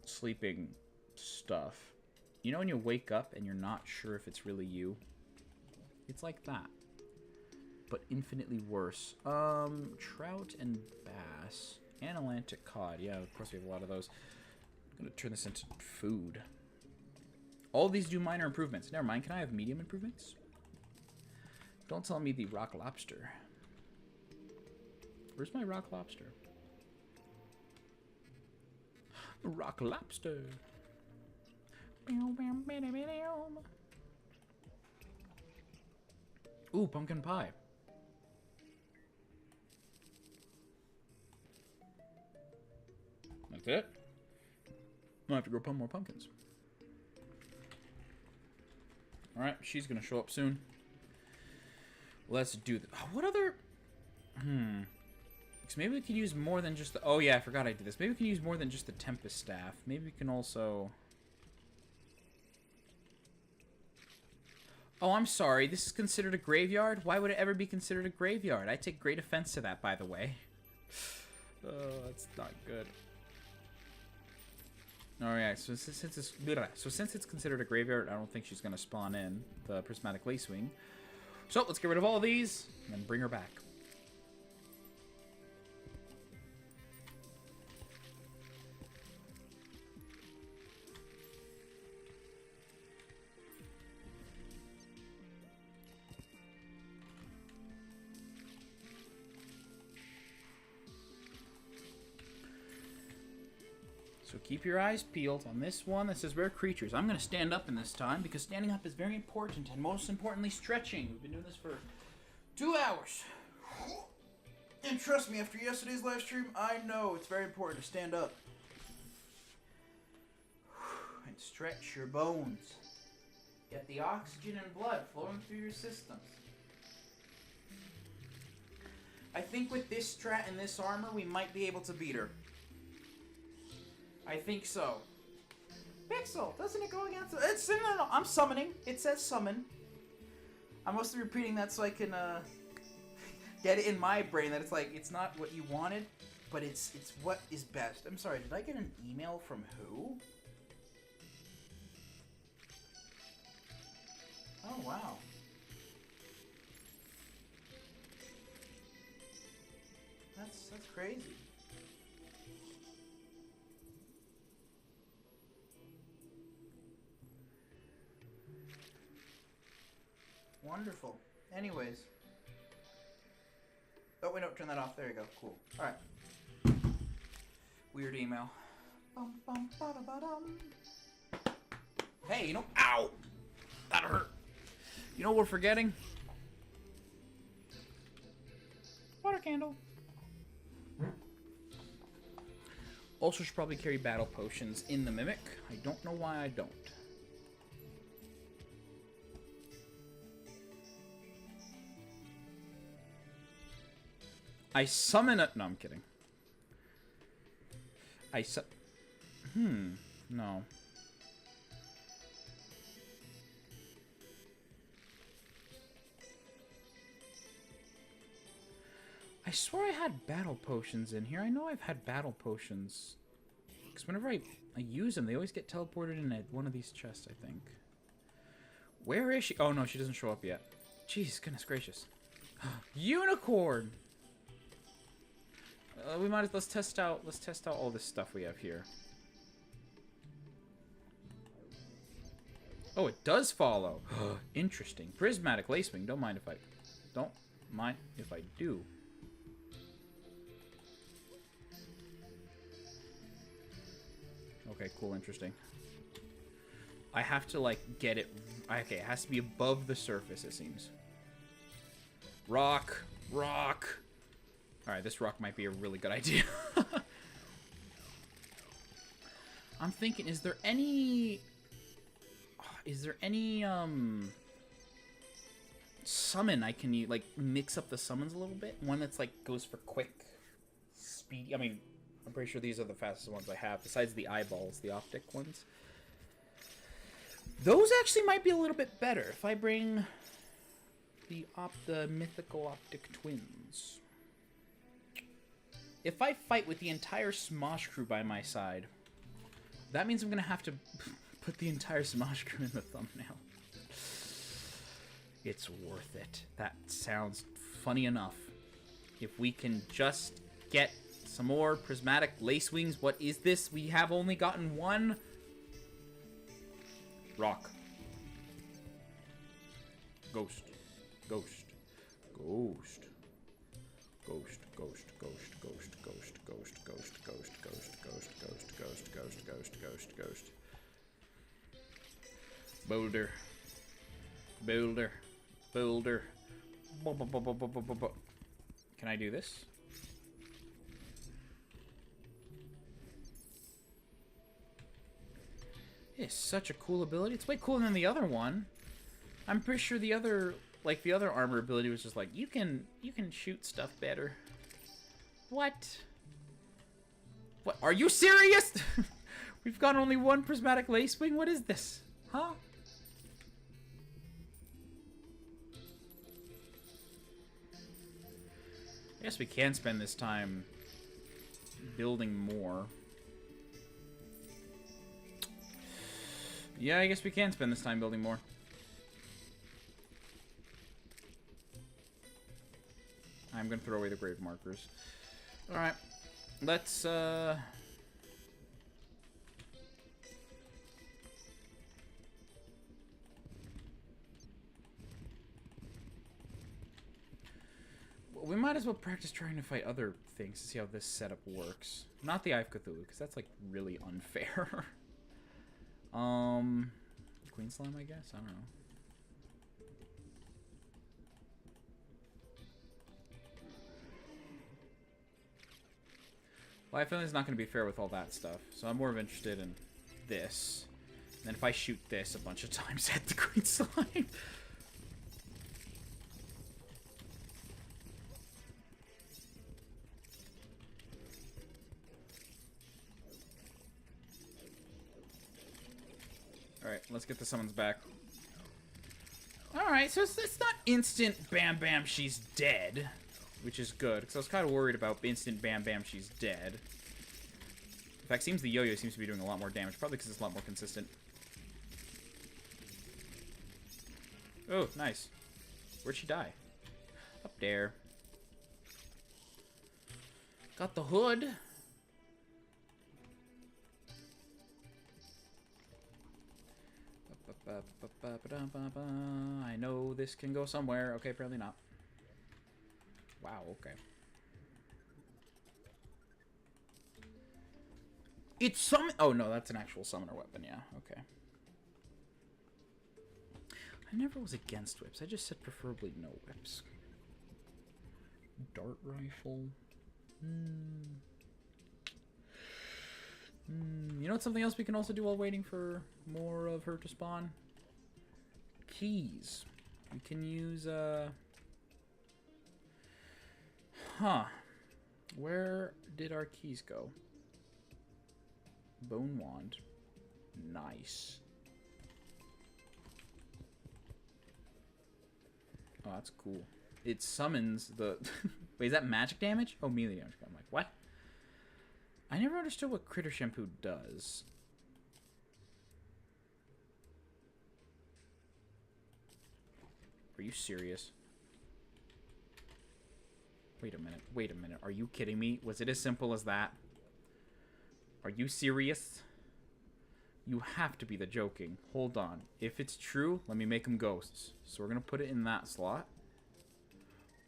sleeping stuff. You know when you wake up and you're not sure if it's really you? It's like that, but infinitely worse. Trout and bass. And Atlantic cod. Yeah, of course we have a lot of those. I'm going to turn this into food. All these do minor improvements. Never mind. Can I have medium improvements? Don't tell me the rock lobster. Where's my rock lobster? Rock lobster. Ooh, pumpkin pie. That's it. I'll have to grow more pumpkins. Alright, she's gonna show up soon. Let's do this. What other... Because maybe we could use more than just the... Oh yeah, I forgot I did this. Maybe we can use more than just the Tempest Staff. Maybe we can also... Oh, I'm sorry. This is considered a graveyard? Why would it ever be considered a graveyard? I take great offense to that, by the way. Oh, that's not good. Alright, so since it's considered a graveyard, I don't think she's going to spawn in the Prismatic Lacewing. So, let's get rid of all of these, and then bring her back. So keep your eyes peeled on this one that says rare creatures. I'm going to stand up in this time because standing up is very important, and most importantly, stretching. We've been doing this for 2 hours. And trust me, after yesterday's live stream, I know it's very important to stand up. And stretch your bones. Get the oxygen and blood flowing through your systems. I think with this strat and this armor, we might be able to beat her. I think so. Pixel, doesn't it go against... It's no, I'm summoning. It says summon. I'm mostly repeating that so I can get it in my brain that it's like, it's not what you wanted, but it's what is best. I'm sorry, did I get an email from who? Oh, wow. That's crazy. Wonderful. Anyways. Oh, wait, no, turn that off. There you go. Cool. Alright. Weird email. Hey, you know... Ow! That hurt. You know what we're forgetting? Water candle. Also should probably carry battle potions in the Mimic. I don't know why I don't. I summon a... No, I'm kidding. No. I swear I had battle potions in here. I know I've had battle potions. Because whenever I use them, they always get teleported in one of these chests, I think. Where is she? Oh, no, she doesn't show up yet. Jeez, goodness gracious. Unicorn! We might as let's test out all this stuff we have here. Oh, it does follow. Interesting. Prismatic Lacewing. Don't mind if I do. Okay, cool, interesting. I have to like get it. Okay, it has to be above the surface, it seems. Rock. Alright, this rock might be a really good idea. I'm thinking, is there any summon I can use, like, mix up the summons a little bit? One that's, like, goes for quick, speedy. I mean, I'm pretty sure these are the fastest ones I have, besides the eyeballs, the optic ones. Those actually might be a little bit better if I bring the mythical optic twins. If I fight with the entire Smosh crew by my side, that means I'm gonna have to put the entire Smosh crew in the thumbnail. It's worth it. That sounds funny enough. If we can just get some more prismatic lacewings. What is this? We have only gotten one. Rock. Ghost. Ghost. Ghost. Ghost. Ghost. Ghost. Ghost. Ghost. Ghost. Ghost. Ghost. Ghost. Ghost. Ghost. Ghost. Ghost. Ghost. Ghost. Ghost. Boulder. Boulder. Boulder. Can I do this? It's such a cool ability. It's way cooler than the other one. I'm pretty sure the other, like the other armor ability was just like, you can shoot stuff better. What? What? Are you serious? We've got only one prismatic lacewing? What is this? Huh? I guess we can spend this time building more. Yeah, I guess we can spend this time building more. I'm gonna throw away the grave markers. Alright. Let's, we might as well practice trying to fight other things to see how this setup works. Not the Eye of Cthulhu, because that's, like, really unfair. Queen Slime, I guess? I don't know. Well, I feel like it's not going to be fair with all that stuff, so I'm more interested in this. And then if I shoot this a bunch of times at the Queen Slime... Alright, let's get the summons back. Alright, so it's not instant bam bam she's dead. Which is good, because I was kind of worried about instant bam bam she's dead. In fact, seems the yo-yo seems to be doing a lot more damage, probably because it's a lot more consistent. Oh, nice. Where'd she die? Up there. Got the hood. I know this can go somewhere. Okay, apparently not. Wow, okay. It's summon. Oh, no, that's an actual summoner weapon, yeah. Okay. I never was against whips. I just said preferably no whips. Dart rifle. You know what's something else we can also do while waiting for more of her to spawn? Keys. We can use, Huh. Where did our keys go? Bone wand. Nice. Oh, that's cool. It summons the... Wait, is that magic damage? Oh, melee damage. I'm like, what? I never understood what Critter Shampoo does. Are you serious? Wait a minute. Wait a minute. Are you kidding me? Was it as simple as that? Are you serious? You have to be the joking. Hold on. If it's true, let me make them ghosts. So we're going to put it in that slot.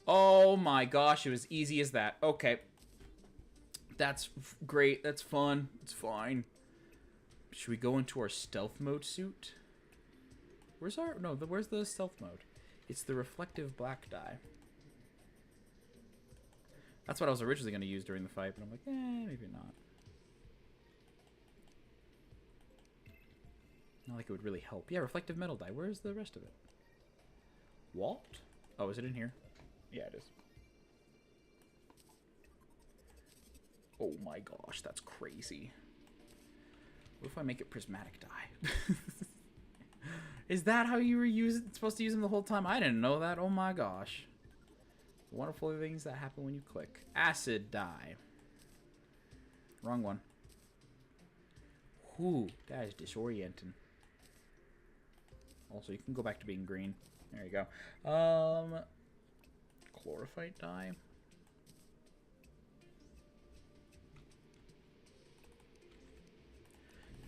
Oh my gosh, it was easy as that. Okay. That's great. That's fun. It's fine. Should we go into our stealth mode suit? Where's our... No, where's the stealth mode? It's the reflective black dye. That's what I was originally going to use during the fight, but I'm like, maybe not. Not like it would really help. Yeah, reflective metal dye. Where's the rest of it? What? Oh, is it in here? Yeah, it is. Oh my gosh, that's crazy. What if I make it prismatic dye? Is that how you were supposed to use them the whole time? I didn't know that. Oh my gosh. Wonderful things that happen when you click. Acid dye. Wrong one. Whew, that is disorienting. Also, you can go back to being green. There you go. Chlorophyte dye.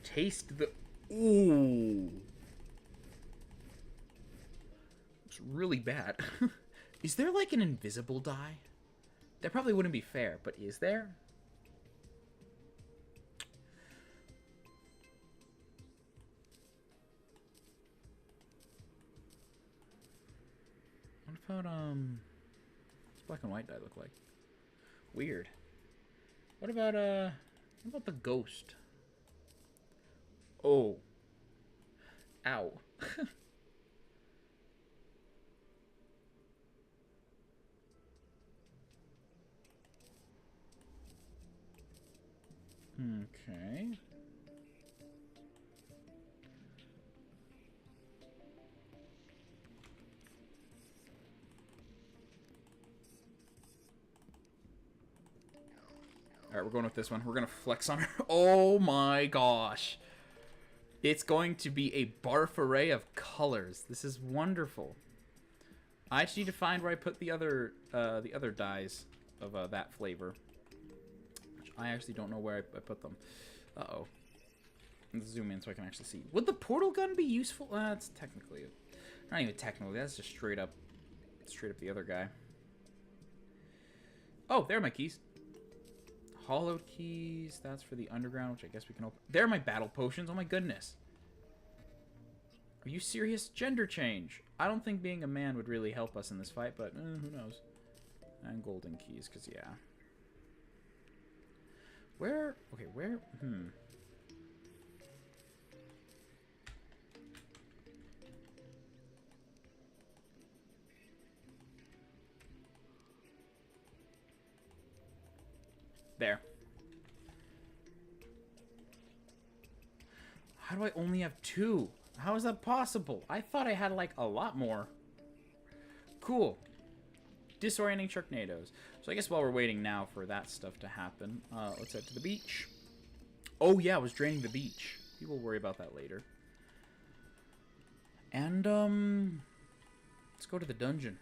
Taste the... Ooh. It's really bad. Is there like an invisible dye? That probably wouldn't be fair, but is there? What about, what's black and white dye look like? Weird. What about the ghost? Oh. Ow. Okay. Alright, we're going with this one. We're going to flex on her. Oh my gosh. It's going to be a barf array of colors. This is wonderful. I just need to find where I put the other dyes of that flavor. Which I actually don't know where I put them. Uh-oh. Let's zoom in so I can actually see. Would the portal gun be useful? That's technically... Not even technically. That's just straight up the other guy. Oh, there are my keys. Hollowed keys. That's for the underground, which I guess we can open. There are my battle potions. Oh my goodness. Are you serious? Gender change. I don't think being a man would really help us in this fight, but who knows. And golden keys, because yeah. Where? Okay, where? There. How do I only have 2? How is that possible? I thought I had, like, a lot more. Cool. Disorienting Sharknadoes. So I guess while we're waiting now for that stuff to happen, let's head to the beach. Oh, yeah, I was draining the beach. We will worry about that later. And, let's go to the dungeon.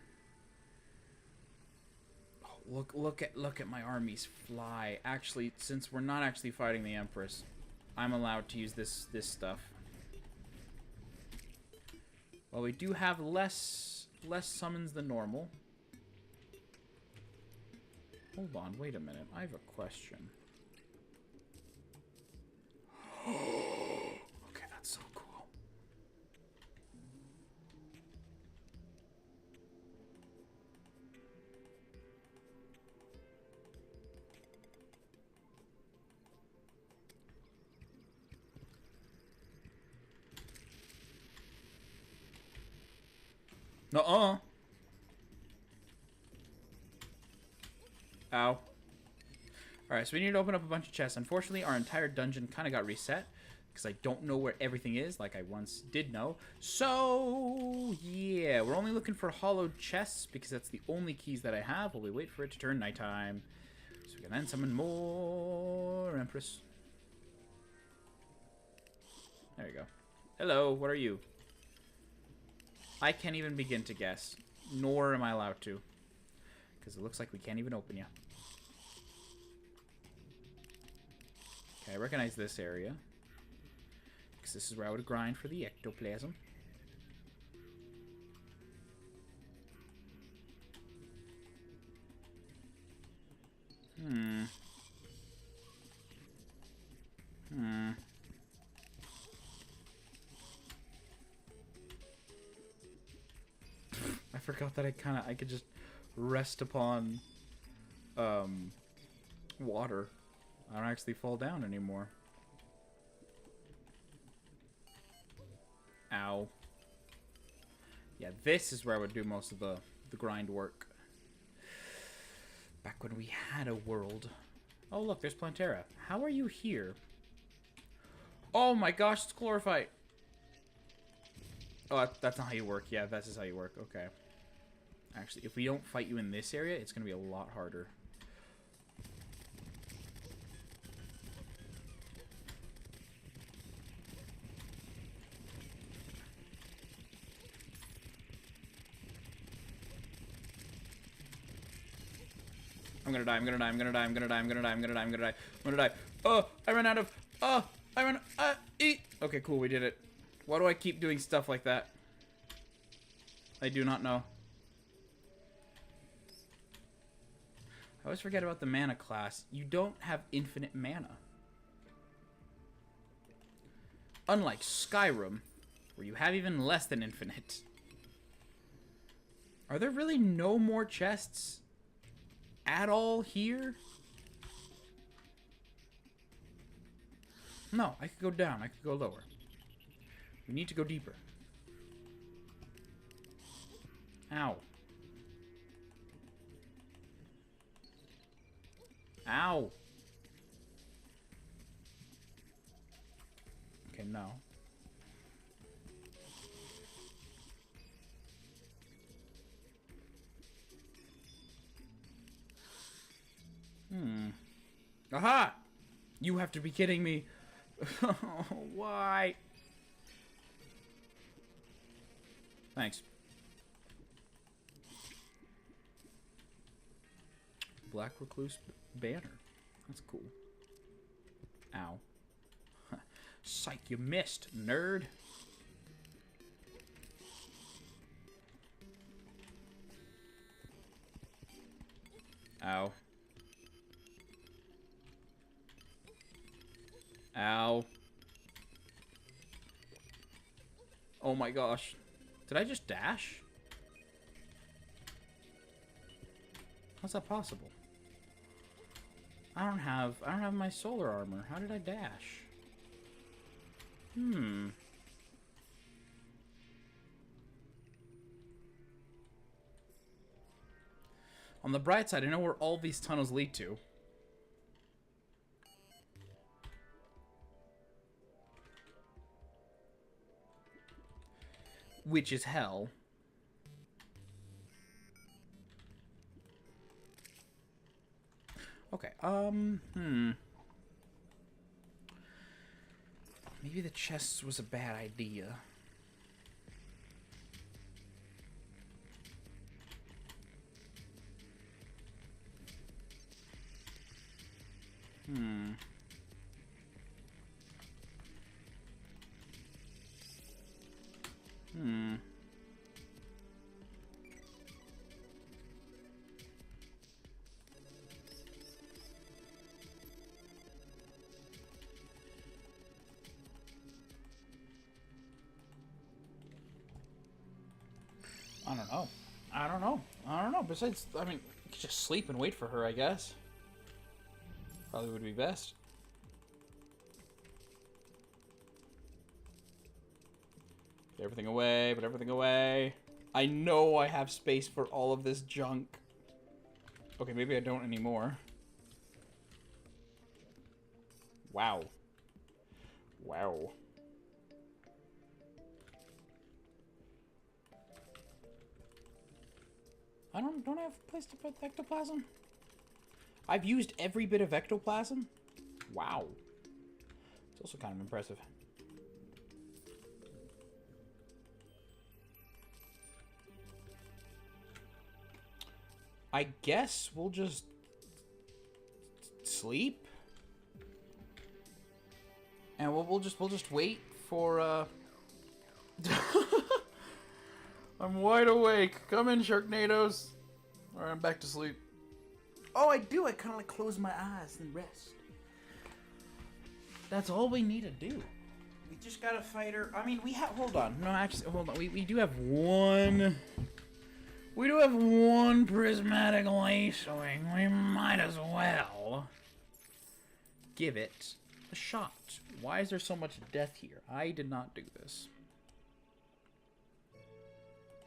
Oh, Look at my armies fly. Actually, since we're not actually fighting the Empress, I'm allowed to use this stuff. Well, we do have less summons than normal. Hold on, wait a minute. I have a question. Okay, that's so cool. Nuh-uh. Ow. Alright, so we need to open up a bunch of chests. Unfortunately, our entire dungeon kind of got reset because I don't know where everything is like I once did know. So, yeah, we're only looking for hollowed chests because that's the only keys that I have while we wait for it to turn nighttime. So we can then summon more Empress. There you go. Hello, what are you? I can't even begin to guess, nor am I allowed to, because it looks like we can't even open you. Okay, I recognize this area, because this is where I would grind for the ectoplasm. I forgot that I could just rest upon water. I don't actually fall down anymore. Ow. Yeah, this is where I would do most of the grind work. Back when we had a world. Oh, look, there's Plantera. How are you here? Oh my gosh, it's Chlorophyte. Oh, that's not how you work. Yeah, this is how you work. Okay. Actually, if we don't fight you in this area, it's going to be a lot harder. I'm gonna die, I'm gonna die, I'm gonna die, I'm gonna die, I'm gonna die, I'm gonna die, I'm gonna die, I'm gonna die. Oh, I ran out of... Oh, I ran... Eat! Okay, cool, we did it. Why do I keep doing stuff like that? I do not know. I always forget about the mana class. You don't have infinite mana. Unlike Skyrim, where you have even less than infinite. Are there really no more chests at all here? No, I could go down. I could go lower. We need to go deeper. Ow. Ow. Okay, no. Aha! You have to be kidding me. Why? Thanks. Black Recluse banner. That's cool. Ow. Psych, you missed, nerd. Ow. Ow. Oh my gosh. Did I just dash? How's that possible? I don't have my solar armor. How did I dash? On the bright side, I know where all these tunnels lead to. Which is hell. Okay, maybe the chests was a bad idea. Hmm. Hmm. I don't know. I don't know. I don't know. Besides, I mean, you could just sleep and wait for her, I guess. Probably would be best. Put everything away, put everything away. I know I have space for all of this junk. Okay, maybe I don't anymore. Wow. Wow. I don't have a place to put ectoplasm. I've used every bit of ectoplasm. Wow. It's also kind of impressive. I guess we'll just sleep, and we'll just wait for I'm wide awake. Come in, Sharknadoes. All right, I'm back to sleep. Oh, I do. I kind of like close my eyes and rest. That's all we need to do. We just gotta fight her. I mean, we have. Hold on. No, actually, hold on. We do have one. We do have one prismatic lacewing. We might as well give it a shot. Why is there so much death here? I did not do this.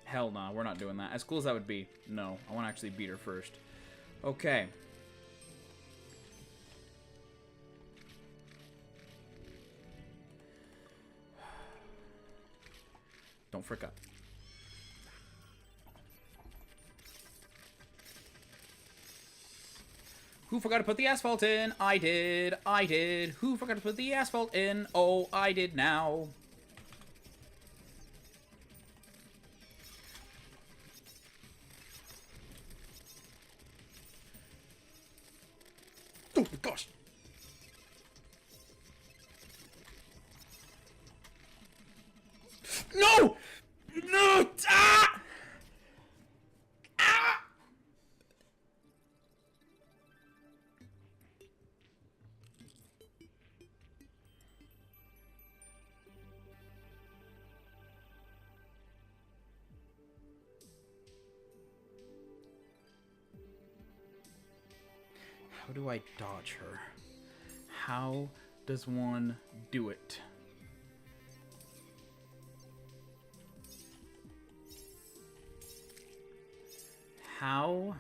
Hell no, we're not doing that. As cool as that would be, no. I want to actually beat her first. Okay. Don't frick up. Who forgot to put the asphalt in? I did. I did. Who forgot to put the asphalt in? Oh, I did now. Oh my gosh. No! No! Ah! Ah! How do I dodge her? How does one do it? How?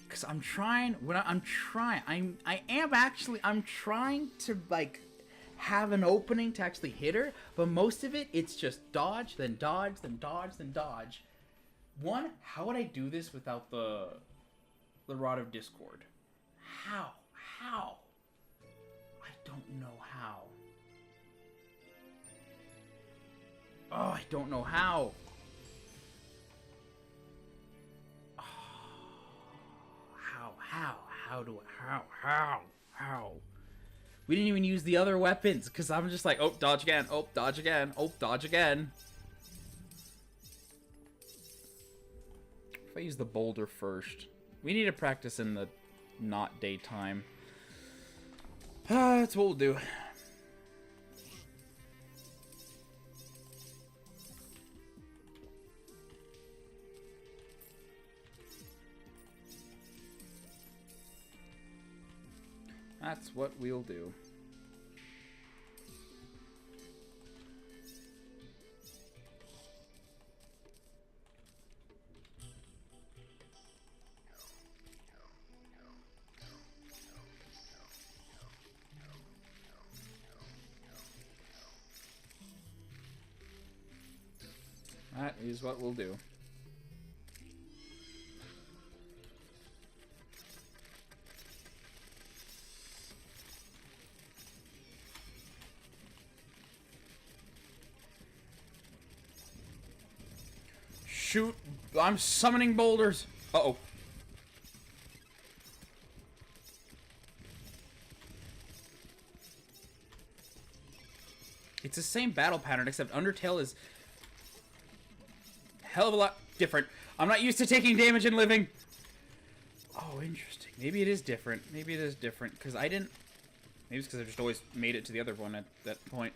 Because I'm trying, I'm trying to, like, have an opening to actually hit her, but most of it, it's just dodge, then dodge, then dodge, then dodge. One, how would I do this without the Rod of Discord? How? How? I don't know how. Oh, I don't know how. How? We didn't even use the other weapons, because I'm just like, oh, dodge again, oh, dodge again, oh, dodge again. If I use the boulder first. We need to practice in the not daytime. That's what we'll do. That's what we'll do. That is what we'll do. Shoot! I'm summoning boulders! Uh-oh. It's the same battle pattern, except Undertale is hell of a lot different. I'm not used to taking damage and living. Oh, interesting. Maybe it is different. Maybe it is different, because I didn't... Maybe it's because I just always made it to the other one at that point.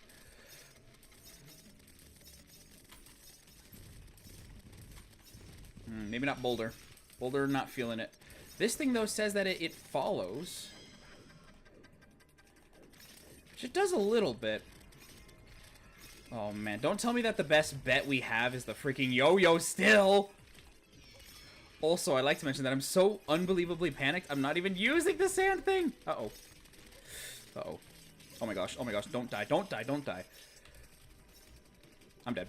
Maybe not Boulder. Boulder, not feeling it. This thing, though, says that it follows. Which it does a little bit. Oh, man. Don't tell me that the best bet we have is the freaking yo-yo still. Also, I like to mention that I'm so unbelievably panicked, I'm not even using the sand thing. Uh-oh. Uh-oh. Oh my gosh. Oh my gosh. Don't die. Don't die. Don't die. I'm dead.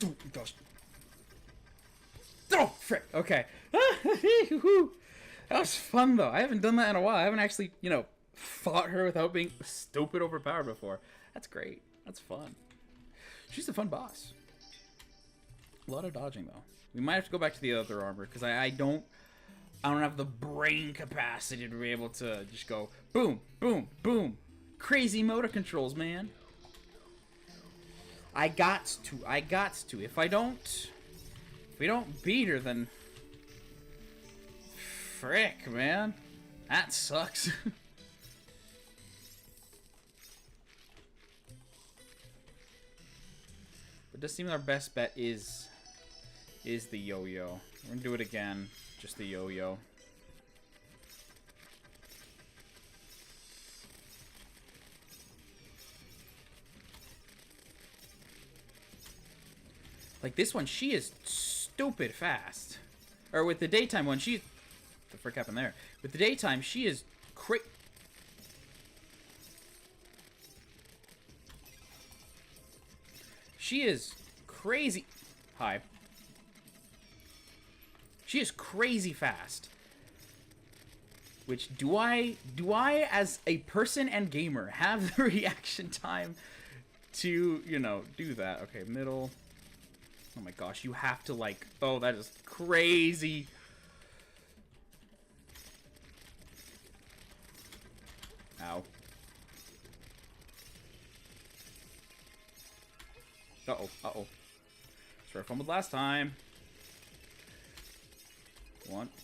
Oh gosh. Oh, frick. Okay. That was fun, though. I haven't done that in a while. I haven't actually, you know, fought her without being stupid overpowered before. That's great. That's fun. She's a fun boss. A lot of dodging, though. We might have to go back to the other armor, because I don't have the brain capacity to be able to just go boom, boom, boom. Crazy motor controls, man. I got to. If we don't beat her, then frick, man. That sucks. But it does seem our best bet is the yo-yo. We're gonna do it again. Just the yo-yo. Like this one, she is stupid fast. Or with the daytime one, what the frick happened there? With the daytime, she is She is crazy. Hi. She is crazy fast. Which, do I, as a person and gamer, have the reaction time to, you know, do that? Okay, middle. Oh my gosh, you have to, like... Oh, that is crazy. Ow. Uh-oh, uh-oh. Sure, I fumbled last time.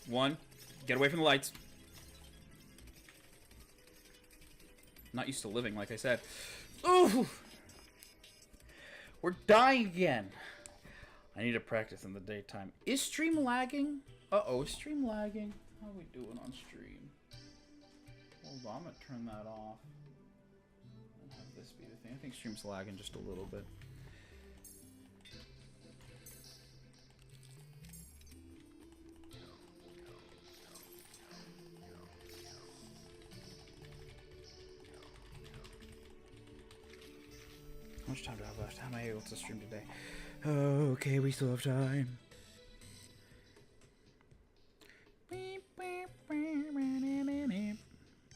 One. Get away from the lights. Not used to living, like I said. Ooh! We're dying again. I need to practice in the daytime. Is stream lagging? Uh-oh, is stream lagging? How are we doing on stream? Hold on, I'm gonna turn that off. And have this be the thing. I think stream's lagging just a little bit. How much time do I have left? How am I able to stream today? Okay, we still have time.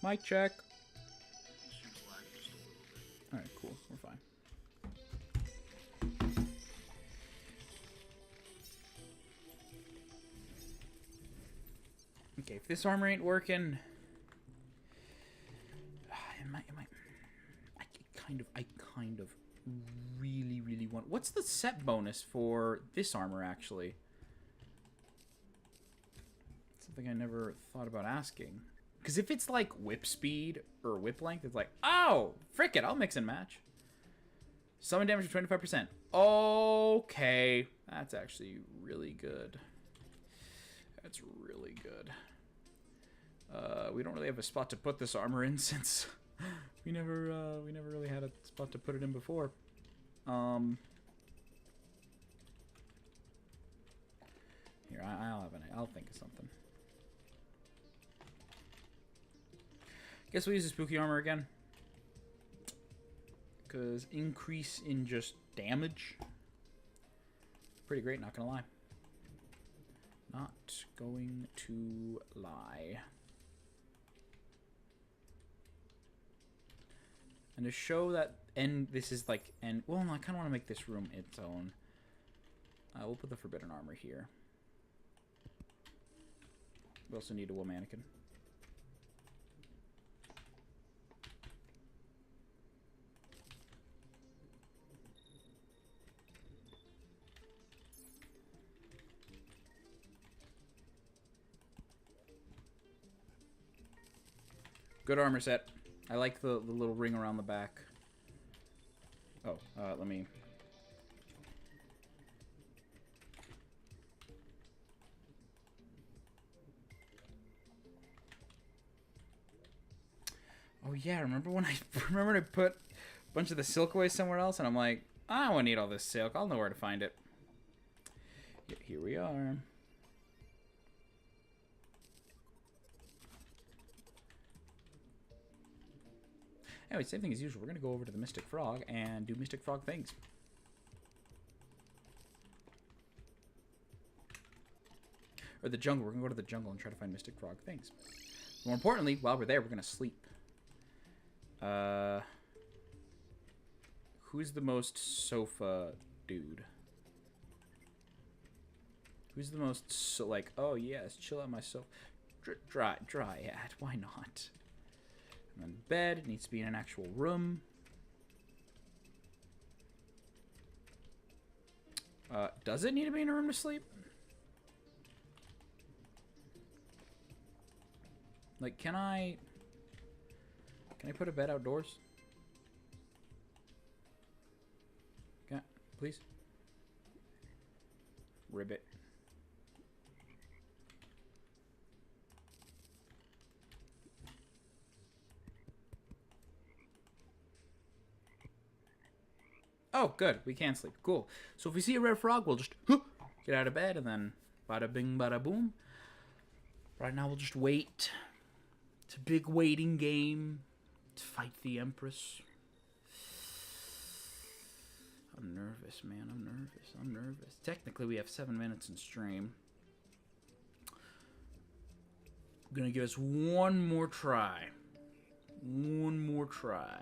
Mic check. Alright, cool. We're fine. Okay, if this armor ain't working... I kind of really want... What's the set bonus for this armor, actually? Something I never thought about asking. Because if it's like whip speed or whip length, it's like, oh, frick it, I'll mix and match. Summon damage for 25%. Okay, that's actually really good. That's really good. We don't really have a spot to put this armor in since we never really had a spot to put it in before. Here, I'll think of something. Guess we'll use the spooky armor again. Because increase in just damage. Pretty great, not gonna lie. Not going to lie. And to show that, and this is like, and well, no, I kind of want to make this room its own. We'll put the forbidden armor here. We also need a wool mannequin. Good armor set. I like the little ring around the back. Oh, let me... Oh yeah, remember when I put a bunch of the silk away somewhere else, and I'm like, I don't want to need all this silk. I'll know where to find it. Yeah, here we are. Anyway, same thing as usual. We're gonna go over to the Mystic Frog and do Mystic Frog things. Or the jungle. We're gonna go to the jungle and try to find Mystic Frog things. More importantly, while we're there, we're gonna sleep. Who's the most sofa dude? Who's the most like? Oh yes, chill on my sofa. Dryad. Why not? And then bed. It needs to be in an actual room. Does it need to be in a room to sleep? Like, can I put a bed outdoors? Can I, please? Ribbit. Oh, good. We can sleep. Cool. So if we see a red frog, we'll just get out of bed and then bada bing, bada boom. Right now, we'll just wait. It's a big waiting game to fight the Empress. I'm nervous, man. I'm nervous. Technically, we have 7 minutes in stream. I'm gonna give us one more try. One more try.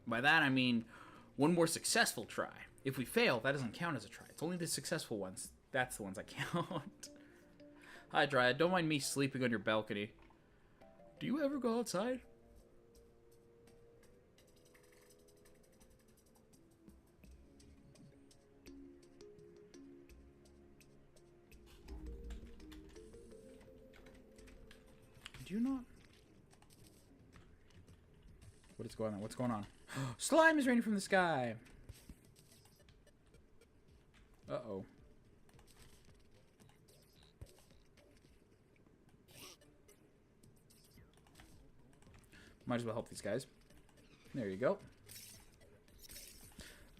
By that, I mean one more successful try. If we fail, that doesn't count as a try. It's only the successful ones. That's the ones I count. Hi, Dryad. Don't mind me sleeping on your balcony. Do you ever go outside? Do you not? What is going on? What's going on? Slime is raining from the sky. Uh-oh. Might as well help these guys. There you go.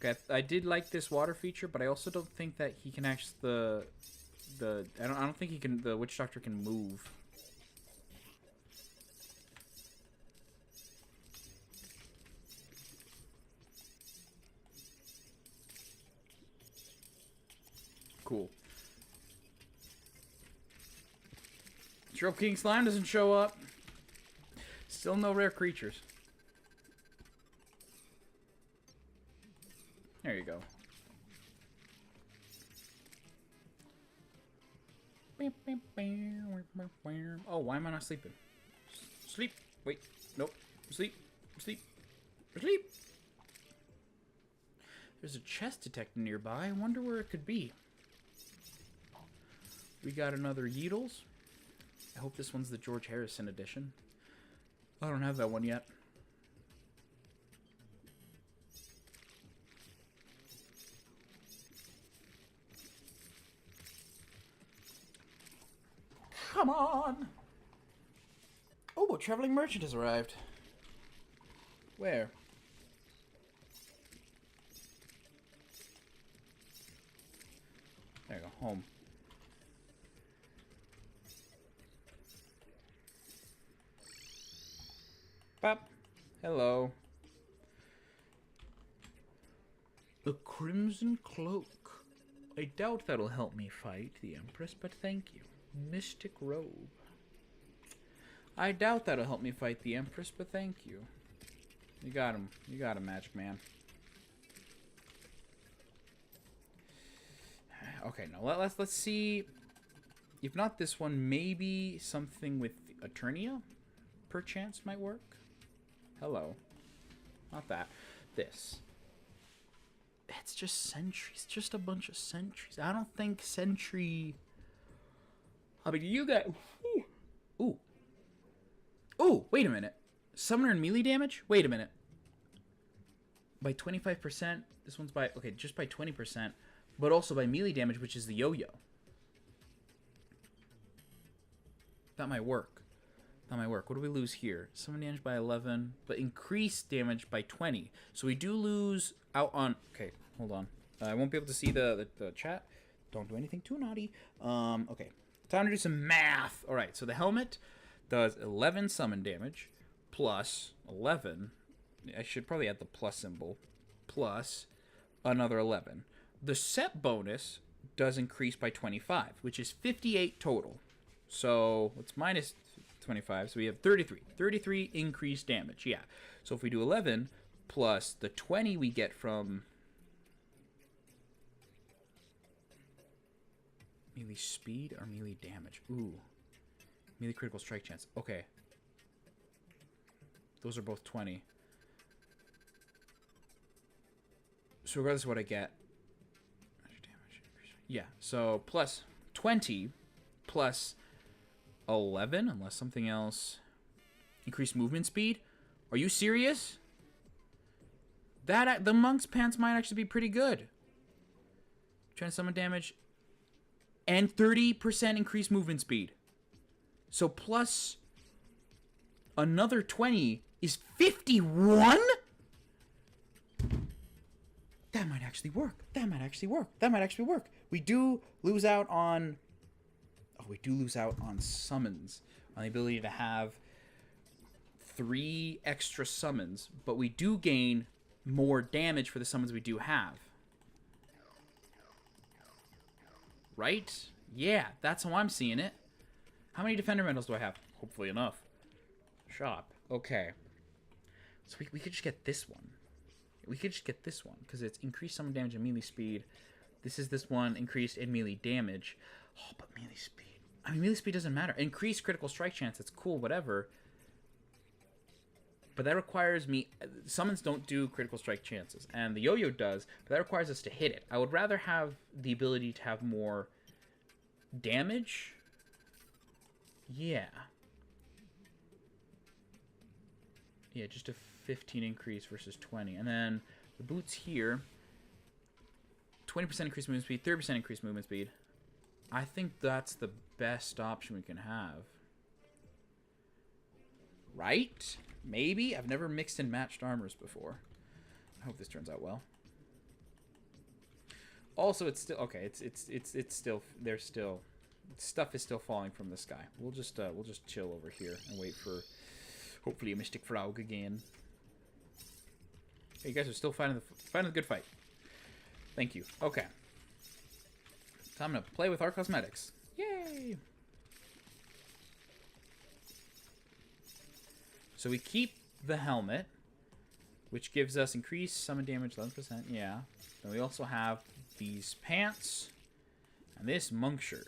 Okay, I did like this water feature, but I also don't think that he can actually I don't think he can. The witch doctor can move. Cool. Strobe King Slime doesn't show up. Still no rare creatures. There you go. Oh, why am I not sleeping? Sleep. Wait. Nope. Sleep. Sleep. Sleep. There's a chest detector nearby. I wonder where it could be. We got another Yeetles. I hope this one's the George Harrison edition. I don't have that one yet. Come on! Oh, a traveling merchant has arrived. Where? There you go, home. Bop. Hello. The Crimson Cloak. I doubt that'll help me fight the Empress, but thank you. Mystic Robe. I doubt that'll help me fight the Empress, but thank you. You got him. You got him, Magic Man. Okay, now let's see. If not this one, maybe something with Eternia, perchance, might work. Hello. Not that. This. It's just sentries. Just a bunch of sentries. I don't think sentry... I mean, you got... Ooh. Oh, wait a minute. Summoner and melee damage? Wait a minute. By 25%. This one's by... Okay, just by 20%. But also by melee damage, which is the yo-yo. That might work. That might work. What do we lose here? Summon damage by 11, but increased damage by 20. So we do lose out on... Okay, hold on. I won't be able to see the chat. Don't do anything too naughty. Okay. Time to do some math. All right, so the helmet does 11 summon damage plus 11. I should probably add the plus symbol. Plus another 11. The set bonus does increase by 25, which is 58 total. So it's minus 25, so we have 33. 33 increased damage, yeah. So if we do 11 plus the 20 we get from melee speed or melee damage. Ooh. Melee critical strike chance. Okay. Those are both 20. So regardless of what I get. Yeah, so plus 20 plus 11, unless something else. Increased movement speed? Are you serious? The monk's pants might actually be pretty good. Trying to summon damage. And 30% increased movement speed. So plus another 20 is 51? That might actually work. That might actually work. That might actually work. We do lose out on... Oh, we do lose out on summons. On the ability to have 3 extra summons. But we do gain more damage for the summons we do have. Right? Yeah, that's how I'm seeing it. How many defender medals do I have? Hopefully enough. Shop. Okay. So we could just get this one. We could just get this one, because it's increased summon damage and melee speed. This is this one, increased in melee damage. Oh, but melee speed. I mean, melee speed doesn't matter. Increased critical strike chance, it's cool, whatever. But that requires me... Summons don't do critical strike chances, and the yo-yo does, but that requires us to hit it. I would rather have the ability to have more damage. Yeah. Yeah, just a 15 increase versus 20. And then the boots here, 20% increased movement speed, 30% increased movement speed. I think that's the best option we can have. Right? Maybe? I've never mixed and matched armors before. I hope this turns out well. Also, it's still... Okay, it's still... There's still... Stuff is still falling from the sky. We'll just chill over here and wait for... Hopefully a Mystic Frog again. Hey, you guys are still fighting the good fight. Thank you. Okay. Time to play with our cosmetics. Yay! So we keep the helmet, which gives us increased summon damage 11%. Yeah. Then we also have these pants and this monk shirt.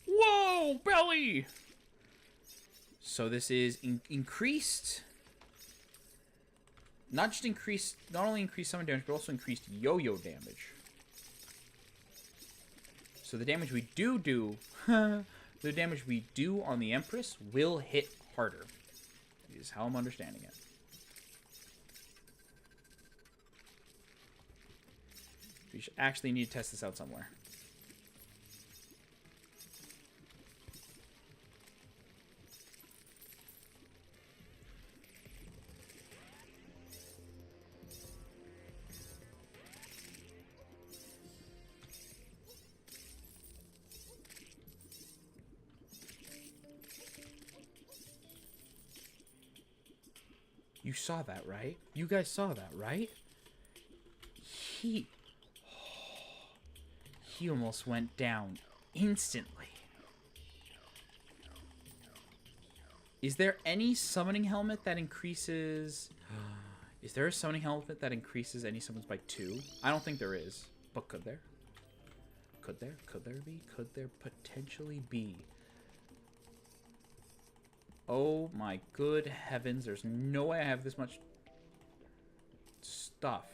Whoa! Belly! So this is increased... Not only increased summon damage, but also increased yo-yo damage. So the damage we do... the damage we do on the Empress will hit harder. Is how I'm understanding it. We should actually need to test this out somewhere. You saw that, right? You guys saw that, right? He almost went down instantly. Is there any summoning helmet that increases... Is there a summoning helmet that increases any summons by 2? I don't think there is. But could there? Could there? Could there be? Could there potentially be? Oh my good heavens, there's no way I have this much stuff.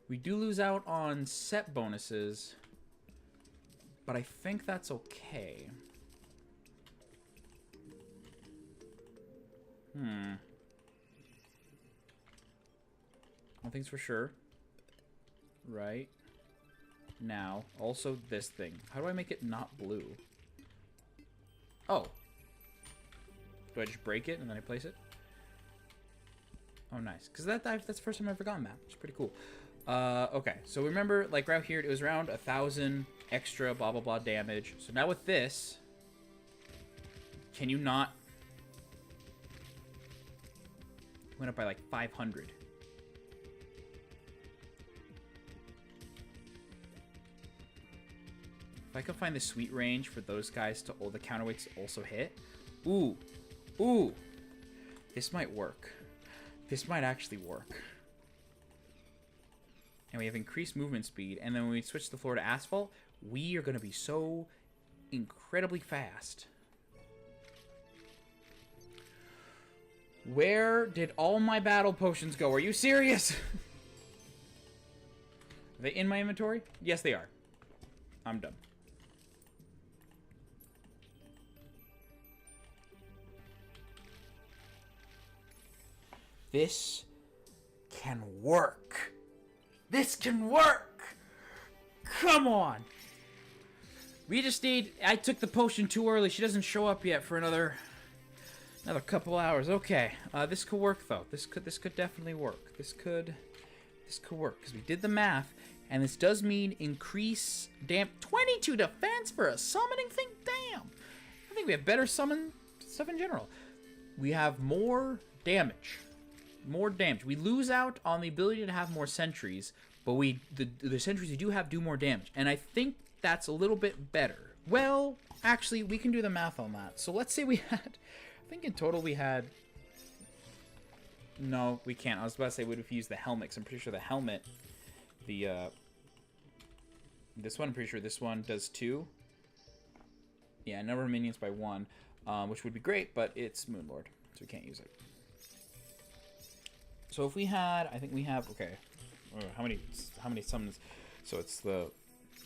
We do lose out on set bonuses, but I think that's okay. One thing's for sure. Right. Now, also this thing. How do I make it not blue? Oh. Do I just break it and then I place it? Oh, nice. Because that's the first time I've ever gotten that, which is pretty cool. Okay, so remember, like, right here, it was around 1,000 extra blah, blah, blah damage. So now with this, can you not... Went up by, like, 500. If I can find the sweet range for those guys to all the counterweights also hit. Ooh. Ooh. This might work. This might actually work. And we have increased movement speed. And then when we switch the floor to asphalt, we are going to be so incredibly fast. Where did all my battle potions go? Are you serious? Are they in my inventory? Yes, they are. I'm done. This can work. This can work. Come on. We just need... I took the potion too early. She doesn't show up yet for another couple hours. Okay. This could work though. This could definitely work. This could work because we did the math, and this does mean increase 22 defense for a summoning thing. Damn. I think we have better summon stuff in general. We have more damage. More damage. We lose out on the ability to have more sentries, but the sentries we do have do more damage. And I think that's a little bit better. Well, actually, we can do the math on that. So let's say we had... I think in total we had... No, we can't. I was about to say, what if we use the helmet? Because I'm pretty sure the helmet... This one, I'm pretty sure this one does 2. Yeah, number of minions by 1. Which would be great, but it's Moonlord. So we can't use it. So if we had, I think we have, okay, how many summons? So it's the, all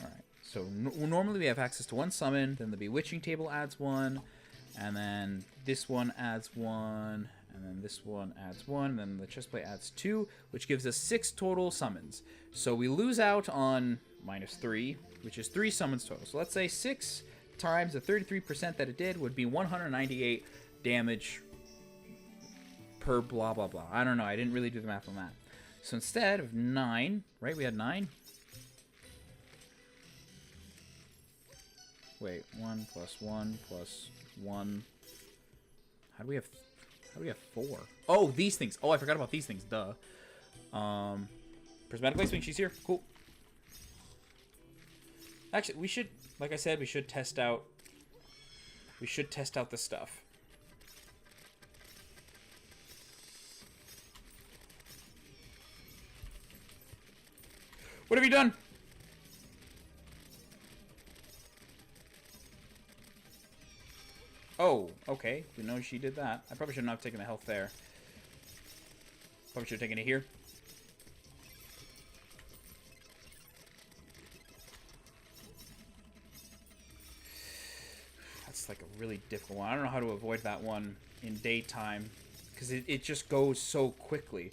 right. So normally we have access to 1 summon, then the bewitching table adds 1, and then this one adds 1, and then this one adds 1, and then the chestplate adds 2, which gives us 6 total summons. So we lose out on -3, which is 3 summons total. So let's say 6 times the 33% that it did would be 198 damage per blah, blah, blah. I don't know. I didn't really do the math on that. So instead of 9, right? We had 9. Wait, 1 plus 1 plus 1. How do we have 4? Oh, these things. Oh, I forgot about these things. Duh. Prismatic Light Swing. She's here. Cool. Actually, we should, like I said, we should test out the stuff. What have you done? Oh, okay. We know she did that. I probably should not have taken the health there. Probably should have taken it here. That's like a really difficult one. I don't know how to avoid that one in daytime because it just goes so quickly.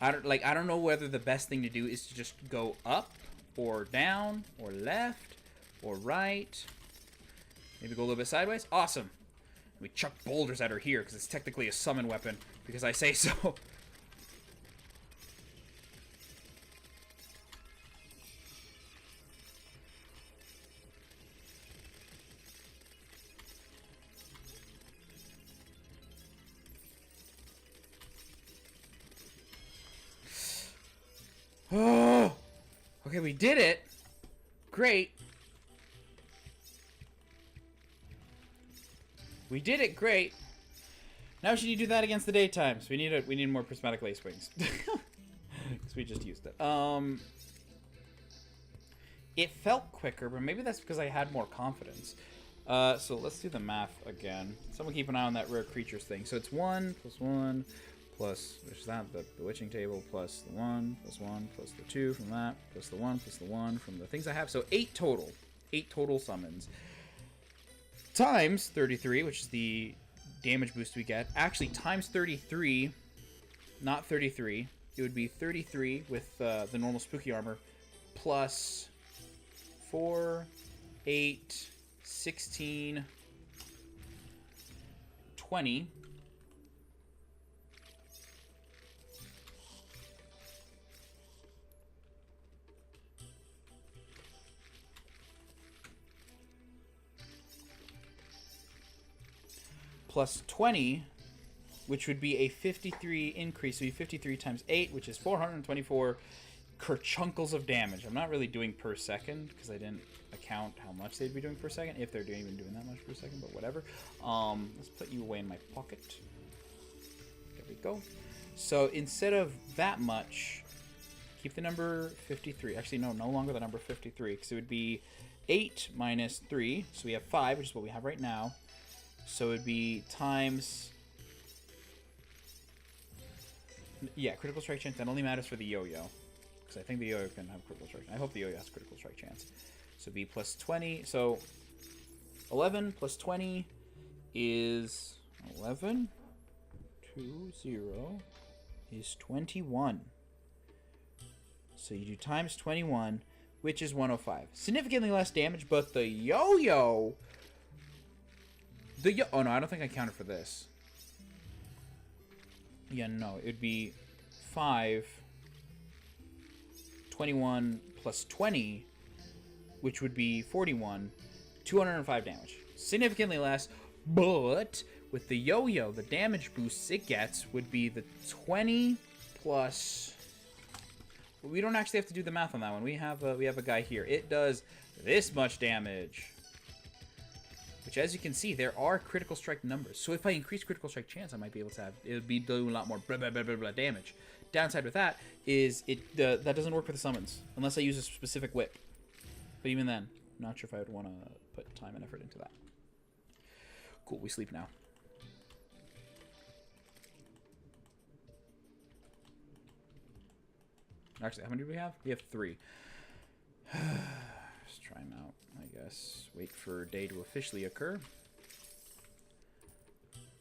I don't know whether the best thing to do is to just go up or down or left or right. Maybe go a little bit sideways. Awesome. We chuck boulders at her here because it's technically a summon weapon because I say so. Oh, okay, we did it. Great. We did it. Great. Now should you do that against the daytime? So we need more prismatic lace wings because we just used it. It felt quicker, but maybe that's because I had more confidence. So let's do the math again. Someone keep an eye on that rare creatures thing. So it's 1 plus 1. Plus, which is that, the bewitching table, plus the 1, plus 1, plus the 2 from that, plus the 1, plus the 1 from the things I have. So 8 total. 8 total summons. Times 33, which is the damage boost we get. Actually, times 33, not 33. It would be 33 with the normal spooky armor, plus 4, 8, 16, 20. Plus 20, which would be a 53 increase. So 53 times 8, which is 424 kerchunkles of damage. I'm not really doing per second because I didn't account how much they'd be doing per second, if they're even doing that much per second, but whatever. Let's put you away in my pocket. There we go. So instead of that much, keep the number 53. Actually, no longer the number 53, because it would be 8 minus 3. So we have 5, which is what we have right now. So it would be times... Yeah, critical strike chance. That only matters for the yo-yo. Because I think the yo-yo can have critical strike. I hope the yo-yo has critical strike chance. So it'd be plus 20. So 11 plus 20 is 11. 2, 0 is 21. So you do times 21, which is 105. Significantly less damage, but the yo-yo... Oh no, I don't think I counted for this. Yeah, no, it'd be 5, 21 plus 20, which would be 41, 205 damage. Significantly less, but with the yo-yo, the damage boosts it gets would be the 20 plus... Well, we don't actually have to do the math on that one. We have a guy here. It does this much damage. Which, as you can see, there are critical strike numbers. So if I increase critical strike chance, I might be able to have... It would be doing a lot more blah, blah, blah, blah, blah damage. Downside with that is that doesn't work for the summons. Unless I use a specific whip. But even then, not sure if I would want to put time and effort into that. Cool, we sleep now. Actually, how many do we have? We have 3. Let's try them out, I guess. Wait for day to officially occur.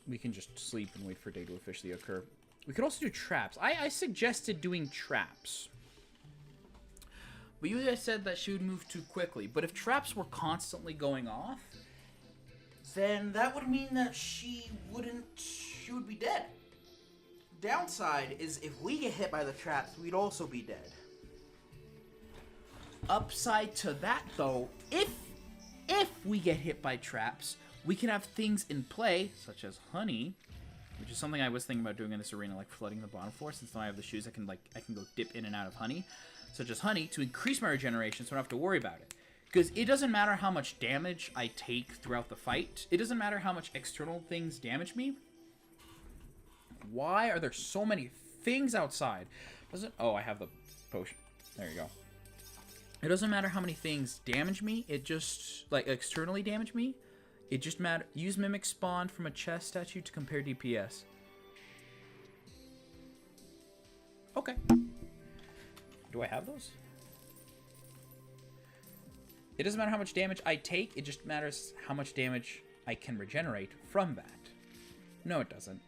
We can just sleep and wait for day to officially occur. We could also do traps. I suggested doing traps. But you guys said that she would move too quickly. But if traps were constantly going off, then that would mean that she would be dead. Downside is if we get hit by the traps, we'd also be dead. Upside to that, though, if we get hit by traps, we can have things in play, such as honey, which is something I was thinking about doing in this arena, like flooding the bottom floor. Since now I have the shoes, I can go dip in and out of honey, such as honey, to increase my regeneration, so I don't have to worry about it. Because it doesn't matter how much damage I take throughout the fight. It doesn't matter how much external things damage me. Why are there so many things outside? Oh, I have the potion. There you go. It doesn't matter how many things damage me. It just, like, externally damage me. It just matters. Use Mimic Spawn from a chest statue to compare DPS. Okay. Do I have those? It doesn't matter how much damage I take. It just matters how much damage I can regenerate from that. No, it doesn't.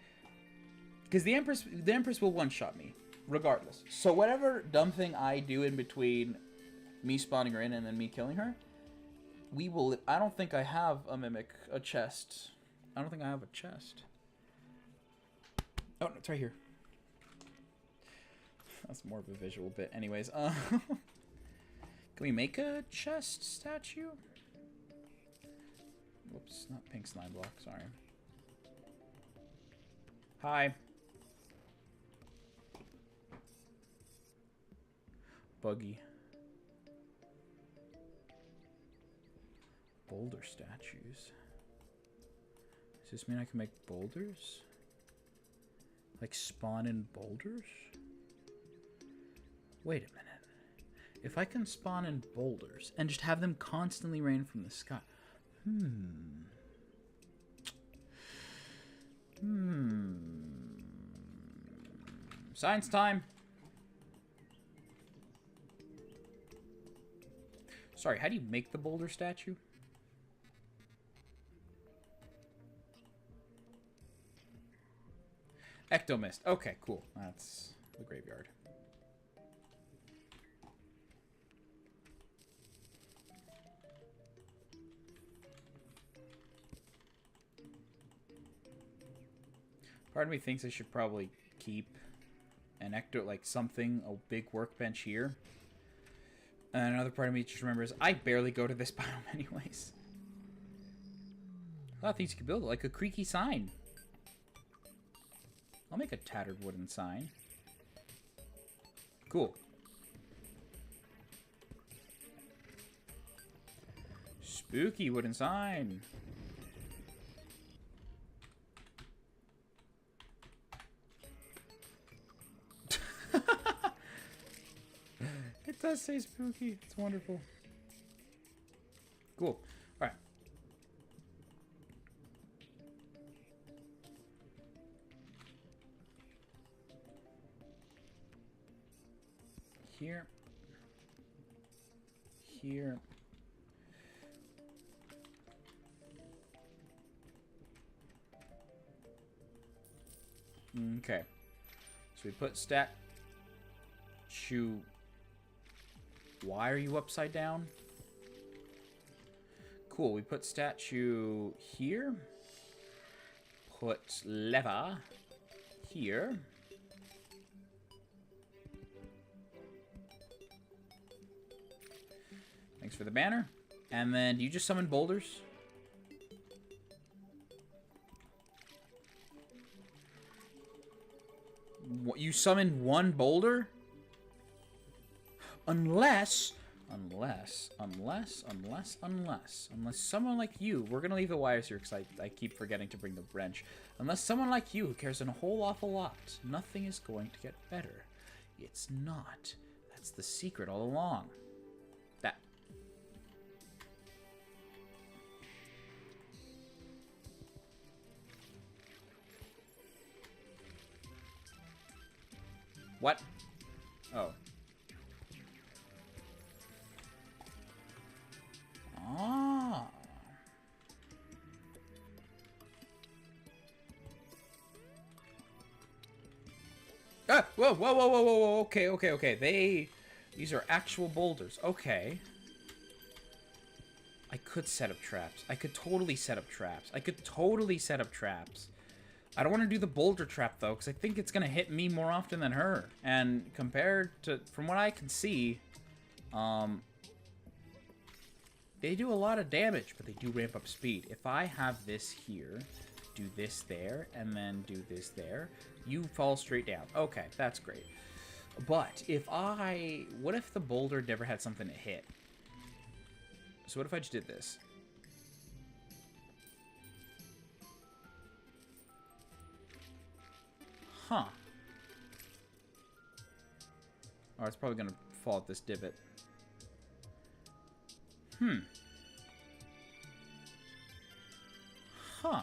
Because the Empress will one-shot me, regardless. So whatever dumb thing I do in between me spawning her in and then me killing her, we will... I don't think I have a chest. I don't think I have a chest. Oh, no, it's right here. That's more of a visual bit. Anyways, can we make a chest statue? Whoops, not pink slime block, sorry. Hi. Buggy. Boulder statues. Does this mean I can make boulders? Like spawn in boulders? Wait a minute. If I can spawn in boulders and just have them constantly rain from the sky. Science time. Sorry, how do you make the boulder statue? Ectomist. Okay, cool. That's the graveyard. Part of me thinks I should probably keep an like something, a big workbench here. And another part of me just remembers I barely go to this biome anyways. A lot of things you could build, like a creaky sign. I'll make a tattered wooden sign. Cool. Spooky wooden sign. It does say spooky. It's wonderful. Cool. All right. Here. Here. Okay. So we put statue. Why are you upside down? Cool. We put statue here. Put lever here. Thanks for the banner. And then, do you just summon boulders? What, you summon one boulder? Unless someone like you, we're gonna leave the wires here because I keep forgetting to bring the wrench. Unless someone like you who cares a whole awful lot, nothing is going to get better. It's not. That's the secret all along. That. What? Oh. Ah. Ah! Whoa, whoa, whoa, whoa, whoa, whoa. Okay, okay, okay. These are actual boulders. Okay. I could set up traps. I could totally set up traps. I don't want to do the boulder trap, though, because I think it's going to hit me more often than her. And compared to, from what I can see, they do a lot of damage, but they do ramp up speed. If I have this here, do this there, and then do this there, you fall straight down. Okay, that's great. But if what if the boulder never had something to hit? So what if I just did this? Huh. Oh, it's probably going to fall at this divot. Hmm. Huh.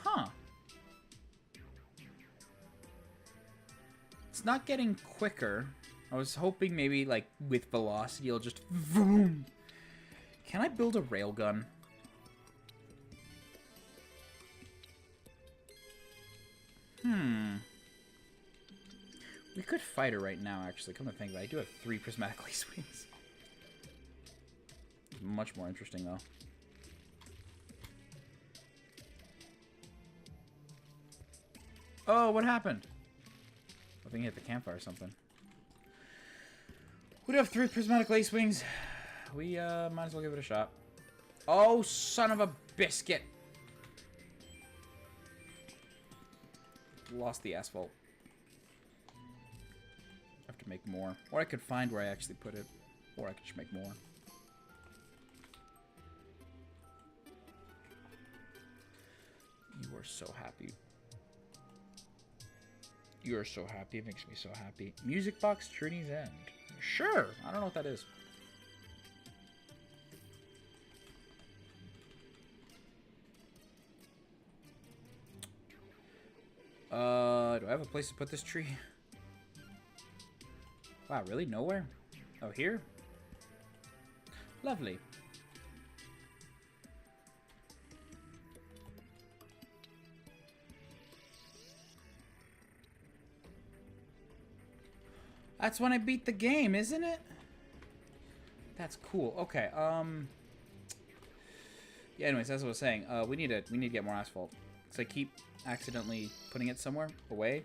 Huh. It's not getting quicker. I was hoping maybe, like, with velocity, it'll just... Vroom. Can I build a railgun? We could fight her right now, actually. Come to think of it, I do have 3 prismatic lace wings. Much more interesting, though. Oh, what happened? I think he hit the campfire or something. We do have 3 prismatic lace wings. We might as well give it a shot. Oh, son of a biscuit! Lost the asphalt. I have to make more. Or I could find where I actually put it. Or I could just make more. You are so happy. You are so happy. It makes me so happy. Music box Trinity's End. Sure. I don't know what that is. Do I have a place to put this tree? Wow, really? Nowhere? Oh, here? Lovely. That's when I beat the game, isn't it? That's cool. Okay, yeah, anyways, as I was saying, we need to get more asphalt. Because I keep accidentally putting it somewhere away,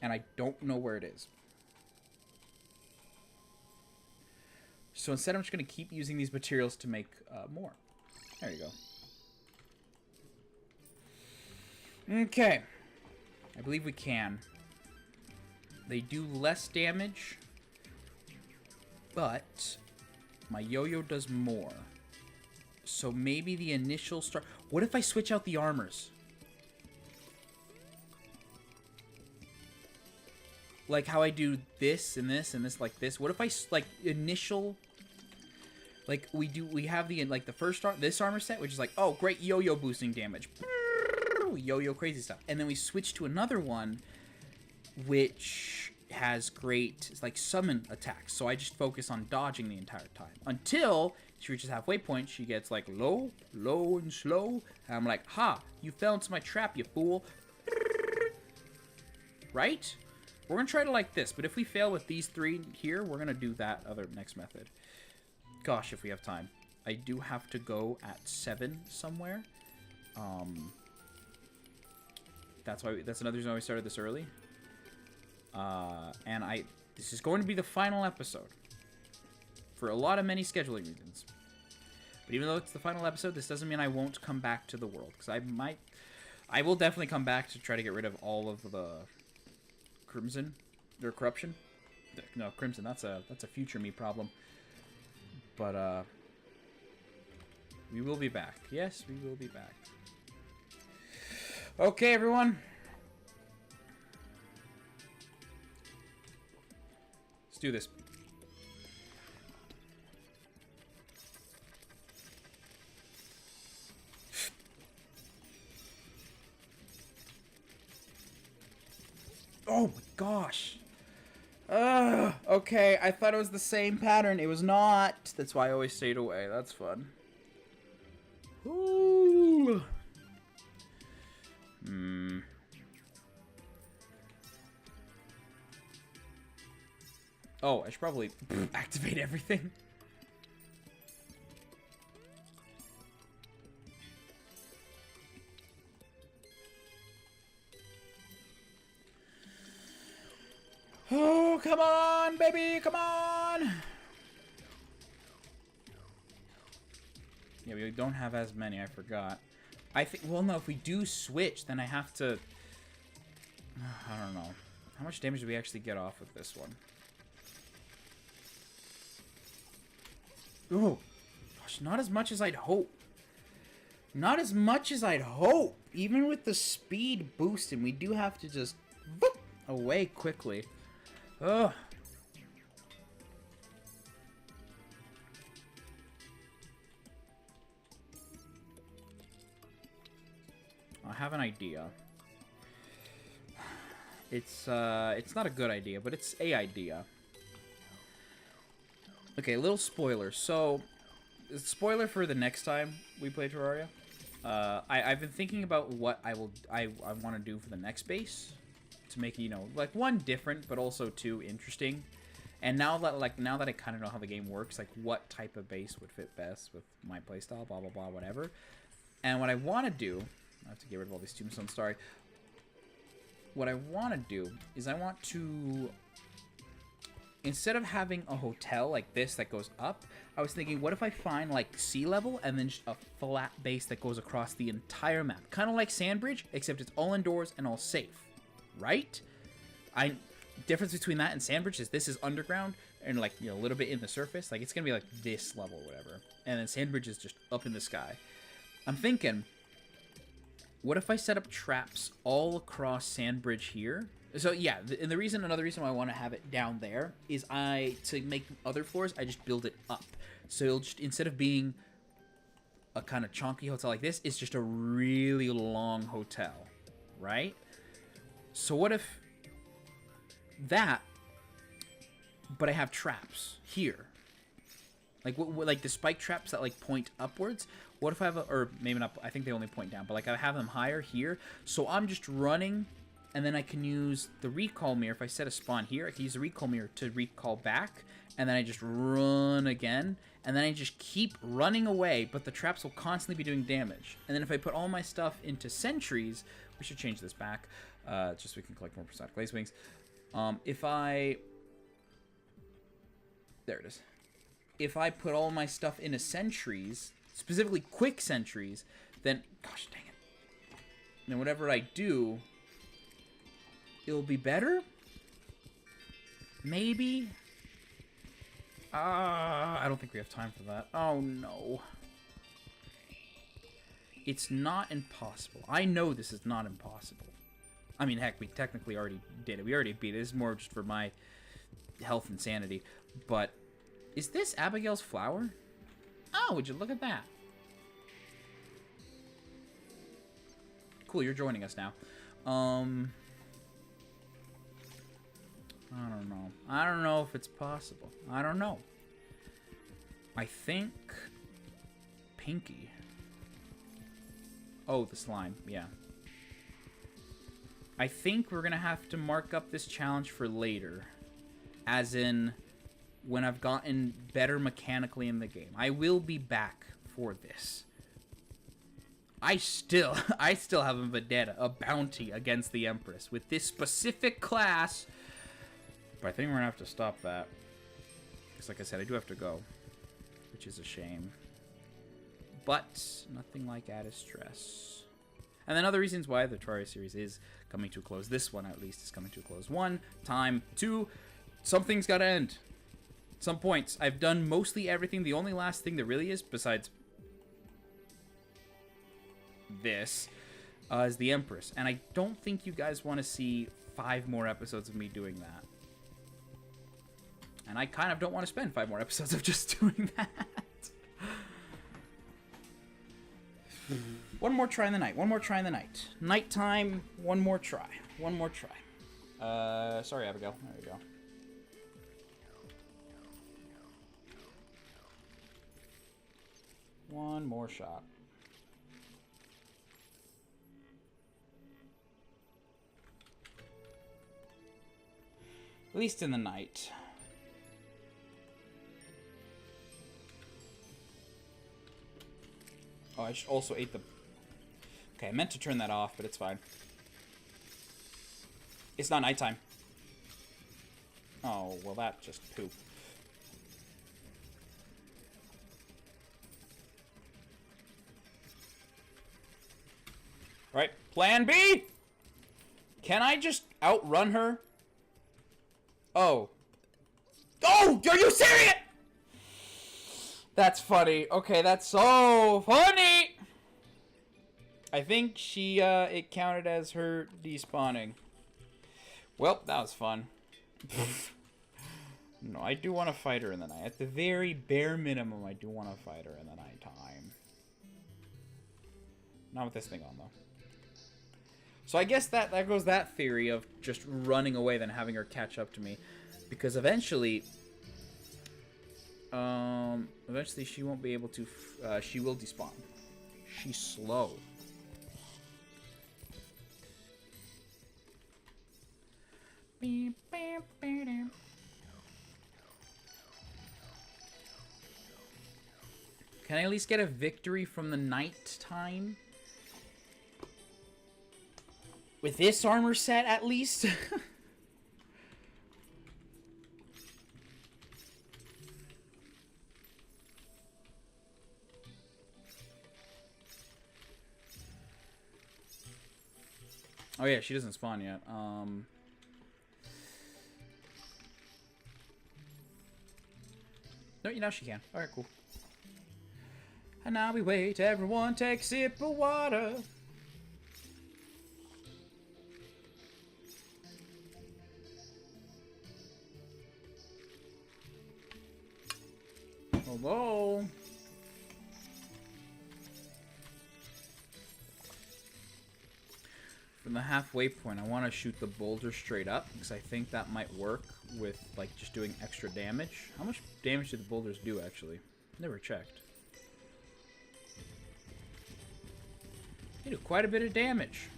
and I don't know where it is. So instead, I'm just going to keep using these materials to make more. There you go. Okay. I believe we can. They do less damage, but my yo-yo does more. So maybe the initial start... What if I switch out the armors? Like how I do this and this and this like this. What if I, like, initial... Like, we have the, like, the first, this armor set, which is like, oh, great yo-yo boosting damage. Yo-yo crazy stuff. And then we switch to another one, which has great, like, summon attacks. So I just focus on dodging the entire time. Until she reaches halfway point, she gets, like, low, and slow. And I'm like, ha, you fell into my trap, you fool. Right? We're going to try to like this. But if we fail with these three here, we're going to do that other next method. Gosh, if we have time. I do have to go at 7 somewhere. That's another reason why we started this early. And this is going to be the final episode. For a lot of many scheduling reasons. But even though it's the final episode, this doesn't mean I won't come back to the world. Because I will definitely come back to try to get rid of all of the Crimson. Or corruption. No, Crimson, that's a future me problem. But, we will be back. Yes, we will be back. Okay, everyone. Let's do this. Oh, my gosh. Okay, I thought it was the same pattern. It was not. That's why I always stayed away. That's fun. Ooh. Oh, I should probably activate everything. Oh, come on, baby, come on! Yeah, we don't have as many, I forgot. I think, well, no, if we do switch, then I have to... I don't know. How much damage do we actually get off of this one? Oh, gosh, not as much as I'd hope. Not as much as I'd hope. Even with the speed boosting, we do have to just... Boop, away quickly. Ugh. I have an idea. It's not a good idea, but it's a idea. Okay, a little spoiler. So, spoiler for the next time we play Terraria. I've been thinking about what I want to do for the next base to make it, you know, like, one, different, but also two, interesting. And now that I kind of know how the game works, like, what type of base would fit best with my playstyle, blah blah blah, whatever. And what I want to do, I have to get rid of all these tombstones. Sorry. What I want to do is I want to, instead of having a hotel like this that goes up, I was thinking, what if I find, like, sea level and then just a flat base that goes across the entire map? Kind of like Sandbridge, except it's all indoors and all safe. Right? Difference between that and Sandbridge is this is underground and, like, you know, a little bit in the surface. Like, it's going to be, like, this level or whatever. And then Sandbridge is just up in the sky. I'm thinking, what if I set up traps all across Sandbridge here? So, yeah, and another reason why I want to have it down there is to make other floors, I just build it up. So it'll just, instead of being a kind of chonky hotel like this, it's just a really long hotel, right? So what if that but I have traps here. Like like the spike traps that like point upwards. What if I have or maybe not, I think they only point down, but like I have them higher here. So I'm just running, and then I can use the recall mirror. If I set a spawn here, I can use the recall mirror to recall back, and then I just run again, and then I just keep running away, but the traps will constantly be doing damage. And then if I put all my stuff into sentries, we should change this back, just so we can collect more personic lace wings. There it is. If I put all my stuff into sentries, specifically quick sentries, then, gosh dang it. Then whatever I do, it'll be better? Maybe? I don't think we have time for that. Oh no. It's not impossible. I know this is not impossible. I mean, heck, we technically already did it. We already beat it. This is more just for my health and sanity. But, is this Abigail's flower? Oh, would you look at that? Cool, you're joining us now. I don't know. I don't know if it's possible. I don't know. I think Pinky. Oh, the slime. Yeah. I think we're going to have to mark up this challenge for later. As in, when I've gotten better mechanically in the game. I will be back for this. I still have a vendetta, a bounty against the Empress with this specific class. But I think we're gonna have to stop that. Because like I said, I do have to go. Which is a shame. But nothing like added stress. And then other reasons why the Terraria series is coming to a close. This one, at least, is coming to a close. 1, time. 2, something's gotta end. Some points. I've done mostly everything. The only last thing there really is, besides this, is the Empress. And I don't think you guys want to see 5 more episodes of me doing that. And I kind of don't want to spend 5 more episodes of just doing that. One more try in the night. One more try in the night. Nighttime, one more try. One more try. Sorry, Abigail. There we go. One more shot. At least in the night. Oh, I also ate the... Okay, I meant to turn that off, but it's fine. It's not nighttime. Oh, well, that just poop. Right, plan B! Can I just outrun her? Oh. Oh, are you serious? That's funny. Okay, that's so funny! I think she, it counted as her despawning. Well, that was fun. No, I do want to fight her in the night. At the very bare minimum, I do want to fight her in the nighttime. Not with this thing on, though. So I guess that goes that theory of just running away then having her catch up to me. Because eventually... eventually she won't be able to... she will despawn. She's slow. Can I at least get a victory from the night time? With this armor set, at least? Oh yeah, she doesn't spawn yet. No, now she can. Alright, cool. And now we wait, everyone take a sip of water. Hello? From the halfway point, I want to shoot the boulder straight up, because I think that might work with, like, just doing extra damage. How much damage do the boulders do, actually? Never checked. They do quite a bit of damage.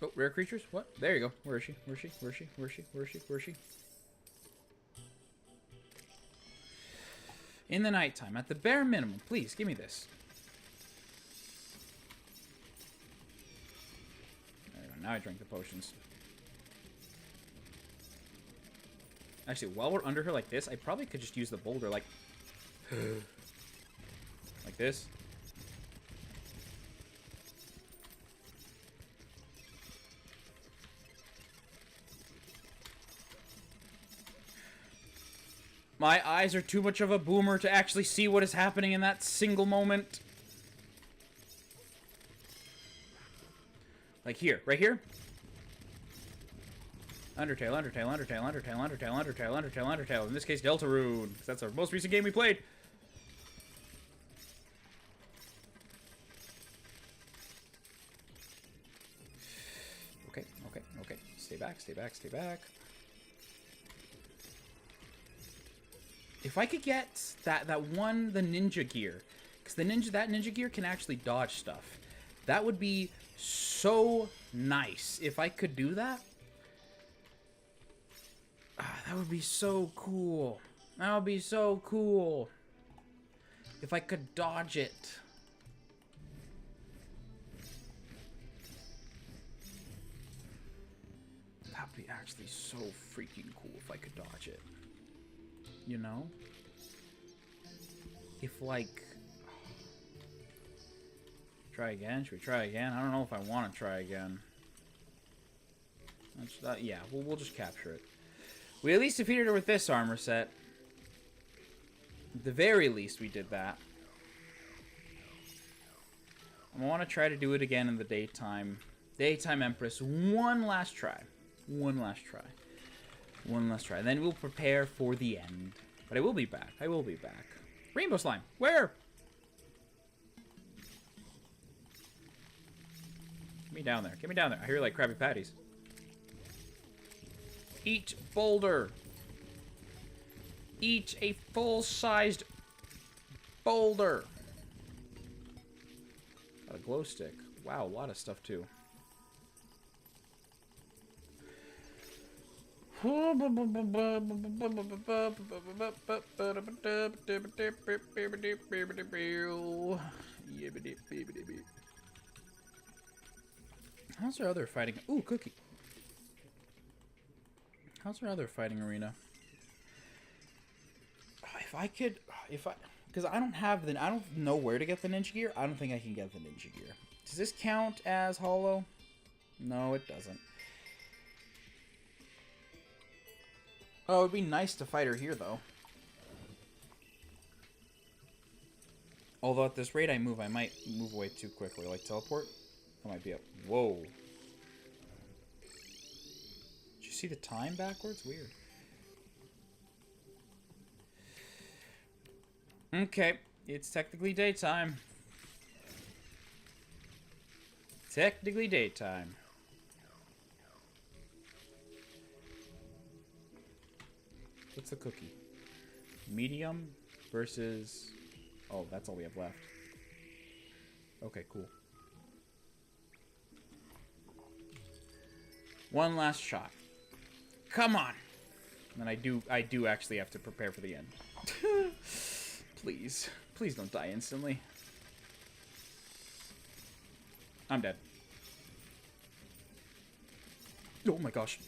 Oh, rare creatures? What? There you go. Where is she? Where is she? Where is she? Where is she? Where is she? Where is she? In the nighttime, at the bare minimum, please, give me this. There we go. Now I drink the potions. Actually, while we're under her like this, I probably could just use the boulder, like... like this. My eyes are too much of a boomer to actually see what is happening in that single moment. Like here, right here. Undertale, Undertale, Undertale, Undertale, Undertale, Undertale, Undertale, Undertale. In this case, Deltarune, because that's our most recent game we played. Okay, okay, okay. Stay back, stay back, stay back. If I could get the ninja gear, because that ninja gear can actually dodge stuff. That would be so nice if I could do that. That would be so cool. That would be so cool. If I could dodge it. That would be actually so freaking cool if I could dodge it. You know? If, like... Try again? Should we try again? I don't know if I want to try again. Yeah, we'll just capture it. We at least defeated her with this armor set. At the very least, we did that. I want to try to do it again in the daytime. Daytime Empress. One last try. One last try. One last try. Then we'll prepare for the end. But I will be back. I will be back. Rainbow slime. Where? Get me down there. Get me down there. I hear like Krabby Patties. Eat boulder. Eat a full-sized boulder. Got a glow stick. Wow, a lot of stuff too. How's our other fighting? Ooh, cookie. How's our other fighting arena? Because I don't know where to get the ninja gear. I don't think I can get the ninja gear. Does this count as hollow? No, it doesn't. Oh, it'd be nice to fight her here, though. Although at this rate I might move away too quickly. Like teleport? I might be up. Whoa. Did you see the time backwards? Weird. Okay. It's technically daytime. Technically daytime. What's the cookie? Medium versus... Oh, that's all we have left. Okay, cool. One last shot. Come on! And I do actually have to prepare for the end. Please. Please don't die instantly. I'm dead. Oh my gosh.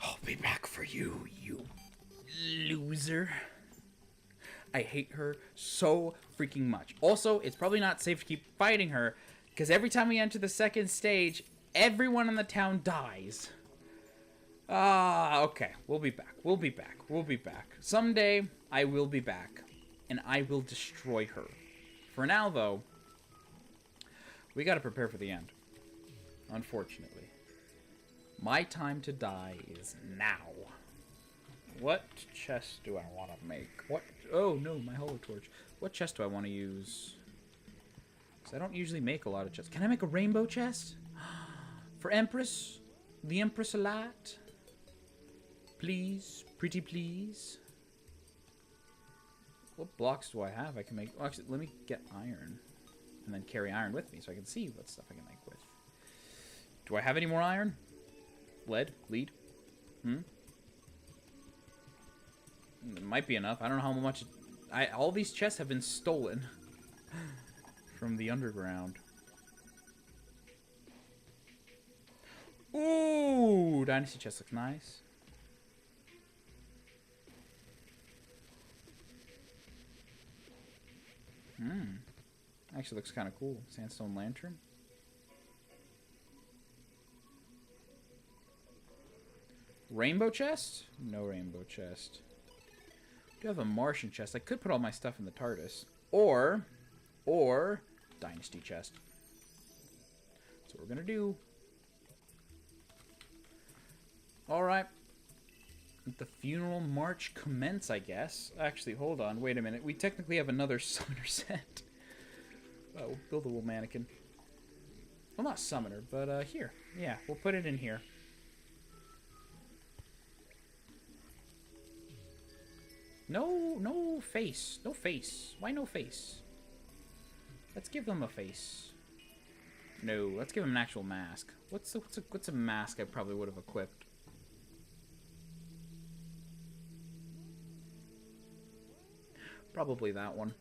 I'll be back for you, you loser. I hate her so freaking much. Also, it's probably not safe to keep fighting her, because every time we enter the second stage, everyone in the town dies. Okay. We'll be back. We'll be back. We'll be back. Someday, I will be back, and I will destroy her. For now, though, we gotta prepare for the end. Unfortunately. My time to die is now. What chest do I want to make? What? Oh, no, my holo torch. What chest do I want to use? Because I don't usually make a lot of chests. Can I make a rainbow chest? For Empress? The Empress a lot? Please? Pretty please? What blocks do I have I can make? Oh, actually, let me get iron. And then carry iron with me so I can see what stuff I can make with. Do I have any more iron? Lead? Lead? It might be enough. I don't know how much... all these chests have been stolen from the underground. Ooh! Dynasty chest looks nice. Actually looks kind of cool. Sandstone lantern. Rainbow chest? No rainbow chest. I do have a Martian chest. I could put all my stuff in the TARDIS. Or Dynasty chest. That's what we're gonna do. Alright. Let the funeral march commence, I guess. Actually, hold on. Wait a minute. We technically have another summoner set. Oh, we'll build a little mannequin. Well, not summoner, but here. Yeah, we'll put it in here. No face. No face. Why no face? Let's give them a face. No, let's give them an actual mask. What's a mask I probably would have equipped? Probably that one.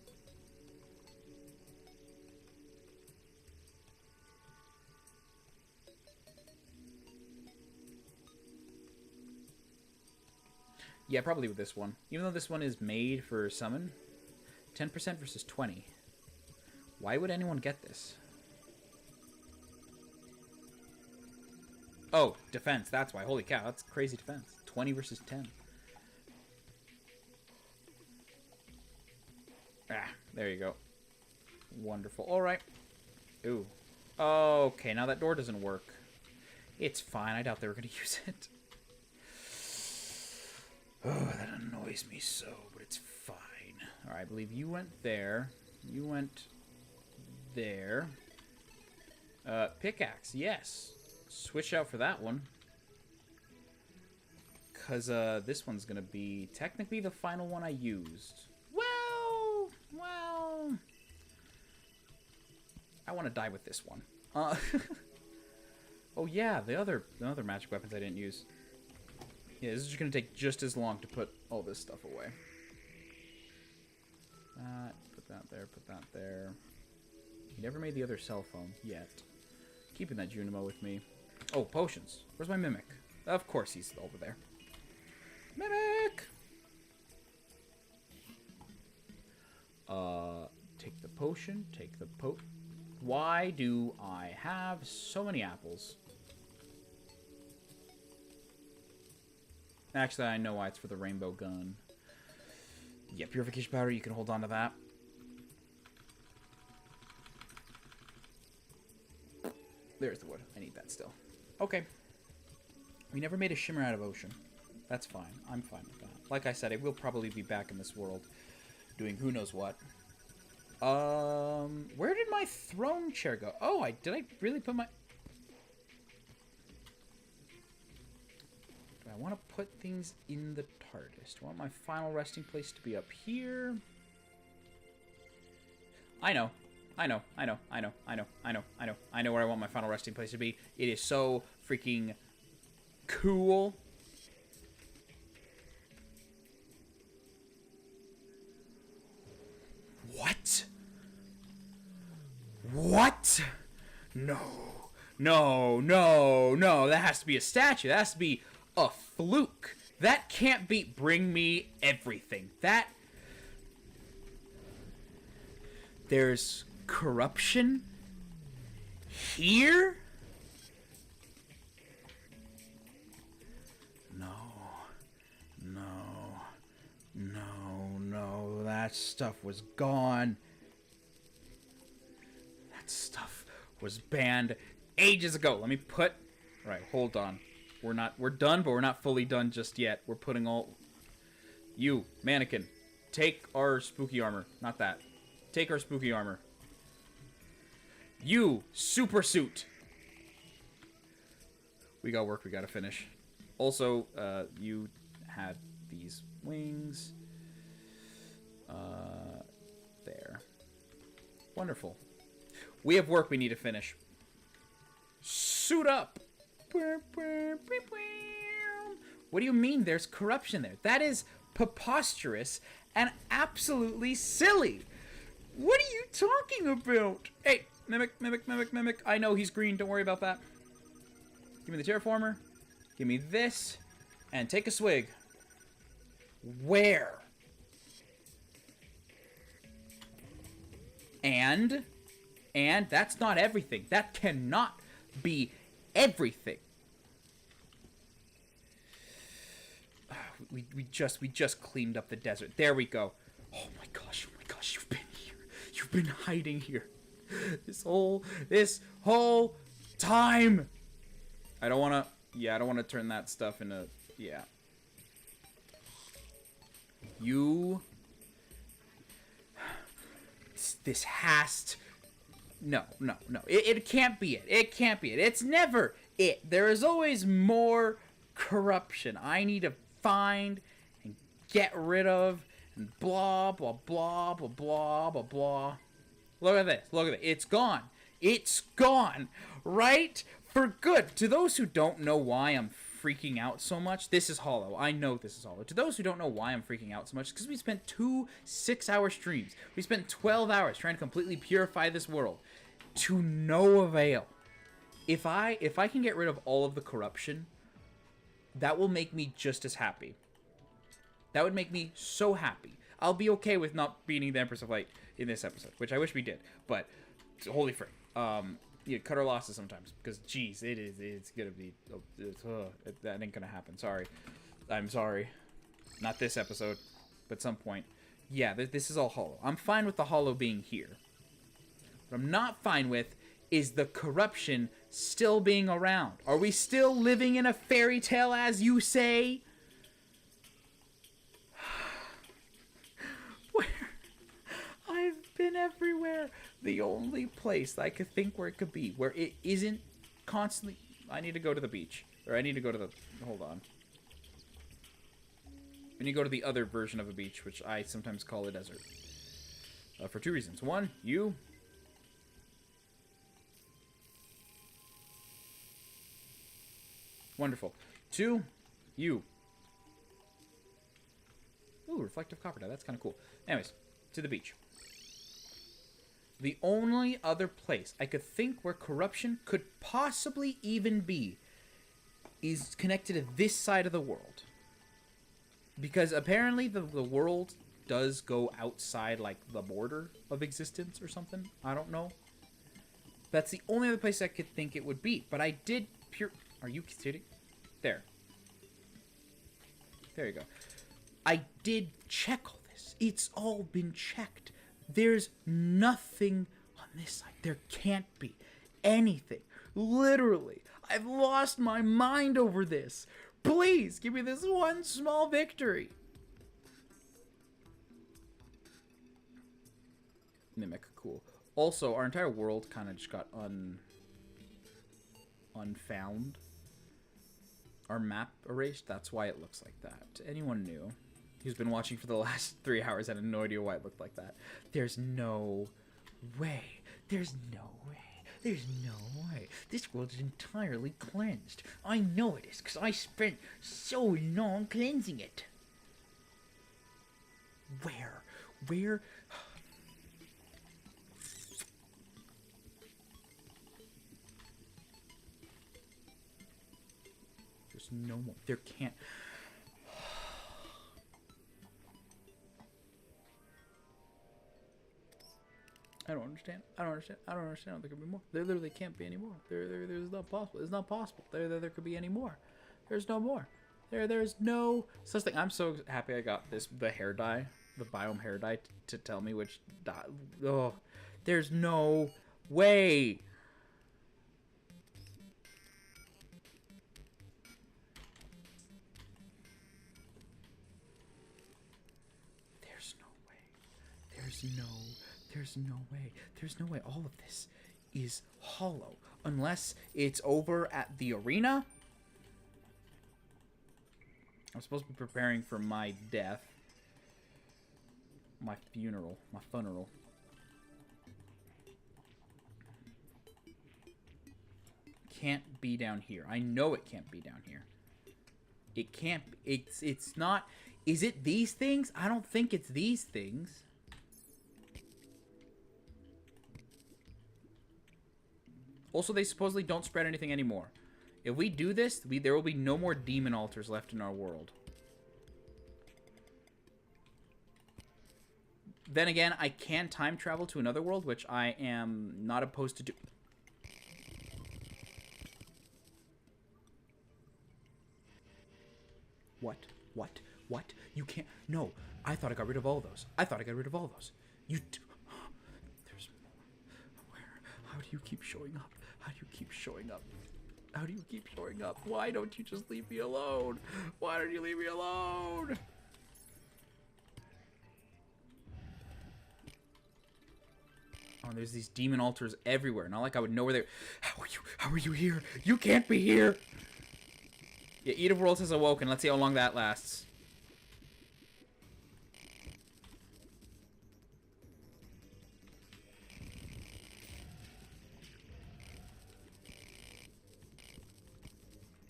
Yeah, probably with this one. Even though this one is made for summon, 10% versus 20. Why would anyone get this? Oh, defense. That's why. Holy cow, that's crazy defense. 20 versus 10. Ah, there you go. Wonderful. All right. Ooh. Okay, now that door doesn't work. It's fine. I doubt they were going to use it. Oh, that annoys me so, but it's fine. All right, I believe you went there. You went there. Pickaxe, yes. Switch out for that one. Because this one's going to be technically the final one I used. Well, I want to die with this one. Oh yeah, the other magic weapons I didn't use. Yeah, this is going to take just as long to put all this stuff away. Put that there, put that there. He never made the other cell phone yet. Keeping that Junimo with me. Oh, potions. Where's my Mimic? Of course he's over there. Mimic! Take the potion, take the Why do I have so many apples? Actually, I know why. It's for the rainbow gun. Yeah, purification powder. You can hold on to that. There's the wood. I need that still. Okay. We never made a shimmer out of ocean. That's fine. I'm fine with that. Like I said, I will probably be back in this world doing who knows what. Where did my throne chair go? Oh, did I really put my... Do I want to put things in the TARDIS? Do I want my final resting place to be up here? I know where I want my final resting place to be. It is so freaking cool. What? What? No. That has to be a statue. That has to be a fluke. That can't be... Bring me everything. That... There's corruption here? No. That stuff was gone. was banned ages ago. Let me put... Right, hold on. We're done, but we're not fully done just yet. We're putting all... You, mannequin, take our spooky armor. Not that. Take our spooky armor. You, super suit. We got work we gotta finish. Also, you had these wings. There. Wonderful. We have work we need to finish. Suit up. What do you mean there's corruption there? That is preposterous and absolutely silly. What are you talking about? Hey, mimic. I know he's green. Don't worry about that. Give me the terraformer. Give me this. And take a swig. Where? And that's not everything. That cannot be everything. We just cleaned up the desert. There we go. Oh my gosh, you've been here. You've been hiding here. This whole time. I don't wanna turn that stuff into, yeah. This has to... No. It can't be it. It can't be it. It's never it. There is always more corruption I need to find and get rid of and blah, blah, blah, blah, blah, blah, blah. Look at this. Look at it. It's gone. It's gone. Right? For good. To those who don't know why I'm freaking out so much, this is hollow. I know this is hollow. To those who don't know why I'm freaking out so much, it's because we spent 2 6-hour streams. We spent 12 hours trying to completely purify this world. To no avail. If I can get rid of all of the corruption, that will make me just as happy. That would make me so happy. I'll be okay with not beating the Empress of Light in this episode, which I wish we did, but holy frick. You cut our losses sometimes, because geez, it's gonna be, that ain't gonna happen. Sorry. I'm sorry. Not this episode, but some point. Yeah, this is all hollow. I'm fine with the hollow being here. What I'm not fine with is the corruption still being around. Are we still living in a fairy tale, as you say? Where? I've been everywhere. The only place I could think where it could be, where it isn't constantly... I need to go to the beach. Or I need to go to the... Hold on. I need to go to the other version of a beach, which I sometimes call a desert. For 2 reasons. 1, you... Wonderful. 2, you. Ooh, reflective copper dye. That's kind of cool. Anyways, to the beach. The only other place I could think where corruption could possibly even be is connected to this side of the world. Because apparently the world does go outside, like, the border of existence or something. I don't know. That's the only other place I could think it would be. But I did Are you kidding? There. There you go. I did check all this. It's all been checked. There's nothing on this side. There can't be anything. Literally. I've lost my mind over this. Please, give me this one small victory. Mimic, cool. Also, our entire world kind of just got unfound. Our map erased. That's why it looks like that. Anyone new who's been watching for the last 3 hours had no idea why it looked like that. There's no way. There's no way. There's no way. This world is entirely cleansed. I know it is, because I spent so long cleansing it. Where? Where? There's no more. There can't... I don't understand. I don't understand. I don't understand. There could be more. There literally can't be any more. There's not possible. It's not possible. There could be any more. There's no more. There's no such thing. I'm so happy I got the hair dye, the biome hair dye, to tell me which dye. Oh, there's no way. There's no way. There's no way all of this is hollow. Unless it's over at the arena. I'm supposed to be preparing for my death. My funeral. My funeral. Can't be down here. I know it can't be down here. It can't. It's not. Is it these things? I don't think it's these things. Also, they supposedly don't spread anything anymore. If we do this, there will be no more demon altars left in our world. Then again, I can time travel to another world, which I am not opposed to do. What? You can't. No, I thought I got rid of all those. You. There's more. Where? How do you keep showing up? Why don't you just leave me alone? Why don't you leave me alone? Oh, there's these demon altars everywhere. Not like I would know where they're. How are you here? You can't be here. Yeah, Eat of Worlds has awoken. Let's see how long that lasts.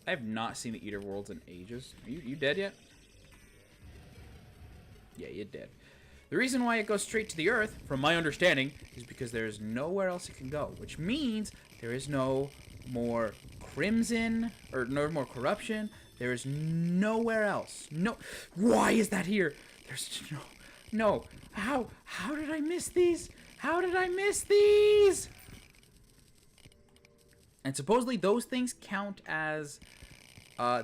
I have not seen the Eater Worlds in ages. Are you dead yet? Yeah, you're dead. The reason why it goes straight to the earth, from my understanding, is because there is nowhere else it can go. Which means there is no more crimson, or no more corruption. There is nowhere else. No. Why is that here? There's no. How did I miss these? And supposedly those things count as,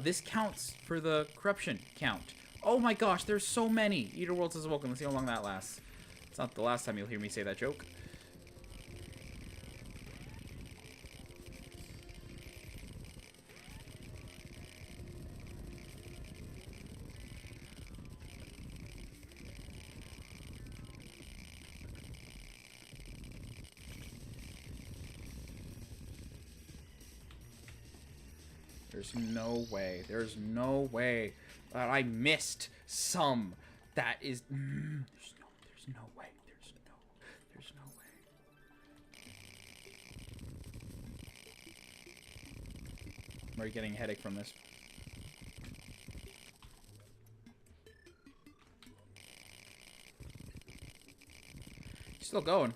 this counts for the corruption count. Oh my gosh, there's so many. Eater Worlds has awoken. Let's see how long that lasts. It's not the last time you'll hear me say that joke. There's no way that I missed some. That is, there's no way. I'm already getting a headache from this. Still going.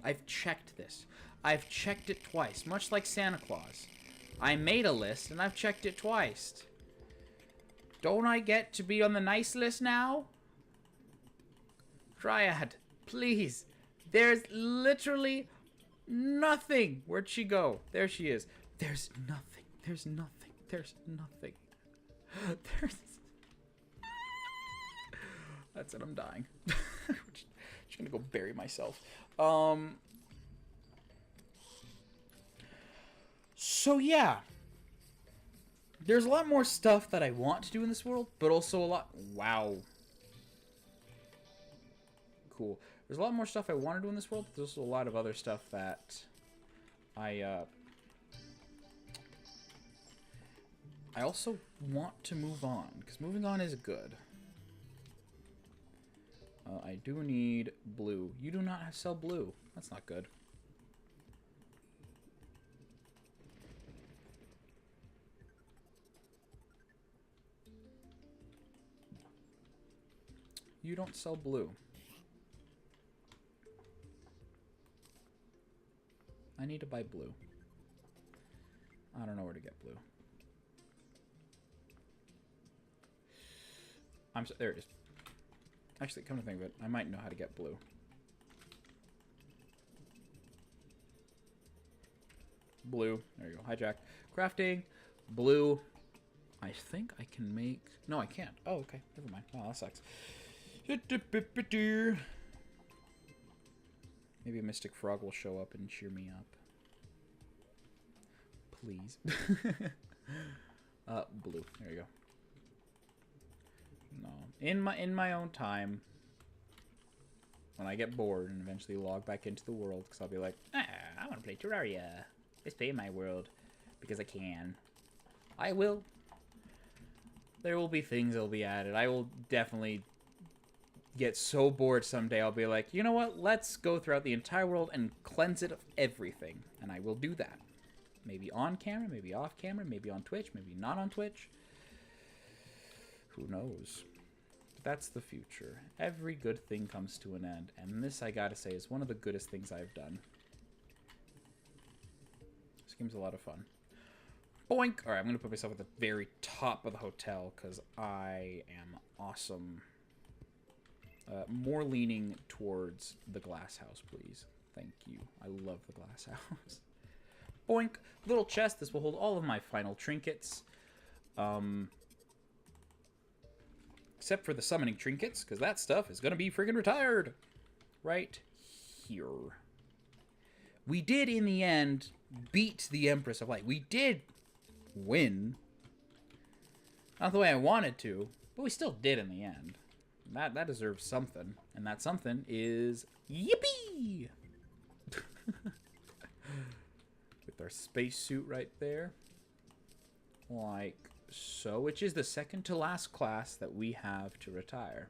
I've checked this. I've checked it twice, much like Santa Claus. I made a list, and I've checked it twice. Don't I get to be on the nice list now? Dryad, please. There's literally nothing. Where'd she go? There she is. There's nothing. That's it, I'm dying. Just gonna go bury myself. So yeah, there's a lot more stuff that I want to do in this world, but also a lot. Wow. Cool. There's a lot more stuff I want to do in this world, but there's also a lot of other stuff that I also want to move on, because moving on is good. I do need blue. You do not sell blue. That's not good. You don't sell blue. I need to buy blue. I don't know where to get blue. There it is. Actually, come to think of it, I might know how to get blue. Blue. There you go. Hijack. Crafting. Blue. I think I can make... No, I can't. Oh, okay. Never mind. Oh, that sucks. Maybe a Mystic Frog will show up and cheer me up. Please. Blue. There you go. No. in my own time, when I get bored and eventually log back into the world, because I'll be like, I want to play Terraria. Let's play in my world because I can. I will. There will be things that'll be added. I will definitely get so bored someday. I'll be like, you know what? Let's go throughout the entire world and cleanse it of everything, and I will do that. Maybe on camera, maybe off camera, maybe on Twitch, maybe not on Twitch. Who knows? But that's the future. Every good thing comes to an end, and this, I gotta say, is one of the goodest things I've done. This game's a lot of fun. Boink! Alright, I'm gonna put myself at the very top of the hotel, because I am awesome. More leaning towards the glass house, please. Thank you. I love the glass house. Boink! Little chest. This will hold all of my final trinkets. Except for the summoning trinkets, because that stuff is going to be friggin' retired. Right here. We did, in the end, beat the Empress of Light. We did win. Not the way I wanted to, but we still did in the end. That deserves something. And that something is yippee! With our spacesuit right there. Like so. Which is the second to last class that we have to retire.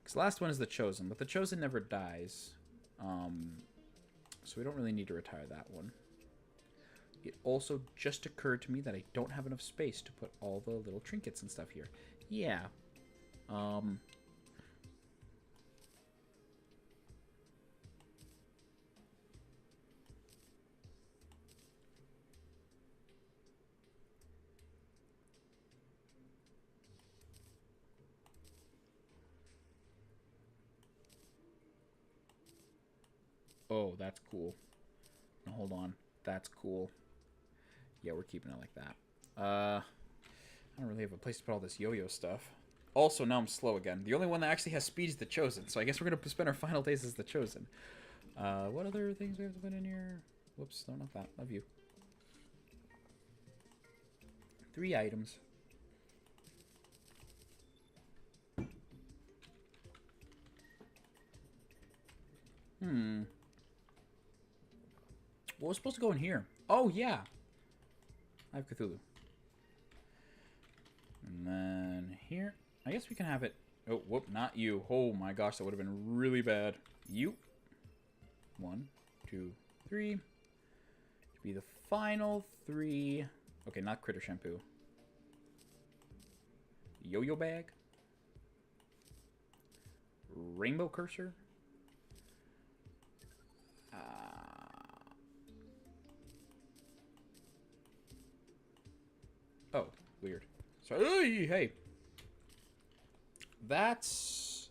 Because the last one is the Chosen. But the Chosen never dies. So we don't really need to retire that one. It also just occurred to me that I don't have enough space to put all the little trinkets and stuff here. Yeah. Oh, that's cool. Now, hold on. That's cool. Yeah, we're keeping it like that. I don't really have a place to put all this yo-yo stuff. Also, now I'm slow again. The only one that actually has speed is the Chosen, so I guess we're going to spend our final days as the Chosen. What other things we have to put in here? Whoops, no, not that. Love you. 3 items. What was supposed to go in here? Oh, yeah. I have Cthulhu. And then here. I guess we can have it. Oh, whoop, not you. Oh my gosh, that would have been really bad. You. 1, 2, 3. To be the final 3. Okay, not critter shampoo. Yo-yo bag. Rainbow cursor. Oh, weird. Sorry. Hey. That's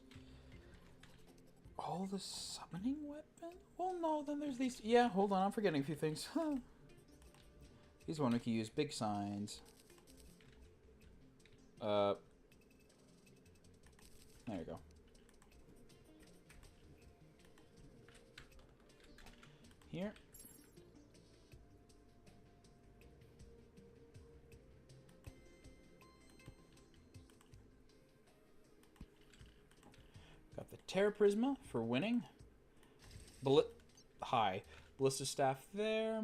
all the summoning weapon? Well, no, then there's these. Yeah, hold on. I'm forgetting a few things. These one we can use big signs. There you go. Here. Got the Terra Prisma for winning. Ballista Staff there.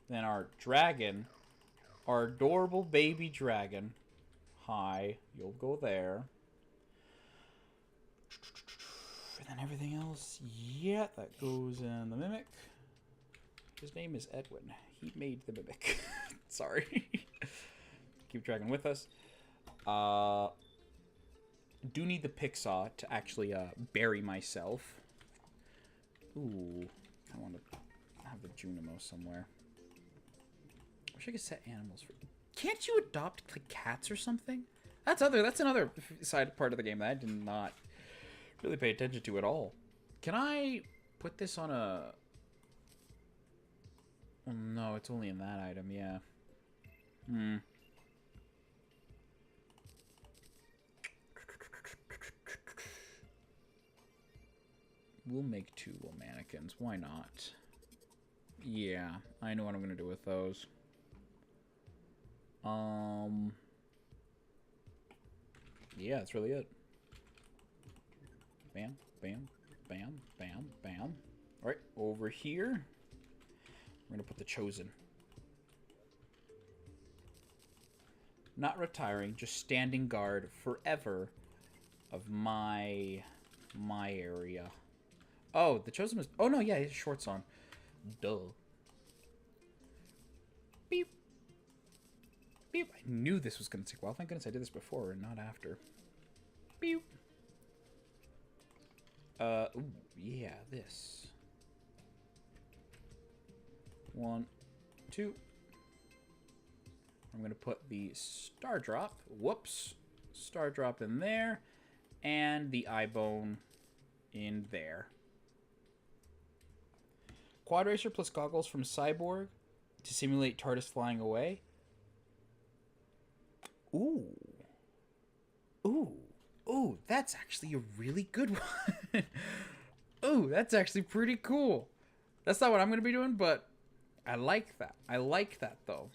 Then our dragon. Our adorable baby dragon. Hi. You'll go there. And then everything else. Yeah, that goes in the Mimic. His name is Edwin. He made the Mimic. Sorry. Keep dragging with us. Do need the pick saw to actually bury myself. Ooh, I want to have the Junimo somewhere. Wish I could set animals for. Can't you adopt like cats or something? That's another side part of the game that I did not really pay attention to at all. Can I put this on a? Oh, no, it's only in that item. Yeah. We'll make 2 mannequins. Why not? Yeah, I know what I'm gonna do with those. Yeah, that's really it. Bam, bam, bam, bam, bam. All right, over here, we're gonna put the Chosen. Not retiring, just standing guard forever of my area. Oh, the Chosen was... Oh, no, yeah, he has shorts on. Duh. Beep. Beep. I knew this was going to take a while. Thank goodness I did this before and not after. Beep. Ooh, yeah, this. 1, 2. I'm going to put the Star Drop. Whoops. Star Drop in there. And the eye bone in there. Quad Racer plus goggles from Cyborg to simulate TARDIS flying away. Ooh. Ooh. Ooh, that's actually a really good one. Ooh, that's actually pretty cool. That's not what I'm going to be doing, but I like that. I like that, though.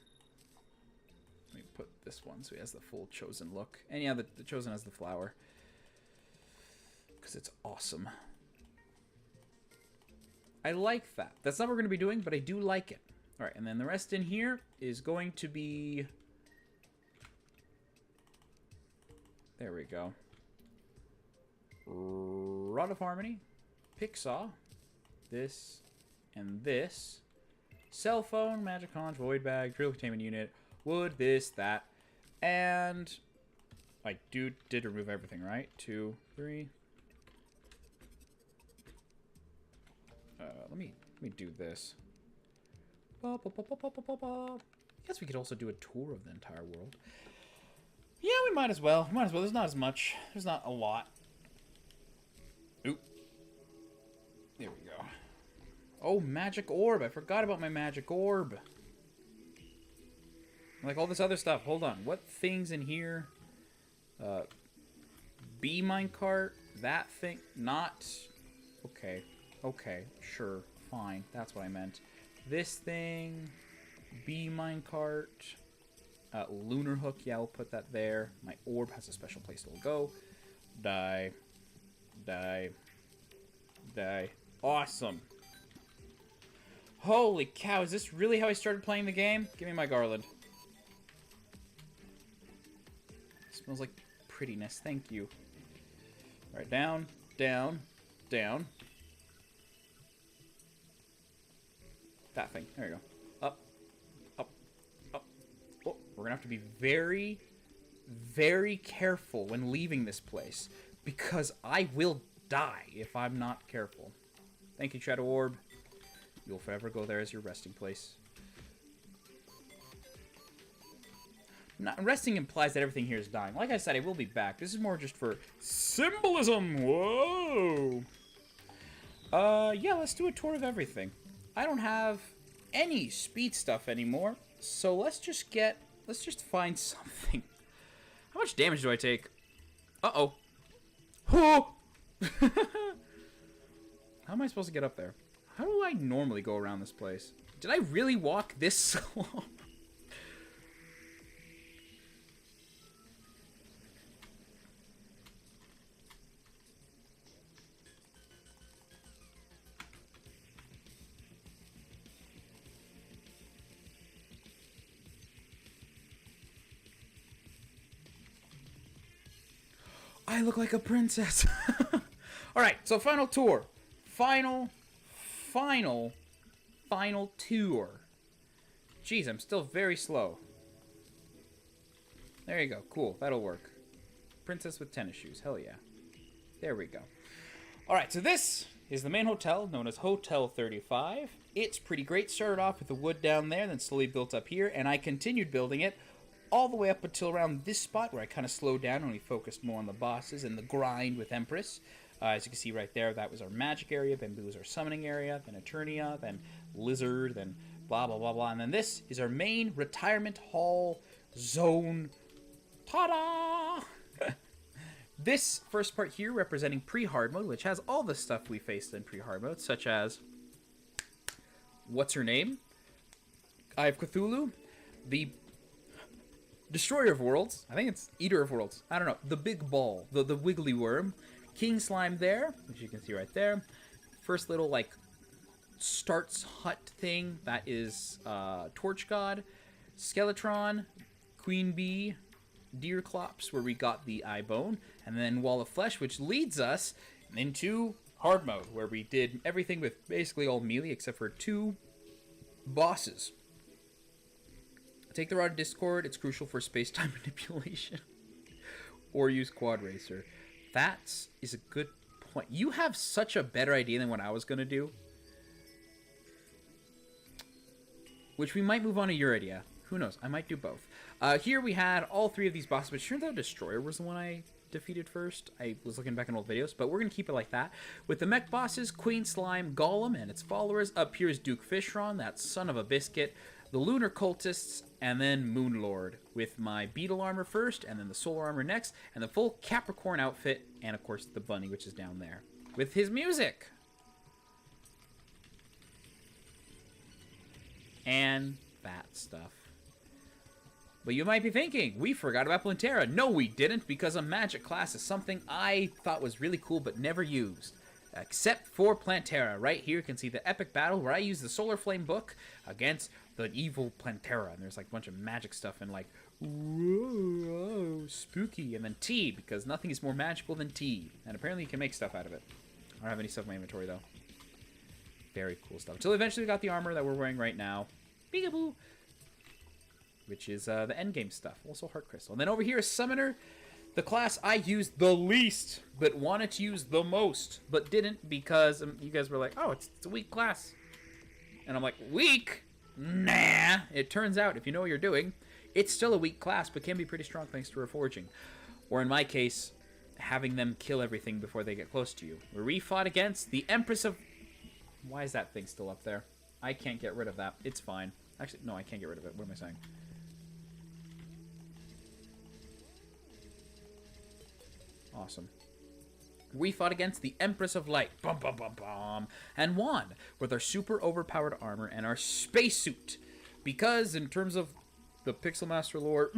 Let me put this one so he has the full Chosen look. And yeah, the Chosen has the flower. Because it's awesome. I like that. That's not what we're going to be doing, but I do like it. All right, and then the rest in here is going to be... There we go. Rod of Harmony, Pixaw, this, and this. Cell phone, Magic Conch, Void Bag, Drill Containment Unit, Wood, this, that, and I did remove everything, right? 2, 3. Let me do this. Guess we could also do a tour of the entire world. Yeah, we might as well. There's not as much. There's not a lot. Oop. There we go. Oh, magic orb. I forgot about my magic orb. Like all this other stuff. Hold on. What things in here? B minecart. That thing. Not. Okay. Okay. Sure. Fine. That's what I meant. This thing. B minecart. Lunar hook. Yeah, we'll put that there. My orb has a special place it'll go. Die. Die. Die. Awesome. Holy cow, is this really how I started playing the game? Give me my garland. Smells like prettiness. Thank you. Alright, down, down, down. That thing. There you go. Up, up, up. Oh, we're gonna have to be very, very careful when leaving this place. Because I will die if I'm not careful. Thank you, Shadow Orb. You'll forever go there as your resting place. Resting implies that everything here is dying. Like I said, I will be back. This is more just for symbolism. Whoa. Yeah, let's do a tour of everything. I don't have any speed stuff anymore, so let's just find something. How much damage do I take? Uh-oh. Oh! How am I supposed to get up there? How do I normally go around this place? Did I really walk this slow? I look like a princess. Alright, so final tour. Final tour. Jeez, I'm still very slow. There you go. Cool. That'll work. Princess with tennis shoes. Hell yeah. There we go. Alright, so this is the main hotel, known as Hotel 35. It's pretty great. Started off with the wood down there, then slowly built up here, and I continued building it all the way up until around this spot where I kind of slowed down and we focused more on the bosses and the grind with Empress. As you can see right there, that was our magic area, Bamboo was our summoning area, then Eternia, then Lizard, then blah, blah, blah, blah. And then this is our main retirement hall zone. Ta-da! This first part here representing pre-hard mode, which has all the stuff we faced in pre-hard mode, such as What's Her Name? Eye of Cthulhu, the Destroyer of Worlds. I think it's Eater of Worlds. I don't know. The big ball. The wiggly worm. King Slime there, which you can see right there. First little, like, starts hut thing. That is Torch God. Skeletron. Queen Bee. Deerclops, where we got the eye bone. And then Wall of Flesh, which leads us into hard mode, where we did everything with basically all melee except for 2 bosses. Take the Rod of Discord. It's crucial for space-time manipulation. Or use Quad Racer. That is a good point. You have such a better idea than what I was going to do. Which we might move on to your idea. Who knows? I might do both. Here we had all 3 of these bosses, but sure, the Destroyer was the one I defeated first. I was looking back in old videos, but we're going to keep it like that. With the mech bosses, Queen Slime, Golem, and its followers. Up here is Duke Fishron, that son of a biscuit. The Lunar Cultists, and then Moonlord, with my Beetle armor first, and then the Solar armor next, and the full Capricorn outfit, and of course the bunny, which is down there, with his music. And that stuff. But you might be thinking, we forgot about Plantera. No, we didn't, because a magic class is something I thought was really cool but never used. Except for Plantera. Right here you can see the epic battle where I use the Solar Flame book against the evil Plantera. And there's like a bunch of magic stuff and like, whoa, spooky. And then tea, because nothing is more magical than tea. And apparently you can make stuff out of it. I don't have any stuff in my inventory though. Very cool stuff. Until eventually we got the armor that we're wearing right now. Peekaboo! Which is the endgame stuff. Also Heart Crystal. And then over here is Summoner. The class I used the least, but wanted to use the most, but didn't because you guys were like, oh, it's a weak class. And I'm like, weak? Nah. It turns out, if you know what you're doing, it's still a weak class, but can be pretty strong thanks to reforging. Or in my case, having them kill everything before they get close to you. Where we fought against the Empress of... Why is that thing still up there? I can't get rid of that. It's fine. Actually, no, I can't get rid of it. What am I saying? Awesome. We fought against the Empress of Light, bum, bum, bum, bum, and won with our super overpowered armor and our spacesuit. Because in terms of the Pixel Master lore,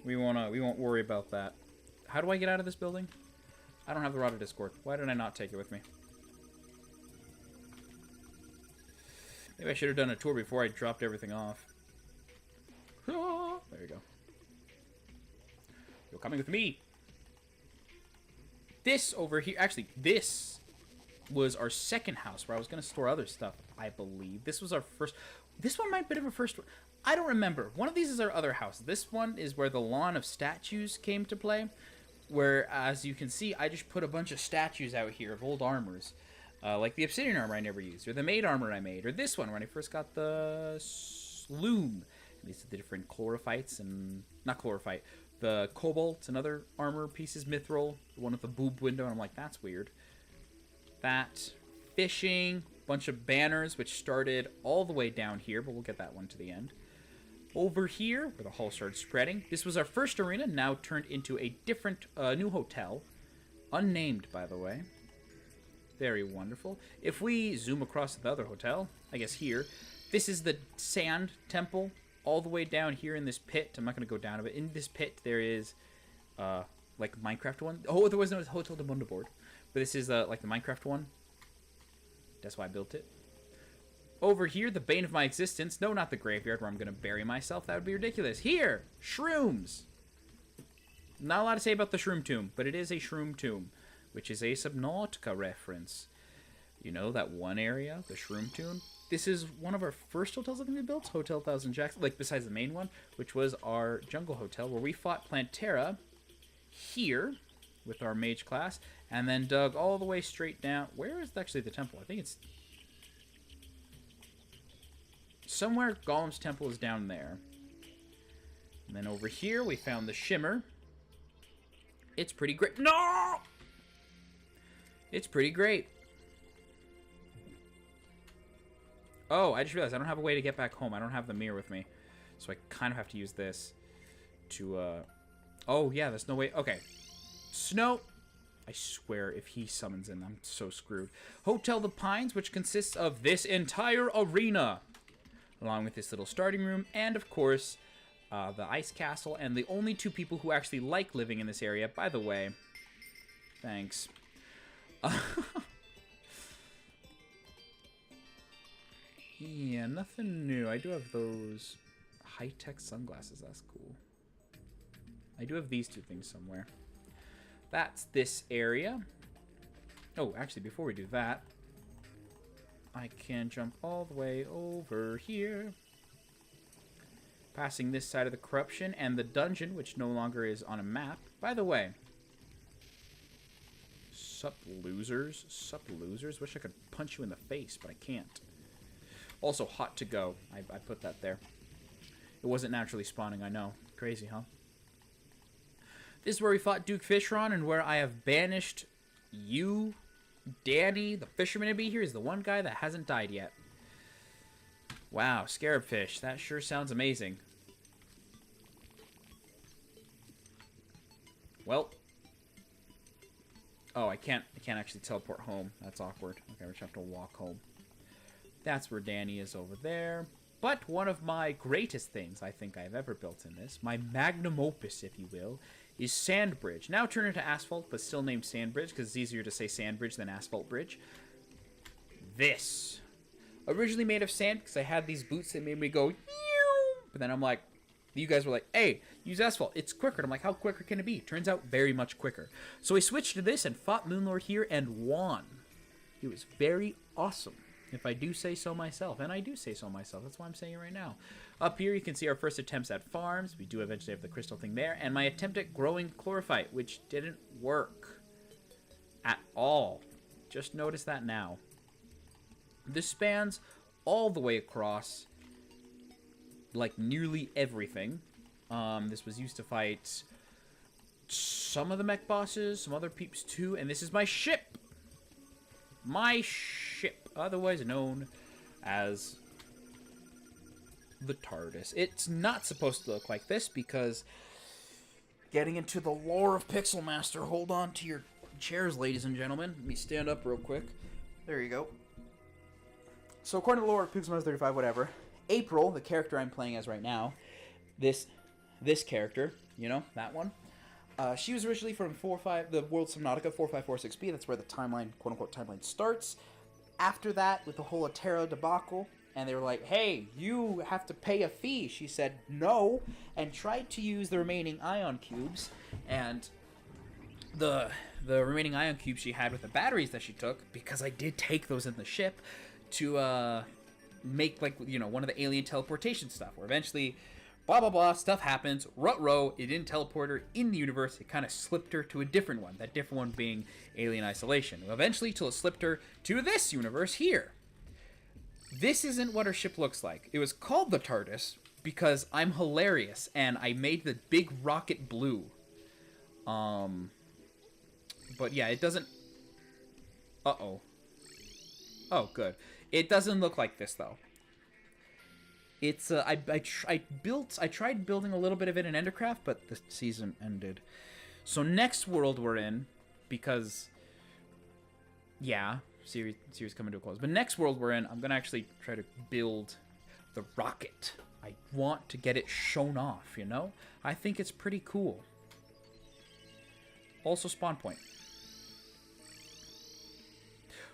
we won't worry about that. How do I get out of this building? I don't have the Rod of Discord. Why did I not take it with me? Maybe I should have done a tour before I dropped everything off. There you go. You're coming with me. This over here, actually, this was our second house where I was going to store other stuff, I believe. This was our first. This one might be a bit of a first. I don't remember. One of these is our other house. This one is where the lawn of statues came to play. Where, as you can see, I just put a bunch of statues out here of old armors. Like the obsidian armor I never used, or the maid armor I made, or this one when I first got the loom. These are the different chlorophytes and... Not chlorophyte. The cobalt and other armor pieces. Mithril. The one with the boob window. And I'm like, that's weird. That. Fishing. Bunch of banners, which started all the way down here. But we'll get that one to the end. Over here, where the hall started spreading. This was our first arena. Now turned into a different new hotel. Unnamed, by the way. Very wonderful. If we zoom across to the other hotel, I guess here, this is the sand temple. All the way down here in this pit. I'm not going to go down a bit. In this pit, there is, like, Minecraft one. Oh, there was no Hotel de Mundo board. But this is, like, the Minecraft one. That's why I built it. Over here, the bane of my existence. No, not the graveyard where I'm going to bury myself. That would be ridiculous. Here, shrooms. Not a lot to say about the shroom tomb, but it is a shroom tomb, which is a Subnautica reference. You know, that one area, the shroom tomb? This is one of our first hotels I think we built, Hotel 1000 Jacks, like besides the main one, which was our jungle hotel, where we fought Plantera here with our mage class, and then dug all the way straight down. Where is actually the temple? I think it's somewhere. Golem's temple is down there. And then over here we found the Shimmer. It's pretty great. No! It's pretty great. Oh, I just realized I don't have a way to get back home. I don't have the mirror with me. So I kind of have to use this to, Oh, yeah, there's no way. Okay. Snow. I swear, if he summons in, I'm so screwed. Hotel the Pines, which consists of this entire arena, along with this little starting room, and, of course, the ice castle, and the only two people who actually like living in this area, by the way, thanks. Yeah, nothing new. I do have those high-tech sunglasses. That's cool. I do have these two things somewhere. That's this area. Oh, actually, before we do that, I can jump all the way over here, passing this side of the corruption and the dungeon, which no longer is on a map. By the way, sup losers? Sup losers? Wish I could punch you in the face, but I can't. Also, hot to go. I put that there. It wasn't naturally spawning, I know. Crazy, huh? This is where we fought Duke Fishron, and where I have banished you, Danny, the fisherman to be here. Is the one guy that hasn't died yet. Wow, scarab fish. That sure sounds amazing. Well. Oh, I can't actually teleport home. That's awkward. Okay, we just have to walk home. That's where Danny is over there. But one of my greatest things I think I've ever built in this, my magnum opus, if you will, is Sandbridge. Now turned into Asphalt, but still named Sandbridge, because it's easier to say Sandbridge than Asphalt Bridge. This. Originally made of sand, because I had these boots that made me go, Yew! But then I'm like, you guys were like, hey, use Asphalt, it's quicker. And I'm like, how quicker can it be? Turns out very much quicker. So I switched to this and fought Moonlord here and won. It was very awesome, if I do say so myself. And I do say so myself. That's why I'm saying it right now. Up here, you can see our first attempts at farms. We do eventually have the crystal thing there. And my attempt at growing chlorophyte, which didn't work at all. Just notice that now. This spans all the way across, like, nearly everything. This was used to fight some of the mech bosses, some other peeps too. And this is my ship. My ship, otherwise known as the TARDIS. It's not supposed to look like this because, getting into the lore of Pixel Master, hold on to your chairs, ladies and gentlemen. Let me stand up real quick. There you go. So according to the lore of Pixel Master 35, whatever, April, the character I'm playing as right now, this character, you know, that one, she was originally from the World Subnautica 4546B. That's where the timeline, quote-unquote, timeline starts. After that, with the whole Terra debacle, and they were like, hey, you have to pay a fee. She said no, and tried to use the remaining ion cubes, and the remaining ion cubes she had with the batteries that she took, because I did take those in the ship, to make, like, you know, one of the alien teleportation stuff, where eventually, blah, blah, blah, stuff happens, rut-row, it didn't teleport her in the universe, it kind of slipped her to a different one, that different one being Alien Isolation. Eventually, till it slipped her to this universe here. This isn't what her ship looks like. It was called the TARDIS because I'm hilarious, and I made the big rocket blue. But yeah, it doesn't... Uh-oh. Oh, good. It doesn't look like this, though. It's I tried building a little bit of it in Endercraft, but the season ended. So next world we're in, because yeah, series coming to a close. But next world we're in, I'm gonna actually try to build the rocket. I want to get it shown off, you know? I think it's pretty cool. Also spawn point.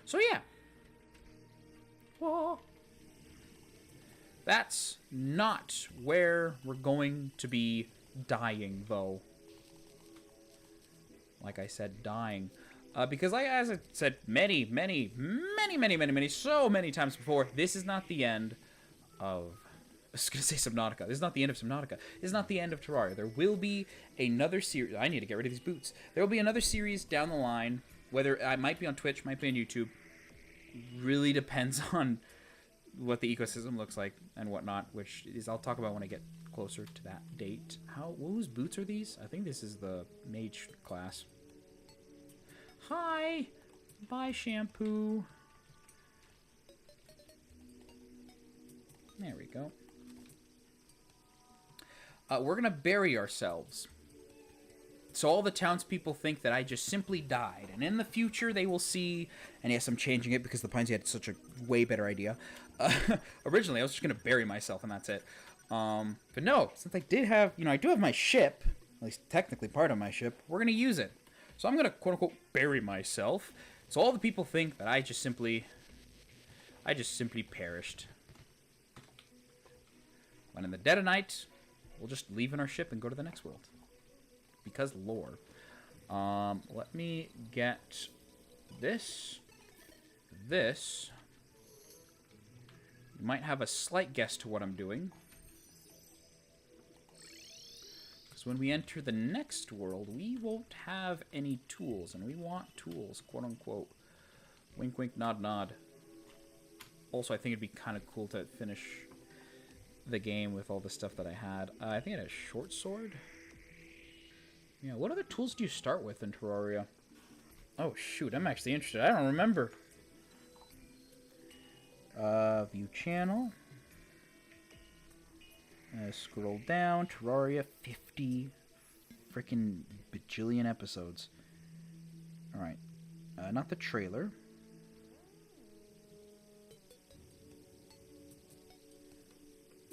So yeah. Whoa. That's not where we're going to be dying, though. Like I said, dying. Because as I said many times before, this is not the end of... I was going to say Subnautica. This is not the end of Subnautica. This is not the end of Terraria. There will be another series... I need to get rid of these boots. There will be another series down the line, whether I might be on Twitch, might be on YouTube. Really depends on what the ecosystem looks like and whatnot, which is I'll talk about when I get closer to that date. Whose boots are these? I think this is the mage class. Hi! Bye, shampoo. There we go. We're gonna bury ourselves. So all the townspeople think that I just simply died. And in the future, they will see... And yes, I'm changing it because the Pines had such a way better idea. Originally, I was just going to bury myself, and that's it. But no, since I did have, I do have my ship, at least technically part of my ship, we're going to use it. So I'm going to, quote-unquote, bury myself. So all the people think that I just simply perished. When in the dead of night, we'll just leave in our ship and go to the next world. Because lore. Let me get this. This. You might have a slight guess to what I'm doing. Because when we enter the next world, we won't have any tools. And we want tools, quote unquote. Wink, wink, nod, nod. Also, I think it'd be kind of cool to finish the game with all the stuff that I had. I think I had a short sword. Yeah, what other tools do you start with in Terraria? Oh, shoot, I'm actually interested. I don't remember. View channel. Scroll down. Terraria, 50 freaking bajillion episodes. Alright. Not the trailer.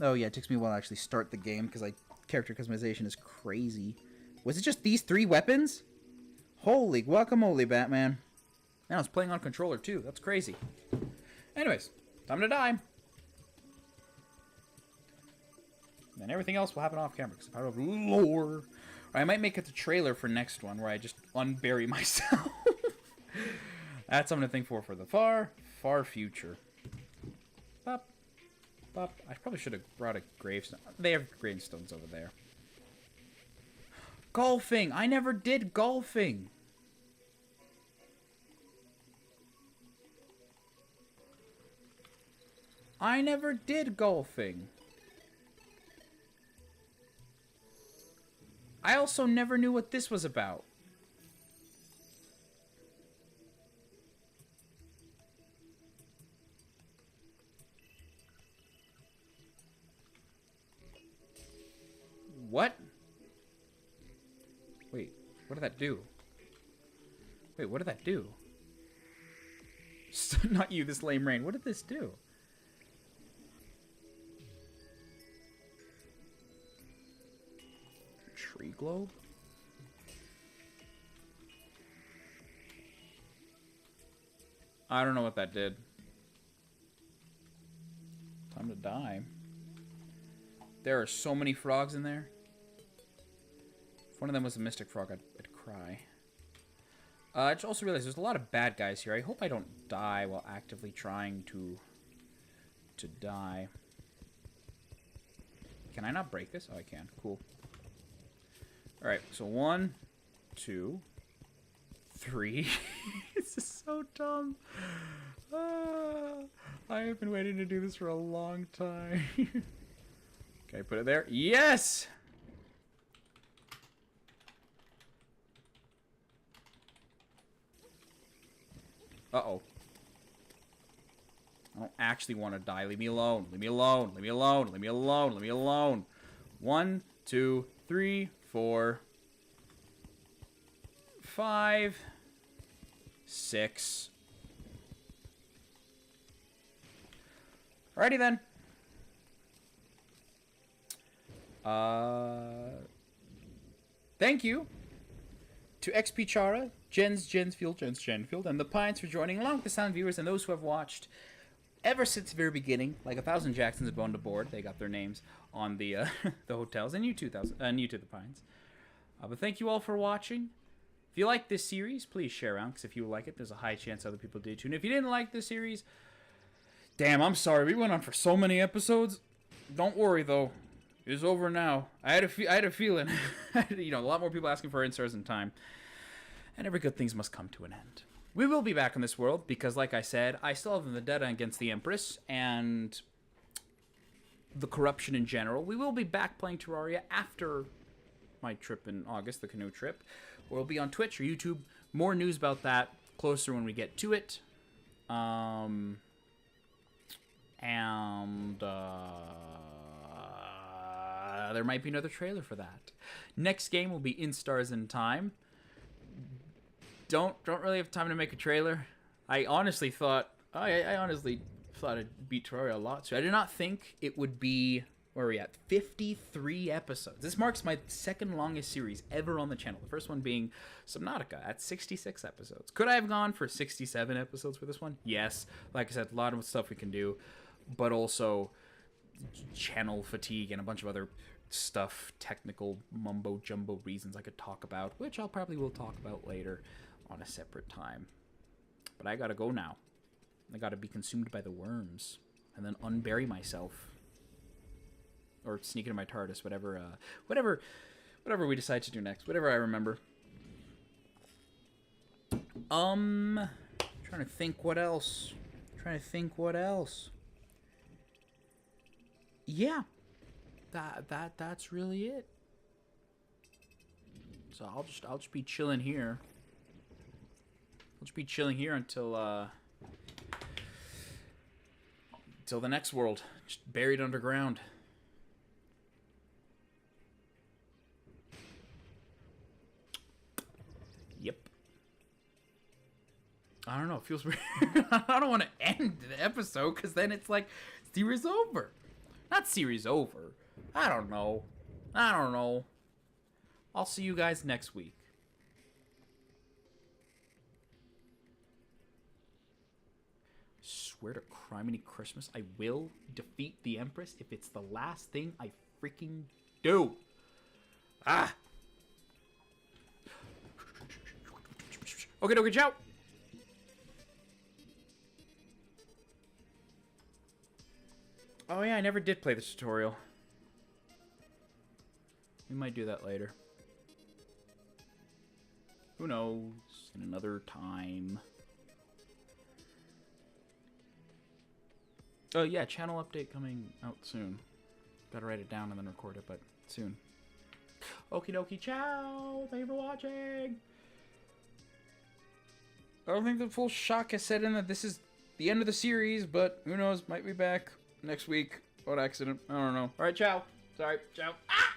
Oh, yeah, it takes me a while to actually start the game because character customization is crazy. Was it just these 3 weapons? Holy guacamole, Batman. Now it's playing on controller, too. That's crazy. Anyways, time to die. And everything else will happen off camera because power of lore. Or I might make it the trailer for next one where I just unbury myself. That's something to think for the far, far future. Bop. Bop. I probably should have brought a gravestone. They have gravestones over there. Golfing! I never did golfing! I never did golfing. I also never knew what this was about. What? Wait, what did that do? Wait, what did that do? Not you, this lame rain. What did this do? Tree globe? I don't know what that did. Time to die. There are so many frogs in there. If one of them was a mystic frog, I'd cry. I just also realized there's a lot of bad guys here. I hope I don't die while actively trying to die. Can I not break this? Oh, I can. Cool. Alright, so 1, 2, 3. This is so dumb. I have been waiting to do this for a long time. Okay, put it there. Yes! Uh-oh. I don't actually want to die. Leave me alone. Leave me alone. Leave me alone. Leave me alone. Leave me alone. 1, 2, 3, 4, 5, 6. Alrighty then. Thank you to XP Chara, Jensfield, and the Pines for joining, along with the sound viewers and those who have watched ever since the very beginning, like 1,000 Jacksons have gone to board. They got their names on the the hotels, and you too, the Pines. But thank you all for watching. If you like this series, please share around, because if you like it, there's a high chance other people did too. And if you didn't like this series, damn, I'm sorry. We went on for so many episodes. Don't worry, though. It's over now. I had a feeling. A lot more people asking for in-stars in time. And every good thing must come to an end. We will be back in this world, because, like I said, I still have the vendetta against the Empress, and the corruption in general. We will be back playing Terraria after my trip in August, the canoe trip. We'll be on Twitch or YouTube. More news about that closer when we get to it. There might be another trailer for that. Next game will be In-Stars in Time. Don't really have time to make a trailer. I honestly thought I'd beat Terraria a lot. So I did not think it would be Where are we at? 53 episodes. This marks my second longest series ever on the channel. The first one being Subnautica at 66 episodes. Could I have gone for 67 episodes for this one? Yes. Like I said, a lot of stuff we can do, but also channel fatigue and a bunch of other stuff, technical mumbo jumbo reasons I could talk about, which I'll probably will talk about later on a separate time. But I gotta go now. I gotta be consumed by the worms and then unbury myself. Or sneak into my TARDIS, whatever we decide to do next. Whatever I remember. Trying to think what else. Yeah. That's really it. So I'll just be chilling here. I'll just be chilling here until the next world. Just buried underground. Yep. I don't know. It feels weird. I don't want to end the episode because then it's like series over. Not series over. I don't know. I'll see you guys next week. Swear to criminy Christmas, I will defeat the Empress if it's the last thing I freaking do. Ah. Okay, ciao. Oh yeah, I never did play this tutorial. We might do that later. Who knows? In another time. Oh yeah, channel update coming out soon. Gotta write it down and then record it, but soon. Okie dokie, ciao! Thank you for watching! I don't think the full shock has set in that this is the end of the series, but who knows, might be back next week. What accident? I don't know. Alright, ciao! Sorry, ciao. Ah!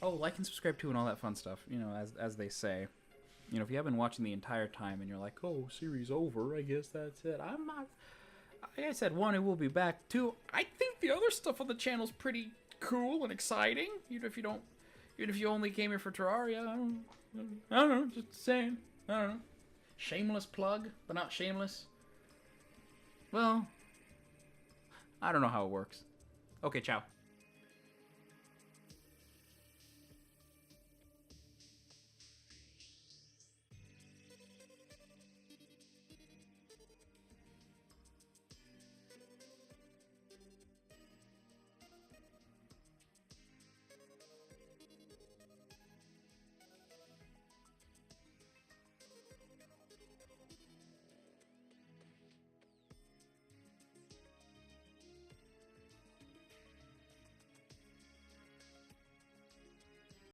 Oh, like and subscribe too and all that fun stuff, you know, as they say. You know, if you have been watching the entire time and you're like, oh, series over, I guess that's it. I'm not... Like I said, one, it will be back. Two, I think the other stuff on the channel's pretty cool and exciting. Even if you only came here for Terraria, I don't know, just saying. I don't know. Shameless plug, but not shameless. Well, I don't know how it works. Okay, ciao.